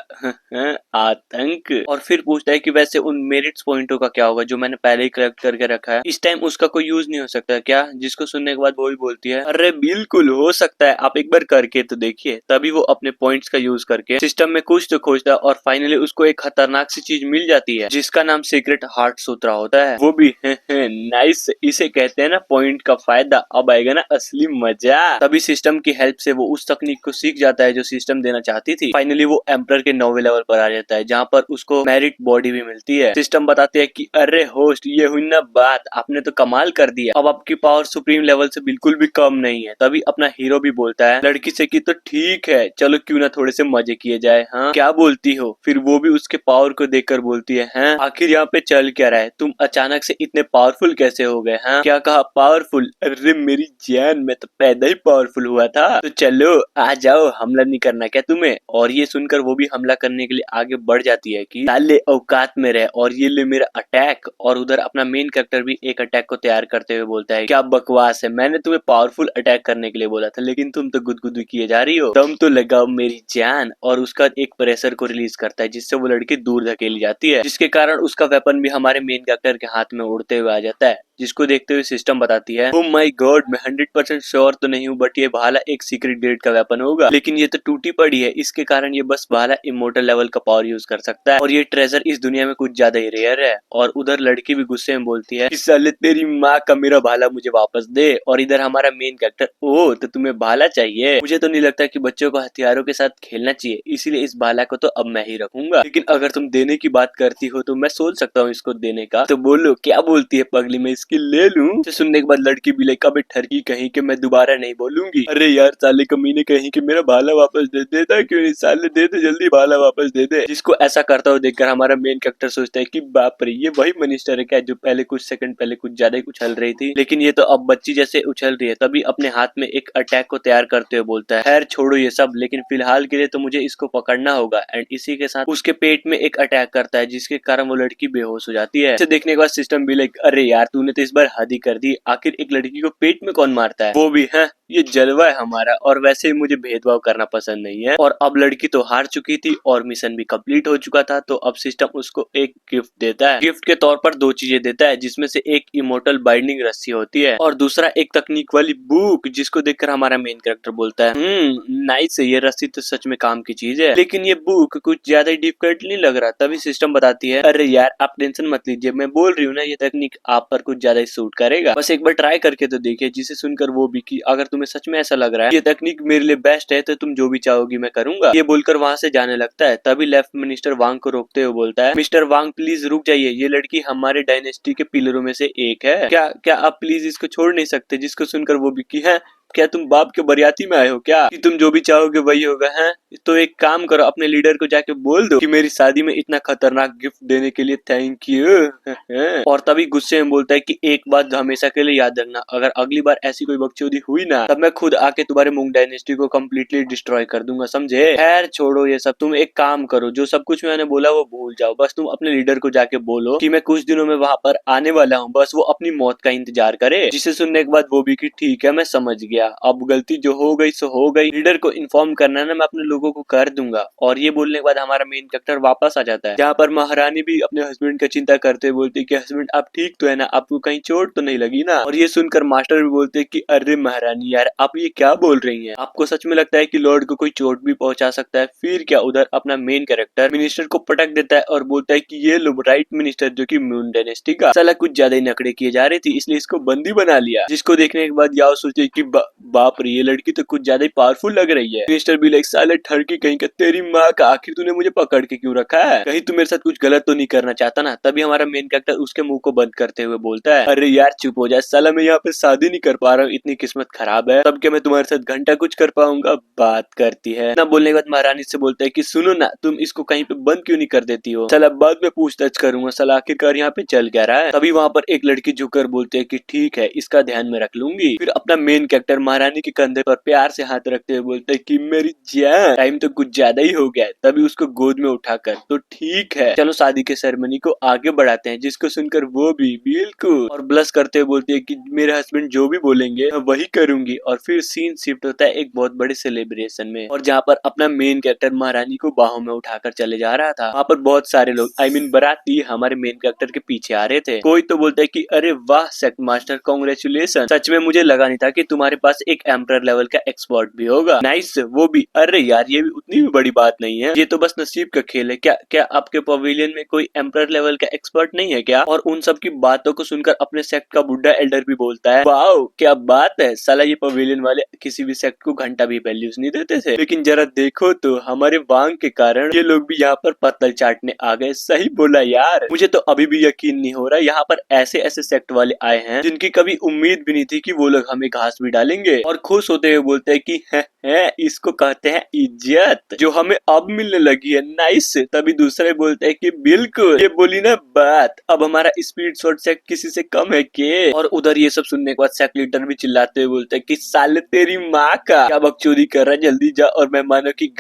आतंक। और फिर पूछता है कि वैसे उन मेरिट्स पॉइंटों का क्या होगा जो मैंने पहले ही कलेक्ट करके रखा है, इस टाइम उसका कोई यूज नहीं हो सकता क्या। जिसको सुनने के बाद वो भी बोलती है अरे बिल्कुल हो सकता है, आप एक बार करके तो देखिए। तभी वो अपने पॉइंट्स का यूज करके सिस्टम में कुछ तो खोजता है और फाइनली उसको एक खतरनाक सी चीज मिल जाती है जिसका नाम सीक्रेट हार्ट सूत्रा होता है। वो भी नाइस, इसे कहते हैं ना पॉइंट का फायदा, अब आएगा ना असली मजा। तभी सिस्टम की हेल्प से वो उस तकनीक को सीख जाता है जो सिस्टम देना चाहती थी। फाइनली वो एम्पर के 9वें लेवल पर आ जाता है जहाँ पर उसको मेरिट बॉडी भी मिलती है। सिस्टम बताते हैं कि अरे होस्ट ये हुई ना बात, आपने तो कमाल कर दिया, अब आपकी पावर सुप्रीम लेवल से बिल्कुल भी कम नहीं है। तभी अपना हीरो भी बोलता है लड़की से कि तो ठीक है चलो क्यों ना थोड़े से मजे किए जाए। हाँ क्या बोलती हो। फिर वो भी उसके पावर को देखकर बोलती है हैं आखिर यहाँ पे चल क्या रहा है, तुम अचानक से इतने पावरफुल कैसे हो गए। हाँ क्या कहा पावरफुल, अरे मेरी जान मैं तो पैदा ही पावरफुल हुआ था, तो चलो आ जाओ हमला नहीं करना क्या तुम्हें। और ये सुनकर वो भी हमला करने के लिए आगे बढ़ जाती है कि साले औकात में रहे और ये ले मेरा अटैक। और उधर अपना मेन कैरेक्टर भी एक अटैक को तैयार करते हुए बोलता है क्या बकवास है, मैंने तुम्हें पावरफुल अटैक करने के लिए बोला था लेकिन तुम तो गुदगुदी किए जा रही हो, दम तो लगाओ मेरी जान। और उसका एक प्रेशर को रिलीज करता है जिससे वो लड़की दूर धकेली जाती है, जिसके कारण उसका वेपन भी हमारे मेन कैरेक्टर के हाथ में उड़ते हुए आ जाता है। जिसको देखते हुए सिस्टम बताती है ओह माय गॉड मैं 100% श्योर तो नहीं हूँ बट ये भाला एक सीक्रेट ग्रेड का वेपन होगा, लेकिन ये तो टूटी पड़ी है, इसके कारण ये बस भाला इमोर्टल लेवल का पावर यूज कर सकता है और ये ट्रेजर इस दुनिया में कुछ ज्यादा ही रेयर है। और उधर लड़की भी गुस्से में बोलती है इस साले तेरी माँ का मेरा भाला मुझे वापस दे। और इधर हमारा मेन कैरेक्टर ओह तो तुम्हें भाला चाहिए, मुझे तो नहीं लगता कि बच्चों को हथियारों के साथ खेलना चाहिए, इसीलिए इस भाला को तो अब मैं ही रखूंगा, लेकिन अगर तुम देने की बात करती हो तो मैं सोच सकता हूँ इसको देने का, तो बोलो क्या बोलती है पगली, मैं इसकी ले लूं। तो सुनने के बाद लड़की भी लाइक अबे ठरकी कहीं कि मैं दोबारा नहीं बोलूंगी, अरे यार साले कमीने कहीं कि मेरा भाला वापस दे देता क्यों नहीं, साले दे दे जल्दी भाला वापस दे दे। जिसको ऐसा करता हुआ देखकर हमारा मेन कैरेक्टर सोचता है कि बाप रे ये वही मिनिस्टर है क्या जो पहले कुछ सेकंड पहले कुछ ज्यादा ही उछल रही थी, लेकिन ये तो अब बच्ची जैसे उछल रही है। तभी अपने हाथ में एक अटैक को तैयार करते हुए बोलता है खैर छोड़ो ये सब, लेकिन फिलहाल के लिए तो मुझे इसको पकड़ना होगा। एंड इसी के साथ उसके पेट में एक अटैक करता है जिसके कारण वो लड़की बेहोश हो जाती है। इसे देखने के बाद सिस्टम भी लाइक अरे यार तूने तो इस बार हद ही कर दी, आखिर एक लड़की को पेट में कौन मारता है, वो भी है ये जलवा है हमारा। और वैसे ही मुझे भेदभाव करना पसंद नहीं है। और अब लड़की तो हार चुकी थी और मिशन भी कंप्लीट हो चुका था, तो अब सिस्टम उसको एक गिफ्ट देता है। गिफ्ट के तौर पर 2 चीजें देता है जिसमें से एक इमोर्टल बाइंडिंग रस्सी होती है और दूसरा एक तकनीक वाली बुक, जिसको देखकर हमारा मेन कैरेक्टर बोलता है नाइस है, ये रस्सी तो सच में काम की चीज है, लेकिन ये बुक कुछ ज्यादा ही डिफिकल्ट नहीं लग रहा। तभी सिस्टम बताती है अरे यार आप टेंशन मत लीजिए, मैं बोल रही हूँ ना ये तकनीक आप पर कुछ ज्यादा ही सूट करेगा, बस एक बार ट्राई करके तो देखिए। जिसे सुनकर वो भी कि अगर तुम्हें सच में ऐसा लग रहा है ये तकनीक मेरे लिए बेस्ट है तो तुम जो भी चाहोगी मैं करूंगा। ये बोलकर वहाँ से जाने लगता है। तभी लेफ्ट मिनिस्टर वांग को रोकते हुए बोलता है मिस्टर वांग प्लीज रुक जाइए, ये लड़की हमारे डायनेस्टी के पिलरों में से एक है, क्या क्या आप प्लीज इसको छोड़ नहीं सकते। जिसको सुनकर वो भी की है क्या तुम बाप के बरियाती में आए हो क्या कि तुम जो भी चाहोगे वही होगा है, तो एक काम करो अपने लीडर को जाके बोल दो कि मेरी शादी में इतना खतरनाक गिफ्ट देने के लिए थैंक यू। और तभी गुस्से में बोलता है कि एक बात हमेशा के लिए याद रखना, अगर अगली बार ऐसी कोई बकचोदी हुई ना तब मैं खुद आके तुम्हारे मुंग डायनेस्टी को कम्प्लीटली डिस्ट्रॉय कर दूंगा, समझे। खैर छोड़ो ये सब, तुम एक काम करो जो सब कुछ मैंने बोला वो भूल जाओ, बस तुम अपने लीडर को जाके बोलो कि मैं कुछ दिनों में वहां पर आने वाला हूँ, बस वो अपनी मौत का इंतजार करे। जिसे सुनने के बाद वो भी कि ठीक है मैं समझ गया। गया, अब गलती जो हो गई सो हो गई, लीडर को इन्फॉर्म करना ना मैं अपने लोगों को कर दूंगा। और ये बोलने के बाद हमारा मेन कैरेक्टर वापस आ जाता है, जहाँ पर महारानी भी अपने हस्बैंड का चिंता करते हुए बोलती है कि हस्बैंड आप ठीक तो है ना, आपको कहीं चोट तो नहीं लगी ना। और ये सुनकर मास्टर भी बोलते हैं कि अरे महारानी यार आप ये क्या बोल रही हैं, आपको सच में लगता है कि लॉर्ड को कोई चोट भी पहुंचा सकता है? फिर क्या उधर अपना मेन कैरेक्टर मिनिस्टर को पटक देता है और बोलता है कि ये लो राइट मिनिस्टर जो कि मून डायनेस्टी का साला कुछ ज्यादा ही नखरे किए जा रही थी, इसलिए इसको बंदी बना लिया। जिसको देखने के बाद याओ सोचे कि बाप रे ये लड़की तो कुछ ज्यादा ही पावरफुल लग रही है। मिनिस्टर भी लाइक साले ठरकी कहीं का, तेरी माँ का आखिर तूने मुझे पकड़ के क्यों रखा है, कहीं तू मेरे साथ कुछ गलत तो नहीं करना चाहता ना। तभी हमारा मेन कैरेक्टर उसके मुंह को बंद करते हुए बोलता है अरे यार चुप हो जाए साला, मैं यहाँ पे शादी नहीं कर पा रहा हूँ, इतनी किस्मत खराब है, तब क्या मैं तुम्हारे साथ घंटा कुछ कर पाऊंगा। बात करती है ना, बोलने के बाद महारानी से बोलता है कि सुनो ना, तुम इसको कहीं पे बंद क्यों नहीं कर देती हो, साला बाद में पूछताछ करूंगा, साला आखिरकार यहाँ पे चल क्या रहा है। तभी वहाँ पर एक लड़की झुककर बोलते है कि ठीक है इसका ध्यान में रख लूंगी। फिर अपना मेन कैरेक्टर महारानी के कंधे पर प्यार से हाथ रखते हुए बोलते है कि मेरी जान टाइम तो कुछ ज्यादा ही हो गया है। तभी उसको गोद में उठाकर तो ठीक है चलो शादी के सेरेमनी को आगे बढ़ाते हैं, जिसको सुनकर वो भी बिल्कुल और ब्लश करते हुए बोलती है कि मेरे हस्बैंड जो भी बोलेंगे मैं वही करूंगी। और फिर सीन शिफ्ट होता है एक बहुत बड़े सेलिब्रेशन में, और जहाँ पर अपना मेन कैरेक्टर महारानी को बाहों में उठाकर चले जा रहा था, वहाँ पर बहुत सारे लोग आई मीन बाराती हमारे मेन कैरेक्टर के पीछे आ रहे थे। कोई तो बोलता है कि अरे वाह सेक्ट मास्टर कांग्रेचुलेशन, सच में मुझे लगा नहीं था कि तुम्हारे पास एक एम्परर लेवल का एक्सपर्ट भी होगा, नाइस। वो भी अरे यार ये भी उतनी भी बड़ी बात नहीं है, ये तो बस नसीब का खेल है। क्या क्या आपके पवेलियन में कोई एम्परर लेवल का एक्सपर्ट नहीं है क्या? और उन सब की बातों को सुनकर अपने सेक्ट का बुढ़ा एल्डर भी बोलता है वाओ क्या बात है, साला ये पवेलियन वाले किसी भी सेक्ट को घंटा भी वैल्यूज नहीं देते थे, लेकिन जरा देखो तो हमारे वांग के कारण ये लोग भी यहाँ पर पत्तल चाटने आ गए। सही बोला यार, मुझे तो अभी भी यकीन नहीं हो रहा यहाँ पर ऐसे ऐसे सेक्ट वाले आए हैं जिनकी कभी उम्मीद भी नहीं थी कि वो लोग हमें घास भी डालेंगे। और खुश होते हुए बोलते हैं कि है इसको कहते हैं इज्जत जो हमें अब मिलने लगी है, नाइस। तभी दूसरे बोलते हैं कि बिल्कुल ये बोली ना बात, अब हमारा स्पीड शॉट सेक्ट किसी से कम है के। और उधर ये सब सुनने के बाद सेक्ट लीडर भी चिल्लाते हुए बोलते हैं कि साले तेरी माँ का क्या बकचोदी कर रहा है, जल्दी जा और मेहमानों की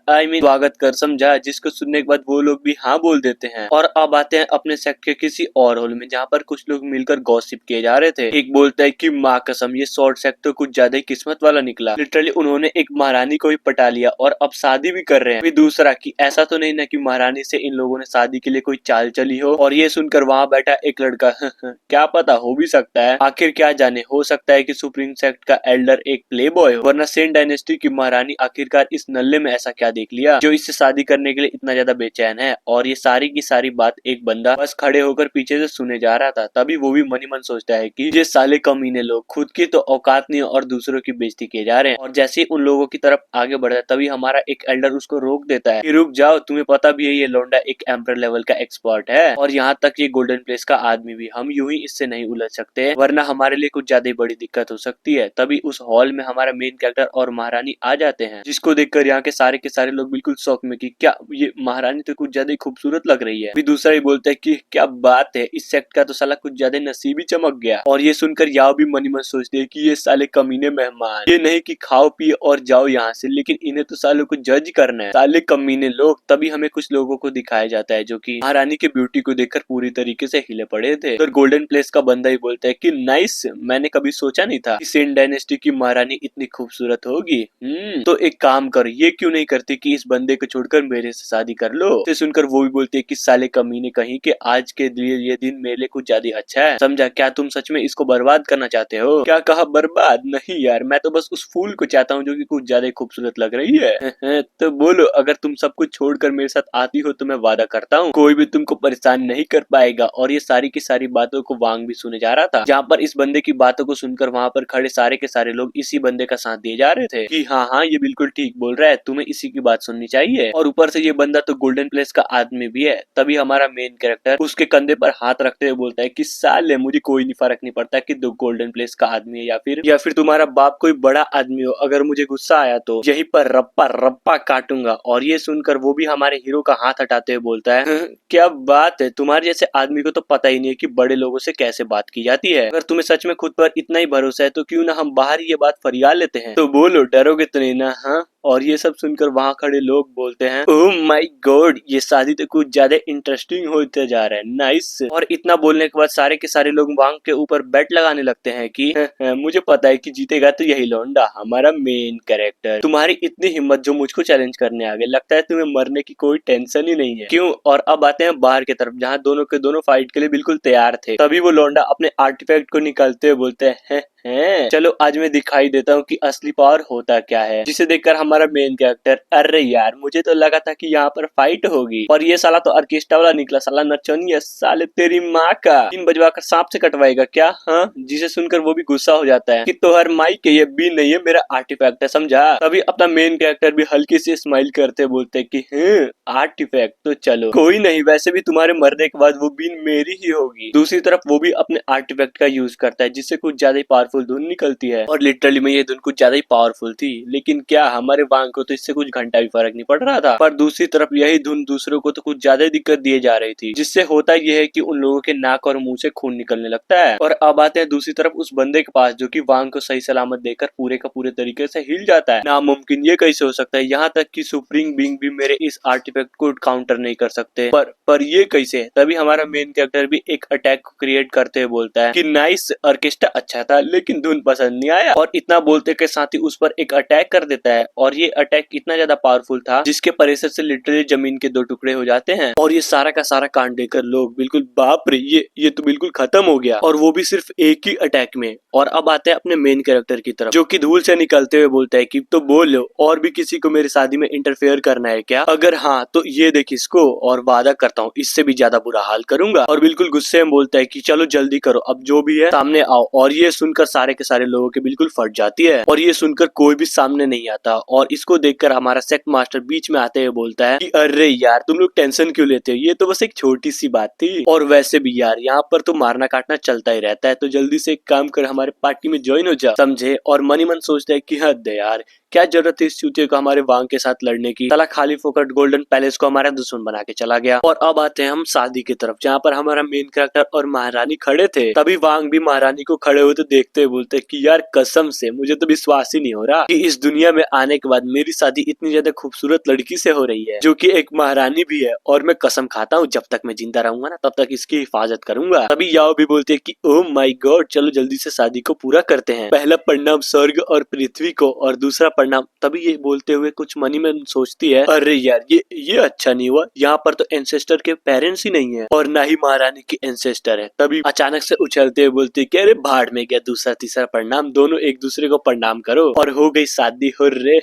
आई मीन स्वागत कर समझा। जिसको सुनने के बाद वो लोग भी हाँ बोल देते हैं। और अब आते हैं अपने सेक्ट के किसी और हॉल में, जहाँ पर कुछ लोग मिलकर गॉसिप किए जा रहे थे। एक बोलता है कि माँ कसम ये शॉर्ट सेक्ट तो कुछ ज्यादा ही किस्मत वाला निकला, लिटरली उन्होंने एक महारानी को भी पटा लिया और अब शादी भी कर रहे हैं। फिर दूसरा कि ऐसा तो नहीं ना कि महारानी से इन लोगों ने शादी के लिए कोई चाल चली हो। और ये सुनकर वहाँ बैठा एक लड़का क्या पता हो भी सकता है, आखिर क्या जाने, हो सकता है कि सुप्रीम सेक्ट का एल्डर एक प्ले बॉय हो, वरना सेन डायनेस्टी की महारानी आखिरकार इस नल्ले में ऐसा क्या देख लिया जो इससे शादी करने के लिए इतना ज्यादा बेचैन है। और ये सारी की सारी बात एक बंदा बस खड़े होकर पीछे से सुने जा रहा था। तभी वो भी मन ही मन सोचता है कि ये साले कमीने लोग खुद की तो औकात नहीं और दूसरों की बेइज्जती किए जा रहे हैं। और जैसे ही उन लोगों की तरफ आगे बढ़ता है तभी हमारा एक एल्डर उसको रोक देता है कि रुक जाओ, तुम्हें पता भी है ये लौंडा एक एम्परर लेवल का एक्सपर्ट है, और यहाँ तक ये गोल्डन प्लेस का आदमी भी, हम यूं ही इससे नहीं उलझ सकते वरना हमारे लिए कुछ ज्यादा बड़ी दिक्कत हो सकती है। तभी उस हॉल में हमारा मेन कैरेक्टर और महारानी आ जाते हैं, जिसको देखकर यहाँ के सारे लोग बिल्कुल शौक में कि क्या ये महारानी तो कुछ ज्यादा ही खूबसूरत लग रही है। फिर दूसरा ही बोलता है कि क्या बात है, इस सेक्ट का तो साला कुछ ज्यादा नसीब ही चमक गया। और ये सुनकर याओ भी मन ही मन सोचते हैं कि ये साले कमीने मेहमान, ये नहीं कि खाओ पिए और जाओ यहाँ से, लेकिन इन्हें तो सालों को जज करना है, साले कमीने लोग। तभी हमें कुछ लोगों को दिखाया जाता है जो कि महारानी के ब्यूटी को देखकर पूरी तरीके से हिले पड़े थे। तो गोल्डन प्लेस का बंदा ही बोलता है कि नाइस, मैंने कभी सोचा नहीं था कि सेन डायनेस्टी की महारानी इतनी खूबसूरत होगी। तो एक काम कर, ये क्यों नहीं करती कि इस बंदे को छोड़कर मेरे से शादी कर लो। तो सुनकर वो भी बोलते है कि साले कमीने कहीं के, आज के लिए ये दिन मेरे लिए कुछ ज्यादा अच्छा है, समझा। क्या तुम सच में इसको बर्बाद करना चाहते हो? क्या कहा बर्बाद? नहीं यार, मैं तो बस उस फूल को चाहता हूँ जो कि कुछ ज्यादा खूबसूरत लग रही है। तो बोलो, अगर तुम सब कुछ छोड़कर मेरे साथ आती हो तो मैं वादा करता हूँ कोई भी तुमको परेशान नहीं कर पाएगा। और ये सारी की सारी बातों को वांग भी सुने जा रहा था, जहाँ पर इस बंदे की बातों को सुनकर वहाँ पर खड़े सारे के सारे लोग इसी बंदे का साथ दिए जा रहे थे कि हाँ हाँ ये बिल्कुल ठीक बोल रहा है, तुम्हें इसी की बात सुननी चाहिए। और ऊपर से ये बंदा तो गोल्डन प्लेस का आदमी भी है। तभी हमारा मेन कैरेक्टर उसके कंधे पर हाथ रखते हुए बोलता है कि साले मुझे कोई नहीं फर्क नहीं पड़ता कि दो गोल्डन प्लेस का आदमी है या फिर तुम्हारा बाप कोई बड़ा आदमी हो, अगर मुझे गुस्सा आया तो यहीं पर रप्पा रप्पा काटूंगा। और ये सुनकर वो भी हमारे हीरो का हाथ हटाते हुए बोलता है क्या बात है, तुम्हारे जैसे आदमी को तो पता ही नहीं है कि बड़े लोगों से कैसे बात की जाती है। अगर तुम्हें सच में खुद पर इतना ही भरोसा है तो क्यों ना हम बाहर ये बात फरियाद लेते हैं। तो बोलो, डरोगे तो नहीं ना? हाँ और ये सब सुनकर वहाँ खड़े लोग बोलते हैं ओह माय गॉड, ये शादी तो कुछ ज्यादा इंटरेस्टिंग होते जा रहा है, नाइस। और इतना बोलने के बाद सारे के सारे लोग वांग के ऊपर बेट लगाने लगते हैं कि मुझे पता है कि जीतेगा तो यही लौंडा, हमारा मेन कैरेक्टर। तुम्हारी इतनी हिम्मत जो मुझको चैलेंज करने आ गए, लगता है तुम्हें मरने की कोई टेंशन ही नहीं है, क्यों? और अब आते हैं बाहर की तरफ, जहाँ दोनों के दोनों फाइट के लिए बिल्कुल तैयार थे। तभी वो लौंडा अपने आर्टिफैक्ट को निकालते हुए बोलते हैं चलो आज मैं दिखाई देता हूँ कि असली पावर होता क्या है। जिसे देखकर हमारा मेन कैरेक्टर, अरे यार मुझे तो लगा था कि यहाँ पर फाइट होगी, और ये साला तो ऑर्केस्ट्रा वाला निकला, साला नचनिया, साले तेरी माँ का 3 बजवाकर सांप से कटवाएगा क्या? हाँ, जिसे सुनकर वो भी गुस्सा हो जाता है कि तोहर माई के ये बीन नहीं है, मेरा आर्टिफैक्ट है, समझा? तभी अपना मेन कैरेक्टर भी हल्की सी स्माइल करते बोलते कि आर्टिफैक्ट तो चलो कोई नहीं, वैसे भी तुम्हारे मरने के बाद वो बीन मेरी ही होगी। दूसरी तरफ वो भी अपने आर्टिफैक्ट का यूज करता है, जिससे कुछ ज्यादा ही पावरफुल धुन निकलती है, और लिटरली में ये धुन कुछ ज्यादा ही पावरफुल थी। लेकिन क्या हमारे वांग को तो इससे कुछ घंटा भी फर्क नहीं पड़ रहा था, पर दूसरी तरफ यही धुन दूसरों को तो कुछ ज्यादा दिक्कत दिए जा रही थी, जिससे होता यह है कि उन लोगों के नाक और मुंह से खून निकलने लगता है। और अब आते हैं दूसरी तरफ उस बंदे के पास जो कि वांग को सही सलामत देकर पूरे का पूरे तरीके से हिल जाता है। नामुमकिन, ये कैसे हो सकता है? यहाँ तक कि सुप्रीम बीइंग भी मेरे इस आर्टिफैक्ट को काउंटर नहीं कर सकते, पर ये कैसे? तभी हमारा मेन कैरेक्टर भी एक अटैक को क्रिएट करते हुए बोलता है कि नाइस, ऑर्केस्ट्रा अच्छा था लेकिन धुन पसंद नहीं आया। और इतना बोलते के साथ ही उस पर एक अटैक कर देता है, और ये अटैक इतना ज्यादा पावरफुल था जिसके प्रेशर से लिटरली जमीन के 2 टुकड़े हो जाते हैं। और ये सारा का सारा कांड देखकर लोग बिल्कुल बाप रे, ये तो बिल्कुल खत्म हो गया, और वो भी सिर्फ एक ही अटैक में। और अब आते हैं अपने मेन कैरेक्टर की तरफ, जो कि धूल से निकलते हुए बोलता है कि तो बोलो, और भी किसी को मेरी शादी में इंटरफेयर करना है क्या? अगर हाँ तो ये देख इसको, और वादा करता हूँ इससे भी ज्यादा बुरा हाल करूंगा। और बिल्कुल गुस्से में बोलता है कि चलो जल्दी करो, अब जो भी है सामने आओ। और ये सुनकर सारे के सारे लोगों के बिल्कुल फट जाती है, और ये सुनकर कोई भी सामने नहीं आता। और इसको देखकर हमारा सेक्ट मास्टर बीच में आते हुए बोलता है कि अरे यार तुम लोग टेंशन क्यों लेते हो, ये तो बस एक छोटी सी बात थी, और वैसे भी यार यहाँ पर तो मारना काटना चलता ही रहता है, तो जल्दी से एक काम कर हमारे पार्टी में ज्वाइन हो जा, समझे? और मन ही मन सोचता है कि हद है यार, क्या जरूरत है इस चूतिए को हमारे वांग के साथ लड़ने की, साला खाली फोकट गोल्डन पैलेस को हमारा दुश्मन बना के चला गया। और अब आते हैं हम शादी की तरफ, जहाँ पर हमारा मेन कैरेक्टर और महारानी खड़े थे। तभी वांग भी महारानी को खड़े होते देखते हुए बोलते कि यार कसम से मुझे तो विश्वास ही नहीं हो रहा कि इस दुनिया में आने के बाद मेरी शादी इतनी ज्यादा खूबसूरत लड़की से हो रही है, जो कि एक महारानी भी है। और मैं कसम खाता हूँ जब तक मैं जिंदा रहूंगा ना तब तक इसकी हिफाजत करूंगा। तभी याओ भी बोलते हैं कि ओह माय गॉड, चलो जल्दी से शादी को पूरा करते हैं, पहला प्रणाम स्वर्ग और पृथ्वी को, और दूसरा प्रणाम। तभी ये बोलते हुए कुछ मनी में सोचती है अरे यार ये अच्छा नहीं हुआ, यहाँ पर तो एंसेस्टर के पेरेंट्स ही नहीं है, और ना ही महारानी की एंसेस्टर है। तभी अचानक से उछलते हुए बोलती है अरे भाड़ में गया दूसरा तीसरा प्रणाम, दोनों एक दूसरे को प्रणाम करो, और हो गई शादी, हो रे।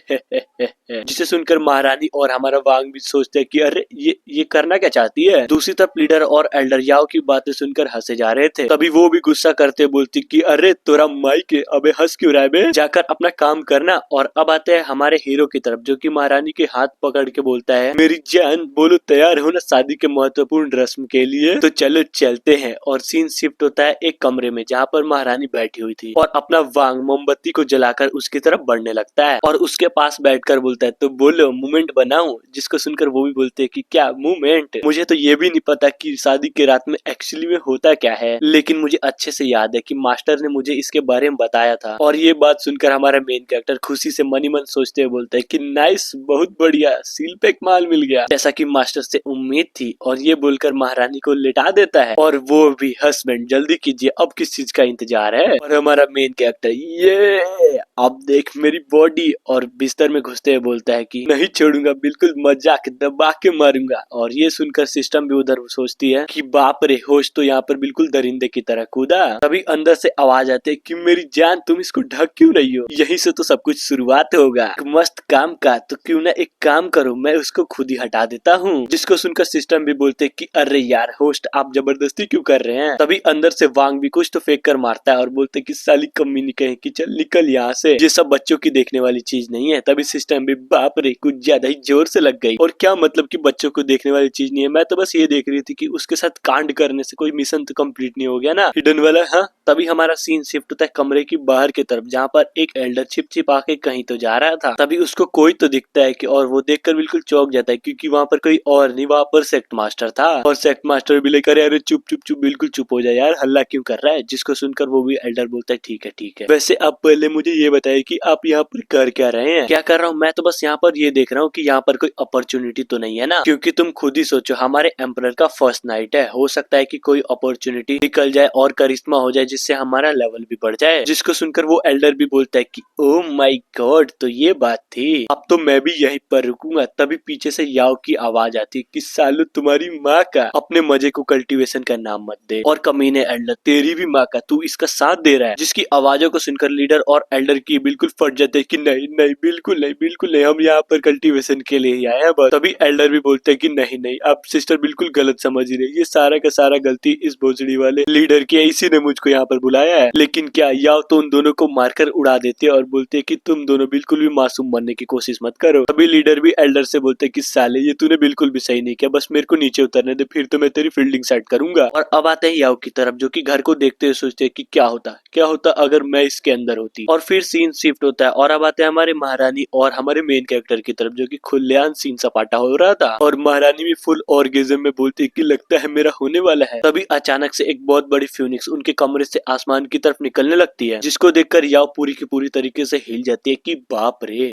जिसे सुनकर महारानी और हमारा वांग भी सोचते हैं कि अरे ये करना क्या चाहती है। दूसरी तरफ लीडर और एल्डर याओ की बातें सुनकर हंसे जा रहे थे। तभी वो भी गुस्सा करते बोलती कि अरे तोरा माई के, अबे हंस क्यों रहा है बे, जाकर अपना काम करना। और अब आते हैं हमारे हीरो की तरफ, जो कि महारानी के हाथ पकड़ के बोलता है मेरी जान बोलो तैयार हो ना शादी के महत्वपूर्ण रस्म के लिए, तो चलो चलते हैं। और सीन शिफ्ट होता है एक कमरे में, जहाँ पर महारानी बैठी हुई थी, और अपना वांग मोमबत्ती को जलाकर उसकी तरफ बढ़ने लगता है, और उसके पास बैठकर बोलता है तो बोलो मूवमेंट बनाऊं। जिसको सुनकर वो भी बोलते है कि क्या मूवमेंट, मुझे तो ये भी नहीं पता कि शादी की रात में एक्चुअली में होता क्या है, लेकिन मुझे अच्छे से याद है कि मास्टर ने मुझे इसके बारे में बताया था। और ये बात सुनकर हमारा मेन कैरेक्टर खुशी से मनी मन सोचते हुए बोलता है कि नाइस, बहुत बढ़िया, सील पे एक माल मिल गया, जैसा कि मास्टर से उम्मीद थी। और ये बोलकर महारानी को लिटा देता है, और वो भी हस्बैंड जल्दी कीजिए, अब किस चीज का इंतजार है। और हमारा मेन कैरेक्टर ये अब देख मेरी बॉडी, और बिस्तर में घुसते हुए बोलता है कि नहीं छोड़ूंगा, बिल्कुल मजाक दबा के मारूंगा। और ये सुनकर सिस्टम भी उधर सोचती है कि बाप रे, होश तो यहाँ पर बिल्कुल दरिंदे की तरह कूदा। तभी अंदर से आवाज आती है कि मेरी जान तुम इसको ढक क्यों रही हो, यहीं से तो सब कुछ शुरुआत होगा मस्त काम का, तो क्यों ना एक काम करो, मैं उसको खुद ही हटा देता हूँ। जिसको सुनकर सिस्टम भी बोलते कि अरे यार होस्ट आप जबरदस्ती क्यों कर रहे हैं। तभी अंदर से वांग भी कुछ तो फेंक कर मारता है, और बोलते कि साली कमी नहीं कहे कि चल निकल यहाँ से, ये सब बच्चों की देखने वाली चीज नहीं है। तभी सिस्टम भी बाप रे कुछ ज्यादा ही जोर से लग गई, और क्या मतलब कि बच्चों को देखने वाली चीज नहीं है, मैं तो बस ये देख रही थी कि उसके साथ कांड करने से कोई मिशन तो कंप्लीट नहीं हो गया ना हिडन वाला। हाँ तभी हमारा सीन शिफ्ट होता है कमरे की बाहर की तरफ, जहाँ पर एक एल्डर छिप आके कहीं तो जा रहा था। तभी उसको कोई तो दिखता है कि और वो देखकर बिल्कुल चौंक जाता है, क्योंकि वहाँ पर कोई और नहीं, वहाँ पर सेक्ट मास्टर था। और सेक्ट मास्टर भी लेकर अरे चुप चुप चुप, बिल्कुल चुप हो जाए यार, हल्ला क्यों कर रहा है। जिसको सुनकर वो भी एल्डर बोलता है ठीक है ठीक है, वैसे आप पहले मुझे ये बताइए कि आप यहाँ पर कर क्या रहे हैं। क्या कर रहा हूँ मैं, तो बस यहाँ पर ये देख रहा हूँ कि यहाँ पर कोई अपॉर्चुनिटी तो नहीं है ना, क्योंकि तुम खुद ही सोचो हमारे एम्परर का फर्स्ट नाइट है, हो सकता है कि कोई अपॉर्चुनिटी निकल जाए और करिश्मा हो जाए जिससे हमारा लेवल भी बढ़ जाए। जिसको सुनकर वो एल्डर भी बोलता है कि ओ माय गॉड, तो ये बात थी, अब तो मैं भी यहीं पर रुकूंगा। तभी पीछे से याओ की आवाज आती है कि सालू तुम्हारी माँ का, अपने मजे को कल्टीवेशन का नाम मत दे, और कमीने एल्डर तेरी भी माँ का, तू इसका साथ दे रहा है। जिसकी आवाजों को सुनकर लीडर और एल्डर की बिल्कुल फट जाते हैं कि नहीं नहीं बिल्कुल नहीं बिल्कुल नहीं, हम यहाँ पर कल्टीवेशन के लिए ही आए हैं बस। तभी एल्डर भी बोलते हैं कि नहीं नहीं, आप सिस्टर बिल्कुल गलत समझ रही है, ये सारा का सारा गलती इस भोसड़ी वाले लीडर की है, इसी ने मुझको यहाँ पर बुलाया है। लेकिन क्या याओ तो उन दोनों को मारकर उड़ा देते हैं और बोलते हैं कि तुम दोनों बिल्कुल भी मासूम बनने की कोशिश मत करो। तभी लीडर भी एल्डर से बोलते हैं कि साले ये तूने बिल्कुल भी सही नहीं किया, बस मेरे को नीचे उतरने दे, फिर तो मैं तेरी फील्डिंग सेट करूंगा। और अब आते हैं याओ की तरफ, जो कि घर को देखते हुए सोचते हैं कि क्या होता अगर मैं इसके अंदर होती। और फिर सीन शिफ्ट होता है और अब आते हैं हमारे महारानी और हमारे मेन कैरेक्टर की तरफ, जो कि खुलेआम सीन सपाटा हो रहा था। और महारानी भी फुल ऑर्गेज़म में बोलती है कि लगता है मेरा होने वाला है। तभी अचानक से एक बहुत बड़ी फ्यूनिक्स उनके कमरे से आसमान की तरफ निकलने लगती है, जिसको देखकर याओ पूरी की पूरी तरीके से हिल जाती है कि बाप रे,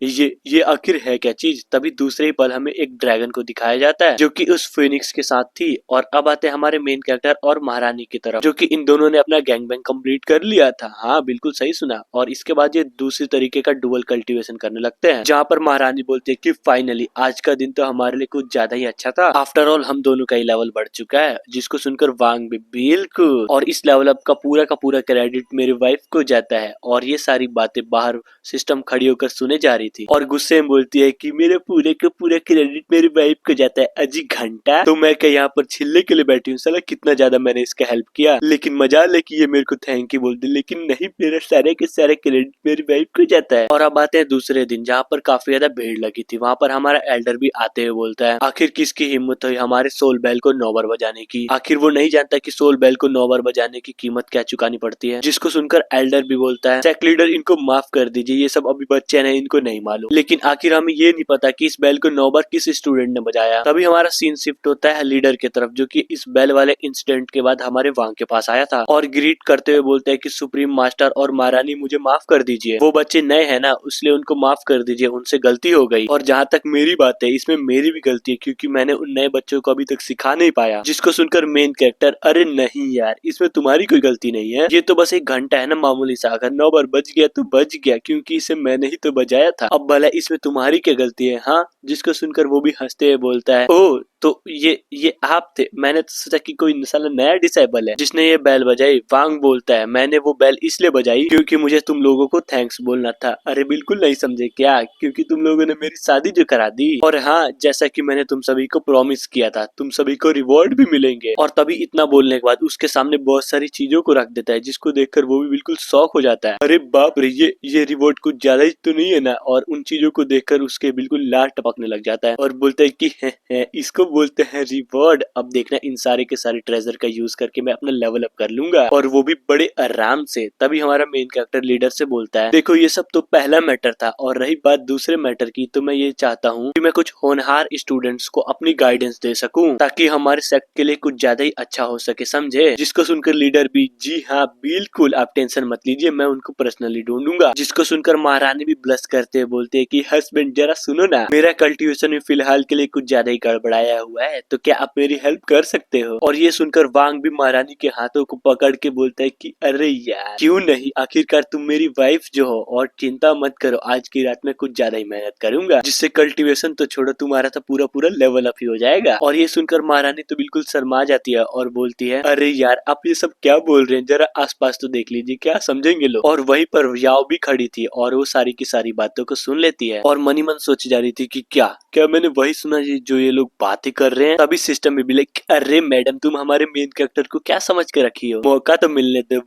ये आखिर है क्या चीज। तभी दूसरे ही पल हमें एक ड्रैगन को दिखाया जाता है, जो कि उस फिनिक्स के साथ थी। और अब आते हैं हमारे मेन कैरेक्टर और महारानी की तरफ, जो कि इन दोनों ने अपना गैंग बैंग कंप्लीट कर लिया था। हाँ बिल्कुल सही सुना। और इसके बाद ये दूसरी तरीके का डुअल कल्टीवेशन करने लगते हैं, जहाँ पर महारानी बोलती है कि फाइनली आज का दिन तो हमारे लिए कुछ ज्यादा ही अच्छा था, आफ्टर ऑल हम दोनों का ही लेवल बढ़ चुका है। जिसको सुनकर वांग भी बिल्कुल, और इस लेवल अप का पूरा क्रेडिट मेरी वाइफ को जाता है। और ये सारी बातें बाहर सिस्टम खड़ी होकर सुने जा रही थी और गुस्से में बोलती है कि मेरे पूरे का पूरा क्रेडिट मेरी वाइफ को जाता है। अजी घंटा, तो मैं क्या यहाँ पर छिलने के लिए बैठी हूँ, साला कितना ज्यादा मैंने इसका हेल्प किया, लेकिन मजाल है कि ये मेरे को थैंक यू बोलती, लेकिन नहीं, मेरा सारे के सारे क्रेडिट मेरी वाइफ को जाता है। और अब आते हैं दूसरे दिन, जहाँ पर काफी ज्यादा भीड़ लगी थी। वहाँ पर हमारा एल्डर भी आते हुए बोलता है आखिर किसकी हिम्मत हुई हमारे सोल बेल को 9 बार बजाने की। आखिर वो नहीं जानता कि सोल बेल को 9 बार बजाने की कीमत क्या चुकानी पड़ती है। जिसको सुनकर एल्डर भी बोलता है सेक्ट लीडर इनको माफ कर दीजिए, ये सब अभी बच्चे हैं, इनको नहीं मालूम। लेकिन आखिर हमें ये नहीं पता कि इस बेल को 9 बार किस स्टूडेंट ने बजाया। तभी हमारा सीन शिफ्ट होता है लीडर की तरफ, जो कि इस बेल वाले इंसिडेंट के बाद हमारे वांग के पास आया था और ग्रीट करते हुए बोलता है कि सुप्रीम मास्टर और महारानी मुझे माफ कर दीजिए, वो बच्चे नए हैं ना, इसलिए उनको माफ कर दीजिए, उनसे गलती हो गई। और जहाँ तक मेरी बात है, इसमें मेरी भी गलती है, क्योंकि मैंने उन नए बच्चों को अभी तक सिखा नहीं पाया। जिसको सुनकर मेन कैरेक्टर अरे नहीं यार, इसमें तुम्हारी कोई गलती नहीं है, ये तो बस एक घंटा है ना मामूली सा, अगर 9 बार बज गया तो बज गया, क्योंकि इसे मैंने ही तो बजाया था, अब भला इसमें तुम्हारी क्या गलती है। हाँ, जिसको सुनकर वो भी हंसते हुए बोलता है ओ तो ये आप थे, मैंने तो सोचा कि कोई साला नया डिसेबल है जिसने ये बेल बजाई। वांग बोलता है मैंने वो बेल इसलिए बजाई क्योंकि मुझे तुम लोगों को थैंक्स बोलना था। अरे बिल्कुल नहीं समझे क्या, क्योंकि तुम लोगों ने मेरी शादी जो करा दी, और हाँ जैसा कि मैंने तुम सभी को प्रॉमिस किया था, तुम सभी को रिवॉर्ड भी मिलेंगे। और तभी इतना बोलने के बाद उसके सामने बहुत सारी चीजों को रख देता है, जिसको देखकर वो भी बिल्कुल शॉक हो जाता है। अरे बाप रे, ये रिवॉर्ड कुछ ज्यादा ही तो नहीं है ना। और उन चीजों को देखकर उसके बिल्कुल लार टपकने लग जाता है और बोलता है कि है, इसको बोलते हैं रिवॉर्ड। अब देखना इन सारे के सारे ट्रेजर का यूज करके मैं अपना लेवल अप कर लूंगा, और वो भी बड़े आराम से। तभी हमारा मेन कैरेक्टर लीडर से बोलता है देखो ये सब तो पहला मैटर था, और रही बात दूसरे मैटर की, तो मैं ये चाहता हूँ कि मैं कुछ होनहार स्टूडेंट्स को अपनी गाइडेंस दे सकूं, ताकि हमारे सेक्ट के लिए कुछ ज्यादा ही अच्छा हो सके, समझे। जिसको सुनकर लीडर भी जी हाँ बिल्कुल, आप टेंशन मत लीजिए, मैं उनको पर्सनली ढूंढूंगा। जिसको सुनकर महारानी भी ब्लश करते हुए बोलते है कि हस्बैंड जरा सुनो ना, मेरा कल्टीवेशन में फिलहाल के लिए कुछ ज्यादा ही गड़बड़ाया हुआ है, तो क्या आप मेरी हेल्प कर सकते हो। और ये सुनकर वांग भी महारानी के हाथों को पकड़ के बोलता है कि अरे यार क्यों नहीं, आखिरकार तुम मेरी वाइफ जो हो, और चिंता मत करो, आज की रात में कुछ ज्यादा ही मेहनत करूंगा, जिससे कल्टीवेशन तो छोड़ो तुम्हारा तो पूरा लेवल अप ही हो जाएगा। और ये सुनकर महारानी तो बिल्कुल शर्मा जाती है और बोलती है अरे यार आप ये सब क्या बोल रहे हैं, जरा आसपास तो देख लीजिए, क्या समझेंगे लोग। और वहीं पर याओ भी खड़ी थी और वो सारी की सारी बातों को सुन लेती है और मनी मन सोच जा रही थी कि क्या मैंने वही सुना जो ये लोग बातें बातें कर रहे हैं तभी सिस्टम में भी लाइक अरे मैडम तुम हमारे मेन कैरेक्टर को क्या समझ के रखी हो, मौका तो मिलने दो।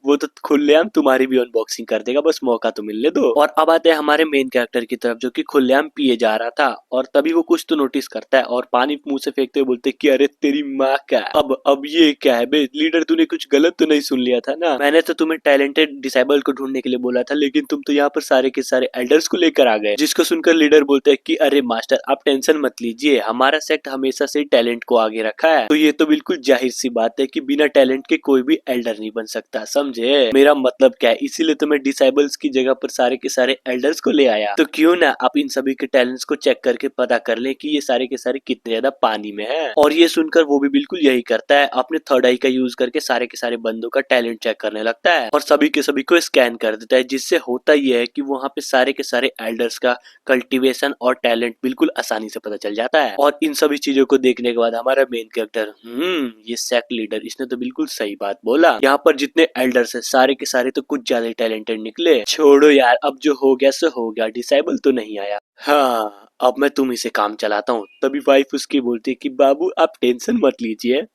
वो तो खुलेआम तुम्हारी भी अनबॉक्सिंग कर देगा, बस मौका तो मिलने दो। और अब आते हैं हमारे मेन कैरेक्टर की तरफ जो कि खुलेआम पिए जा रहा था और तभी वो कुछ तो नोटिस करता है और पानी मुंह से फेंकते हुए बोलते कि अरे तेरी माँ का अब ये क्या है बे लीडर, तूने कुछ गलत तो नहीं सुन लिया था ना? मैंने तो तुम्हें टैलेंटेड डिसेबल को ढूंढने के लिए बोला था लेकिन तुम तो यहाँ पर सारे के सारे एल्डर्स को लेकर आ गए। जिसको सुनकर लीडर बोलते हैं कि अरे मास्टर आप टेंशन मत लीजिए, हमारा सेक्ट हमेशा से टैलेंट को आगे रखा है, तो ये तो बिल्कुल जाहिर सी बात है कि बिना टैलेंट के कोई भी एल्डर नहीं बन सकता, समझे मेरा मतलब क्या है? इसीलिए तो मैं डिसेबल्स की जगह पर सारे के सारे एल्डर्स को ले आया। तो क्यों ना आप इन सभी के टैलेंट्स को चेक करके पता कर ले कि ये सारे के सारे कितने ज्यादा पानी में है। और ये सुनकर वो भी बिल्कुल यही करता है, अपने थर्ड आई का यूज करके सारे के सारे बंदों का टैलेंट चेक करने लगता है और सभी के सभी को स्कैन कर देता है, जिससे होता ये है कि वहाँ पे सारे के सारे एल्डर्स का कल्टीवेशन और टैलेंट बिल्कुल आसानी से पता चल जाता है। और इन सभी चीजों को देखने के बाद हमारा मेन कैरेक्टर ये सेक्ट लीडर इसने तो बिल्कुल सही बात बोला, यहाँ पर जितने एल्डर्स है सारे के सारे तो कुछ ज्यादा टैलेंटेड निकले। छोड़ो यार अब जो हो गया सो हो गया, डिसेबल तो नहीं आया। हाँ अब मैं तुम ही से काम चलाता हूँ। तभी वाइफ उसकी बोलती है कि बाबू आप टेंशन मत लीजिए,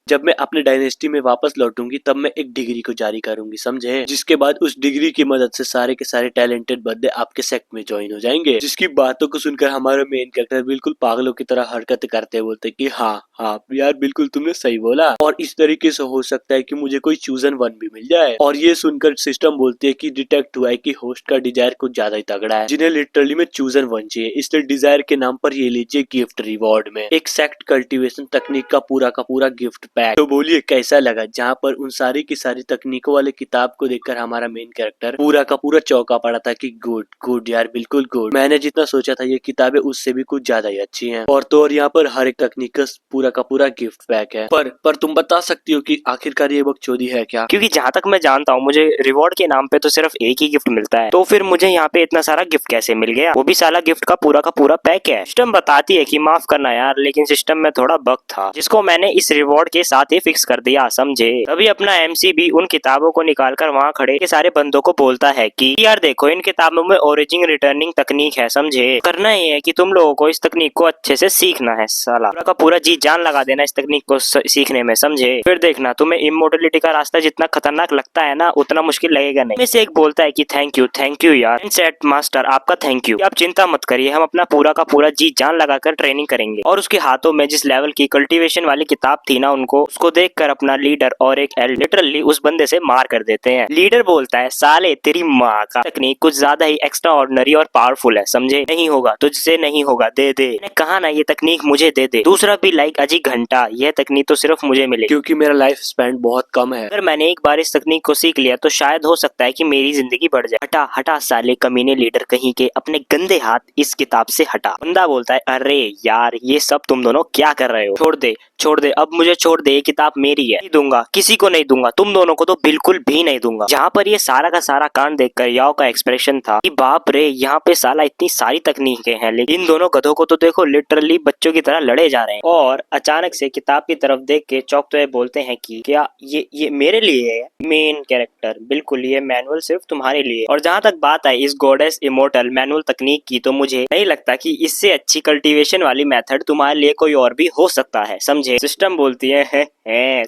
जब मैं अपने डायनेस्टी में वापस लौटूंगी तब मैं एक डिग्री को जारी करूंगी, समझे? जिसके बाद उस डिग्री की मदद से सारे के सारे टैलेंटेड बंदे आपके सेक्ट में ज्वाइन हो जाएंगे। जिसकी बातों को सुनकर हमारा मेन कैरेक्टर बिल्कुल पागलों की तरह हरकत करते बोलते कि हाँ हाँ यार बिल्कुल तुमने सही बोला और इस तरीके से हो सकता है कि मुझे कोई चूजन वन भी मिल जाए। और ये सुनकर सिस्टम बोलती है कि डिटेक्ट हुआ है कि होस्ट का डिजायर कुछ ज्यादा ही तगड़ा है, जिन्हें लिटरली में चूजन वन चाहिए, इसलिए डिजायर के नाम पर ये लीजिए गिफ्ट रिवॉर्ड में एक सेक्ट कल्टीवेशन तकनीक का पूरा गिफ्ट पैक। तो बोलिए कैसा लगा? जहाँ पर उन सारी की सारी तकनीकों वाले किताब को देखकर हमारा मेन कैरेक्टर पूरा का पूरा चौंका पड़ा था कि गुड गुड यार बिल्कुल गुड, मैंने जितना सोचा था ये किताबें उससे भी कुछ ज्यादा ही अच्छी हैं। और तो और यहाँ पर हर एक तकनीक का पूरा गिफ्ट पैक है। पर तुम बता सकती हो कि आखिरकार ये बकचोदी है क्या? क्योंकि जहाँ तक मैं जानता हूँ मुझे रिवॉर्ड के नाम पे तो सिर्फ एक ही गिफ्ट मिलता है, तो फिर मुझे यहाँ पे इतना सारा गिफ्ट कैसे मिल गया? वो भी साला गिफ्ट का पूरा पैक है। सिस्टम बताती है कि माफ करना यार लेकिन सिस्टम में थोड़ा बग था जिसको मैंने इस रिवॉर्ड के साथ ही फिक्स कर दिया, समझे? तभी अपना एमसी भी उन किताबों को निकालकर वहाँ खड़े के सारे बंदों को बोलता है कि यार देखो इन किताबों में ओरिजिन रिटर्निंग तकनीक है, समझे? करना ही है कि तुम लोगों को इस तकनीक को अच्छे से सीखना है, साला पूरा का पूरा जी जान लगा देना इस तकनीक को सीखने में, समझे? फिर देखना तुम्हें इमोर्टलिटी का रास्ता जितना खतरनाक लगता है ना उतना मुश्किल लगेगा नहीं। में से एक बोलता है कि थैंक यू यार सेट मास्टर आपका थैंक यू, आप चिंता मत करिए हम अपना पूरा का पूरा जी जान लगाकर ट्रेनिंग करेंगे। और उसके हाथों में जिस लेवल की कल्टीवेशन वाली किताब थी ना उसको देखकर अपना लीडर और एक एल लिटरली उस बंदे से मार कर देते हैं। लीडर बोलता है साले तेरी माँ का तकनीक कुछ ज्यादा ही एक्स्ट्रा ऑर्डिनरी और पावरफुल है, समझे? नहीं होगा तुझसे नहीं होगा, दे दे, मैंने कहा ना ये तकनीक मुझे दे दे। दूसरा भी लाइक अजी घंटा, यह तकनीक तो सिर्फ मुझे मिलेगी क्योंकि मेरा लाइफ स्पैन बहुत कम है। अगर मैंने एक बार इस तकनीक को सीख लिया तो शायद हो सकता है कि मेरी जिंदगी बढ़ जाए। हटा हटा साले कमीने लीडर कहीं के, अपने गंदे हाथ इस किताब से हटा। बंदा बोलता है अरे यार ये सब तुम दोनों क्या कर रहे हो? छोड़ दे अब मुझे छोड़ दे, ये किताब मेरी है, नहीं दूंगा, किसी को नहीं दूंगा, तुम दोनों को तो बिल्कुल भी नहीं दूंगा। जहाँ पर ये सारा का सारा कांड देखकर याओ का एक्सप्रेशन था कि बाप रे यहाँ पे साला इतनी सारी तकनीकें हैं लेकिन इन दोनों गधों को तो देखो लिटरली बच्चों की तरह लड़े जा रहे हैं। और अचानक से किताब की तरफ देख के चौंकते हुए बोलते हैं कि क्या ये मेरे लिए है? मेन कैरेक्टर बिल्कुल ये मैनुअल सिर्फ तुम्हारे लिए। और जहाँ तक बात है इस गॉडेस इमोर्टल मैनुअल तकनीक की तो मुझे नहीं लगता कि इससे अच्छी कल्टीवेशन वाली मेथड तुम्हारे लिए कोई और भी हो सकता है, समझे? सिस्टम बोलती है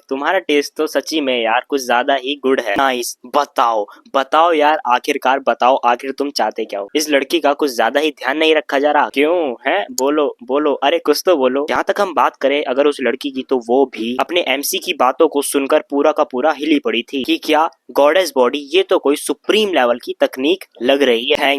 तुम्हारा टेस्ट तो सच्ची में यार कुछ ज्यादा ही गुड है। नाइस, बताओ यार आखिरकार बताओ आखिर तुम चाहते क्या हो? इस लड़की का कुछ ज्यादा ही ध्यान नहीं रखा जा रहा क्यों है? बोलो अरे कुछ तो बोलो। जहाँ तक हम बात करें अगर उस लड़की की तो वो भी अपने एमसी की बातों को सुनकर पूरा का पूरा हिली पड़ी थी कि क्या गॉडेस बॉडी ये तो कोई सुप्रीम लेवल की तकनीक लग रही है।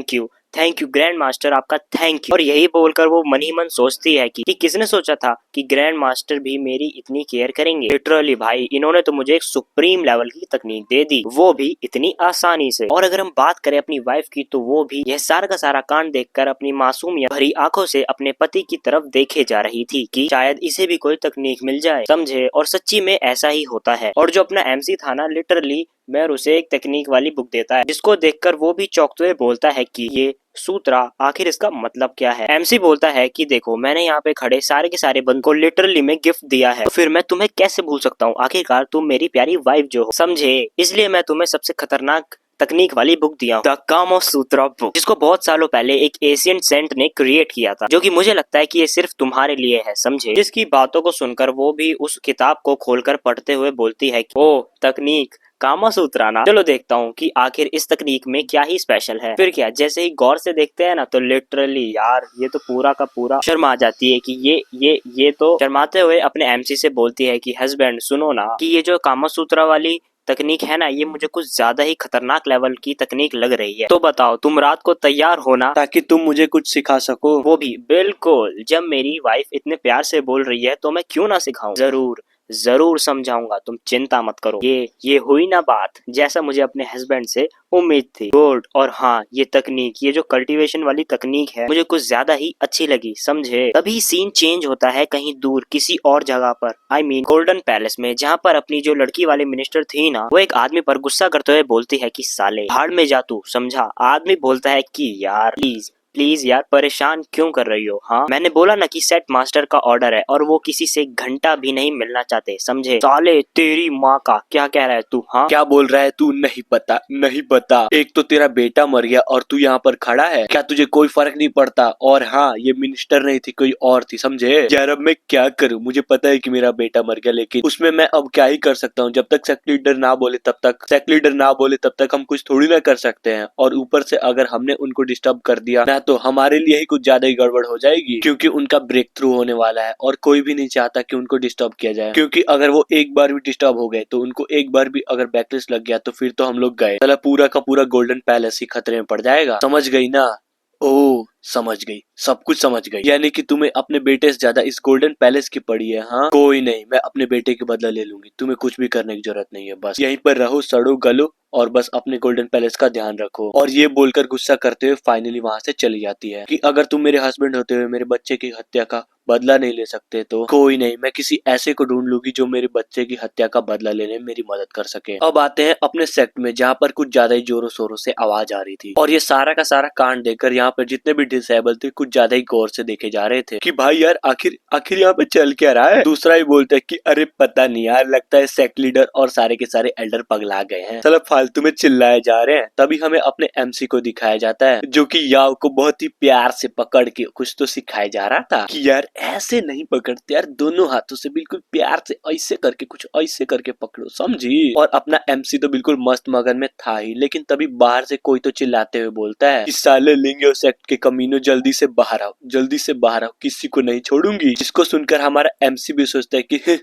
थैंक यू ग्रैंड मास्टर आपका थैंक यू। और यही बोलकर वो मन ही मन सोचती है कि किसने सोचा था कि ग्रैंड मास्टर भी मेरी इतनी केयर करेंगे। लिटरली भाई इन्होंने तो मुझे एक सुप्रीम लेवल की तकनीक दे दी, वो भी इतनी आसानी से। और अगर हम बात करें अपनी वाइफ की तो वो भी यह सारा का सारा कांड देखकर अपनी मासूमियत भरी आंखों से अपने पति की तरफ देखे जा रही थी कि शायद इसे भी कोई तकनीक मिल जाए, समझे? और सच्ची में ऐसा ही होता है। और जो अपना एमसी था ना लिटरली मैं उसे एक तकनीक वाली बुक देता है जिसको देखकर वो भी चौंकते हुए बोलता है कि ये सूत्रा आखिर इसका मतलब क्या है? एमसी बोलता है कि देखो मैंने यहाँ पे खड़े सारे के सारे बंदों को लिटरली में गिफ्ट दिया है तो फिर मैं तुम्हें कैसे भूल सकता हूँ? आखिरकार तुम मेरी प्यारी वाइफ जो हो, समझे? इसलिए मैं तुम्हें सबसे खतरनाक तकनीक वाली बुक दिया हूँ, द कामसूत्रा बुक, जिसको बहुत सालों पहले एक एशियन सेंट ने क्रिएट किया था, जो कि मुझे लगता है कि ये सिर्फ तुम्हारे लिए है, समझे। जिसकी बातों को सुनकर वो भी उस किताब को खोलकर पढ़ते हुए बोलती है कि ओ तकनीक कामसूत्रा ना, चलो देखता हूँ कि आखिर इस तकनीक में क्या ही स्पेशल है। फिर क्या, जैसे ही गौर से देखते हैं ना तो लिटरली यार ये तो पूरा का पूरा शर्म आ जाती है कि ये तो शर्माते हुए अपने एमसी से बोलती है कि हस्बैंड सुनो ना, कि ये जो कामसूत्रा वाली तकनीक है ना, ये मुझे कुछ ज्यादा ही खतरनाक लेवल की तकनीक लग रही है, तो बताओ तुम रात को तैयार हो ना, ताकि तुम मुझे कुछ सिखा सको। वो भी बिल्कुल। जब मेरी वाइफ इतने प्यार से बोल रही है तो मैं क्यों ना सिखाऊं, जरूर जरूर समझाऊंगा, तुम चिंता मत करो। ये हुई ना बात जैसा मुझे अपने हस्बैंड से उम्मीद थी। गुड। और हाँ, ये तकनीक, ये जो कल्टीवेशन वाली तकनीक है, मुझे कुछ ज्यादा ही अच्छी लगी, समझे। तभी सीन चेंज होता है कहीं दूर किसी और जगह पर, आई मीन गोल्डन पैलेस में, जहाँ पर अपनी जो लड़की वाली मिनिस्टर थी ना, वो एक आदमी पर गुस्सा करते हुए बोलती है कि साले भाड़ में जा तू, समझा। आदमी बोलता है कि यार प्लीज प्लीज यार परेशान क्यों कर रही हो, हाँ मैंने बोला ना कि सेट मास्टर का ऑर्डर है और वो किसी से घंटा भी नहीं मिलना चाहते, समझे। साले तेरी माँ का क्या कह रहा है तू, हाँ क्या बोल रहा है तू? नहीं पता, नहीं पता। एक तो तेरा बेटा मर गया और तू यहाँ पर खड़ा है, क्या तुझे कोई फर्क नहीं पड़ता? और हाँ, ये मिनिस्टर नहीं थी, कोई और थी, समझे। यार अब मैं क्या करूँ? मुझे पता है कि मेरा बेटा मर गया, लेकिन उसमें मैं अब क्या ही कर सकता हूँ। जब तक सेक्ट लीडर ना बोले तब तक हम कुछ थोड़ी ना कर सकते हैं। और ऊपर से अगर हमने उनको डिस्टर्ब कर दिया ना, तो हमारे लिए ही कुछ ज्यादा ही गड़बड़ हो जाएगी, क्योंकि उनका ब्रेक थ्रू होने वाला है और कोई भी नहीं चाहता कि उनको डिस्टर्ब किया जाए, क्योंकि अगर वो एक बार भी डिस्टर्ब हो गए तो उनको एक बार भी अगर बैकलिस्ट लग गया तो फिर तो हम लोग गए, साला पूरा का पूरा गोल्डन पैलेस ही खतरे में पड़ जाएगा, समझ गई ना। ओ समझ गई, सब कुछ समझ गई। यानी कि तुम्हें अपने बेटे से ज्यादा इस गोल्डन पैलेस की पड़ी है, हाँ। कोई नहीं, मैं अपने बेटे के बदला ले लूंगी, तुम्हें कुछ भी करने की जरूरत नहीं है। बस यहीं पर रहो, सड़ो गलो और बस अपने गोल्डन पैलेस का ध्यान रखो। और ये बोलकर गुस्सा करते हुए फाइनली वहां से चली जाती है कि अगर तुम मेरे हस्बैंड होते हुए मेरे बच्चे की हत्या का बदला नहीं ले सकते तो कोई नहीं, मैं किसी ऐसे को ढूंढ लूंगी जो मेरे बच्चे की हत्या का बदला लेने में मेरी मदद कर सके। अब आते हैं अपने सेक्ट में, जहाँ पर कुछ ज्यादा ही जोरों शोरों से आवाज आ रही थी और ये सारा का सारा कांड देखकर यहाँ पर जितने भी डिसेबल थे कुछ ज्यादा ही गौर से देखे जा रहे थे कि भाई यार आखिर आखिर यहाँ पे चल क्या रहा है। दूसरा ही बोलता है कि अरे पता नहीं यार, लगता है सेक्ट लीडर और सारे के सारे एल्डर पगला गए हैं, चलो फालतू में चिल्लाए जा रहे हैं। तभी हमें अपने एमसी को दिखाया जाता है, जो कि याव को बहुत ही प्यार से पकड़ के कुछ तो सिखाया जा रहा था कि यार ऐसे नहीं पकड़ते यार, दोनों हाथों से बिल्कुल प्यार से ऐसे करके कुछ ऐसे करके पकड़ो, समझी। और अपना एमसी तो बिल्कुल मस्त मगन में था ही, लेकिन तभी बाहर से कोई तो चिल्लाते हुए बोलता है कि साले लिंगे सेक्ट के कमीनों, जल्दी से बाहर आओ, जल्दी से बाहर आओ, किसी को नहीं छोड़ूंगी। जिसको सुनकर हमारा एमसी भी सोचता है कि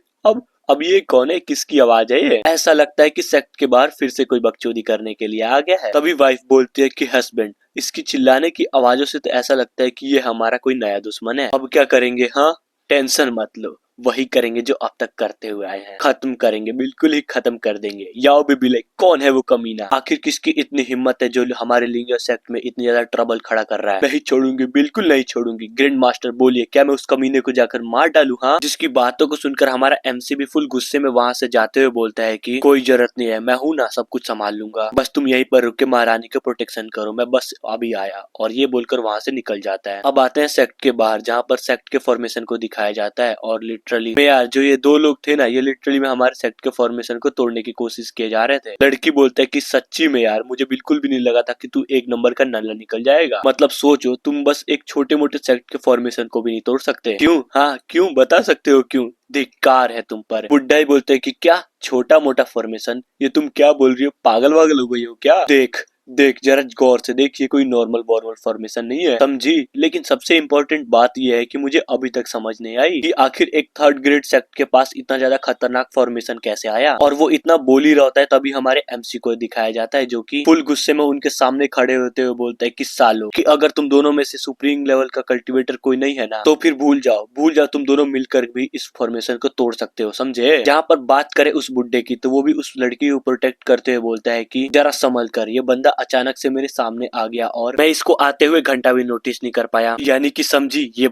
अब ये कौन है, किसकी आवाज है ये। ऐसा लगता है कि सेक्ट के बाहर फिर से कोई बकचोदी करने के लिए आ गया है। तभी वाइफ बोलती है कि हस्बैंड, इसकी चिल्लाने की आवाजों से तो ऐसा लगता है कि ये हमारा कोई नया दुश्मन है। अब क्या करेंगे? हाँ टेंशन मत लो, वही करेंगे जो अब तक करते हुए आए हैं, खत्म करेंगे, बिल्कुल ही खत्म कर देंगे। याओ भी लाइक कौन है वो कमीना, आखिर किसकी इतनी हिम्मत है जो हमारे लिंगर सेक्ट में इतनी ज्यादा ट्रबल खड़ा कर रहा है। नहीं छोड़ूंगी, बिल्कुल नहीं छोड़ूंगी। ग्रैंड मास्टर बोलिए, क्या मैं उस कमीने को जाकर मार डालूं? हाँ। जिसकी बातों को सुनकर हमारा एमसी भी फुल गुस्से में वहां से जाते हुए बोलता है कि कोई जरूरत नहीं है, मैं हूं ना, सब कुछ संभाल लूंगा, बस तुम यहीं पर रुक के महारानी का प्रोटेक्शन करो, मैं बस अभी आया। और ये बोलकर वहां से निकल जाता है। अब आते हैं सेक्ट के बाहर, जहाँ पर सेक्ट के फॉर्मेशन को दिखाया जाता है और लिटरली में यार जो ये दो लोग थे ना, ये लिटरली में हमारे सेक्ट के फॉर्मेशन को तोड़ने की कोशिश किए जा रहे थे। लड़की बोलता है कि सच्ची में यार मुझे बिल्कुल भी नहीं लगा था कि तू एक नंबर का नल्ला निकल जाएगा। मतलब सोचो, तुम बस एक छोटे मोटे सेक्ट के फॉर्मेशन को भी नहीं तोड़ सकते। क्यों? हाँ क्यों, बता सकते हो क्यों? धिक्कार है तुम पर। बुड्ढा ही बोलते है कि क्या छोटा मोटा फॉर्मेशन, ये तुम क्या बोल रही हो, पागल वागल हो गई हो क्या? देख जरा गौर से देख, ये कोई नॉर्मल फॉर्मेशन नहीं है, समझी। लेकिन सबसे इम्पोर्टेंट बात यह है कि मुझे अभी तक समझ नहीं आई कि आखिर एक थर्ड ग्रेड सेक्ट के पास इतना ज्यादा खतरनाक फॉर्मेशन कैसे आया। और वो इतना बोल ही रहा होता है, तभी हमारे एमसी को दिखाया जाता है, जो कि फुल गुस्से में उनके सामने खड़े होते हुए बोलता है कि सालो, कि अगर तुम दोनों में से सुप्रीम लेवल का कल्टिवेटर कोई नहीं है ना, तो फिर भूल जाओ, तुम दोनों मिलकर भी इस फॉर्मेशन को तोड़ सकते हो, समझे। जहाँ पर बात करे उस बुड्ढे की, तो वो भी उस लड़की को प्रोटेक्ट करते हुए बोलता है कि जरा संभल कर, ये बंदा अचानक से मेरे सामने आ गया और मैं इसको आते हुए घंटा भी नोटिस नहीं कर पाया। यानी कि समझी, ये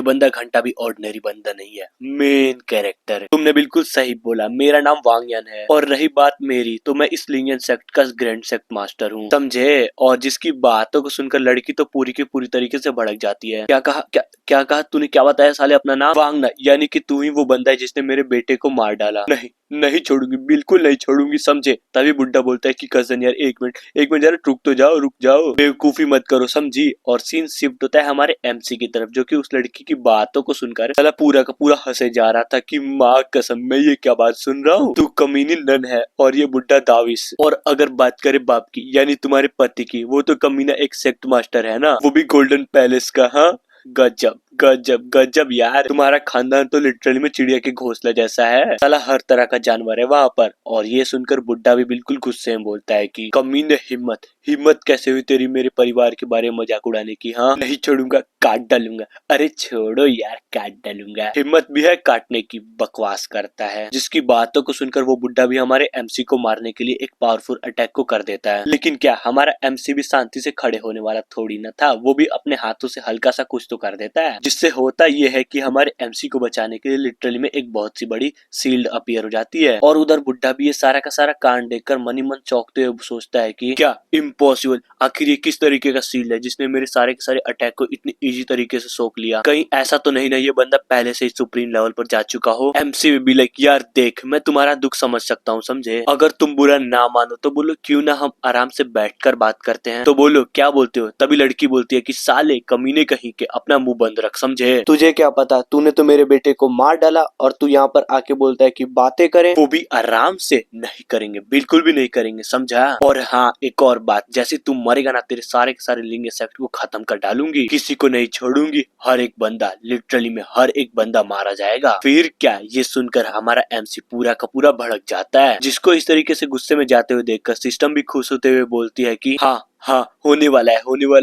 बंदा घंटा भी ऑर्डिनरी बंदा नहीं है, मेन कैरेक्टर है। तुमने बिल्कुल सही बोला, मेरा नाम वांगयान है और रही बात मेरी, तो मैं इस लिंगन सेक्ट का ग्रैंड सेक्ट मास्टर हूँ, समझे। और जिसकी बातों को सुनकर लड़की तो पूरी की पूरी तरीके से भड़क जाती है। क्या कहा तूने, क्या बताया साले अपना नाम? वांगना, यानी कि तू ही वो बंदा है जिसने मेरे बेटे को मार डाला। नहीं छोड़ूंगी, बिल्कुल नहीं छोड़ूंगी, समझे। तभी बुड्ढा बोलता है कि कजन यार एक मिनट जरा रुक तो जाओ, रुक जाओ, बेवकूफी मत करो, समझी। और सीन शिफ्ट होता है हमारे एमसी की तरफ, जो कि उस लड़की की बातों को सुनकर साला पूरा का पूरा हंसे जा रहा था कि माँ कसम मैं ये क्या बात सुन रहा हूँ, तू कमीनी नन है और ये बुड्ढा दाविश। और अगर बात करे बाप की यानी तुम्हारे पति की, वो तो कमीना एक सेक्ट मास्टर है ना, वो भी गोल्डन पैलेस का। हाँ गजब गजब गजब यार, तुम्हारा खानदान तो लिटरली में चिड़िया के घोंसले जैसा है, साला हर तरह का जानवर है वहाँ पर। और ये सुनकर बुड्ढा भी बिल्कुल गुस्से में बोलता है कि कमीने हिम्मत कैसे हुई तेरी मेरे परिवार के बारे में मजाक उड़ाने की। हाँ नहीं छोड़ूंगा, काट डालूंगा। अरे छोड़ो यार, काट डालूंगा, हिम्मत भी है काटने की, बकवास करता है। जिसकी बातों को सुनकर वो बुड्ढा भी हमारे एमसी को मारने के लिए एक पावरफुल अटैक को कर देता है। लेकिन क्या हमारा एमसी भी शांति से खड़े होने वाला थोड़ी न था, वो भी अपने हाथों से हल्का सा कुछ तो कर देता है, जिससे होता ये है कि हमारे एमसी को बचाने के लिए लिटरली में एक बहुत सी बड़ी सील्ड अपीयर हो जाती है। और उधर बुड्ढा भी ये सारा का सारा कांड देखकर मन ही मन चौंकते हुए सोचता है कि क्या इम्पॉसिबल, आखिर ये किस तरीके का सील्ड है जिसने मेरे सारे के सारे अटैक को इतनी इजी तरीके से सोख लिया। कहीं ऐसा तो नहीं ना ये बंदा पहले से ही सुप्रीम लेवल पर जा चुका हो। एमसी भी लाइक यार देख मैं तुम्हारा दुख समझ सकता हूँ, समझे। अगर तुम बुरा ना मानो तो बोलो क्यों ना हम आराम से बैठकर बात करते हैं। तो बोलो क्या बोलते हो। तभी लड़की बोलती है कि साले कमीने कहीं के, अपना मुंह बंद रख, समझे। तुझे क्या पता, तूने तो मेरे बेटे को मार डाला और तू यहाँ पर आके बोलता है कि बातें करें, वो भी आराम से। नहीं करेंगे, बिल्कुल भी नहीं करेंगे, समझा। और हाँ एक और बात, जैसे तू मरेगा ना तेरे सारे के सारे लिंग सेक्ट को खत्म कर डालूंगी, किसी को नहीं छोड़ूंगी, हर एक बंदा लिटरली में हर एक बंदा मारा जाएगा। फिर क्या, ये सुनकर हमारा एमसी पूरा का पूरा भड़क जाता है, जिसको इस तरीके से गुस्से में जाते हुए देखकर सिस्टम भी खुश होते हुए बोलती है कि हाँ होने वाला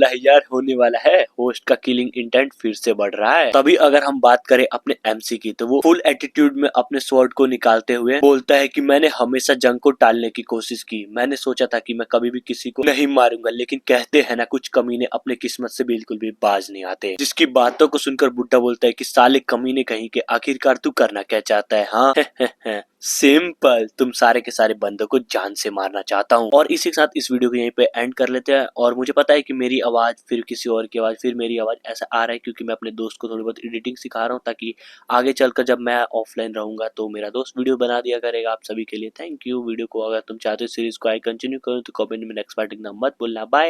है यार, होने वाला है। होस्ट का किलिंग इंटेंट फिर से बढ़ रहा है। तभी अगर हम बात करें अपने एमसी की, तो वो फुल एटीट्यूड में अपने स्वॉर्ड को निकालते हुए बोलता है कि मैंने हमेशा जंग को टालने की कोशिश की, मैंने सोचा था कि मैं कभी भी किसी को नहीं मारूंगा, लेकिन कहते हैं ना कुछ कमीने अपने किस्मत से बिल्कुल भी बाज नहीं आते। जिसकी बातों को सुनकर बुड्ढा बोलता है कि साले कमीने कहीं के, आखिरकार तू करना क्या चाहता है। हाँ सिंपल, तुम सारे के सारे बंदों को जान से मारना चाहता हूँ। और इसी के साथ इस वीडियो को यहीं पे एंड कर लेते हैं। और मुझे पता है कि मेरी आवाज फिर किसी और की आवाज फिर मेरी आवाज ऐसा आ रहा है क्योंकि मैं अपने दोस्त को थोड़ी बहुत एडिटिंग सिखा रहा हूँ, ताकि आगे चलकर जब मैं ऑफलाइन रहूंगा तो मेरा दोस्त वीडियो बना दिया करेगा। आप सभी के लिए थैंक यू। वीडियो को अगर तुम चाहते हो सीरीज को आगे कंटिन्यू करूँ तो कमेंट में नेक्स्ट पार्ट लिखना मत भूलना। बाय।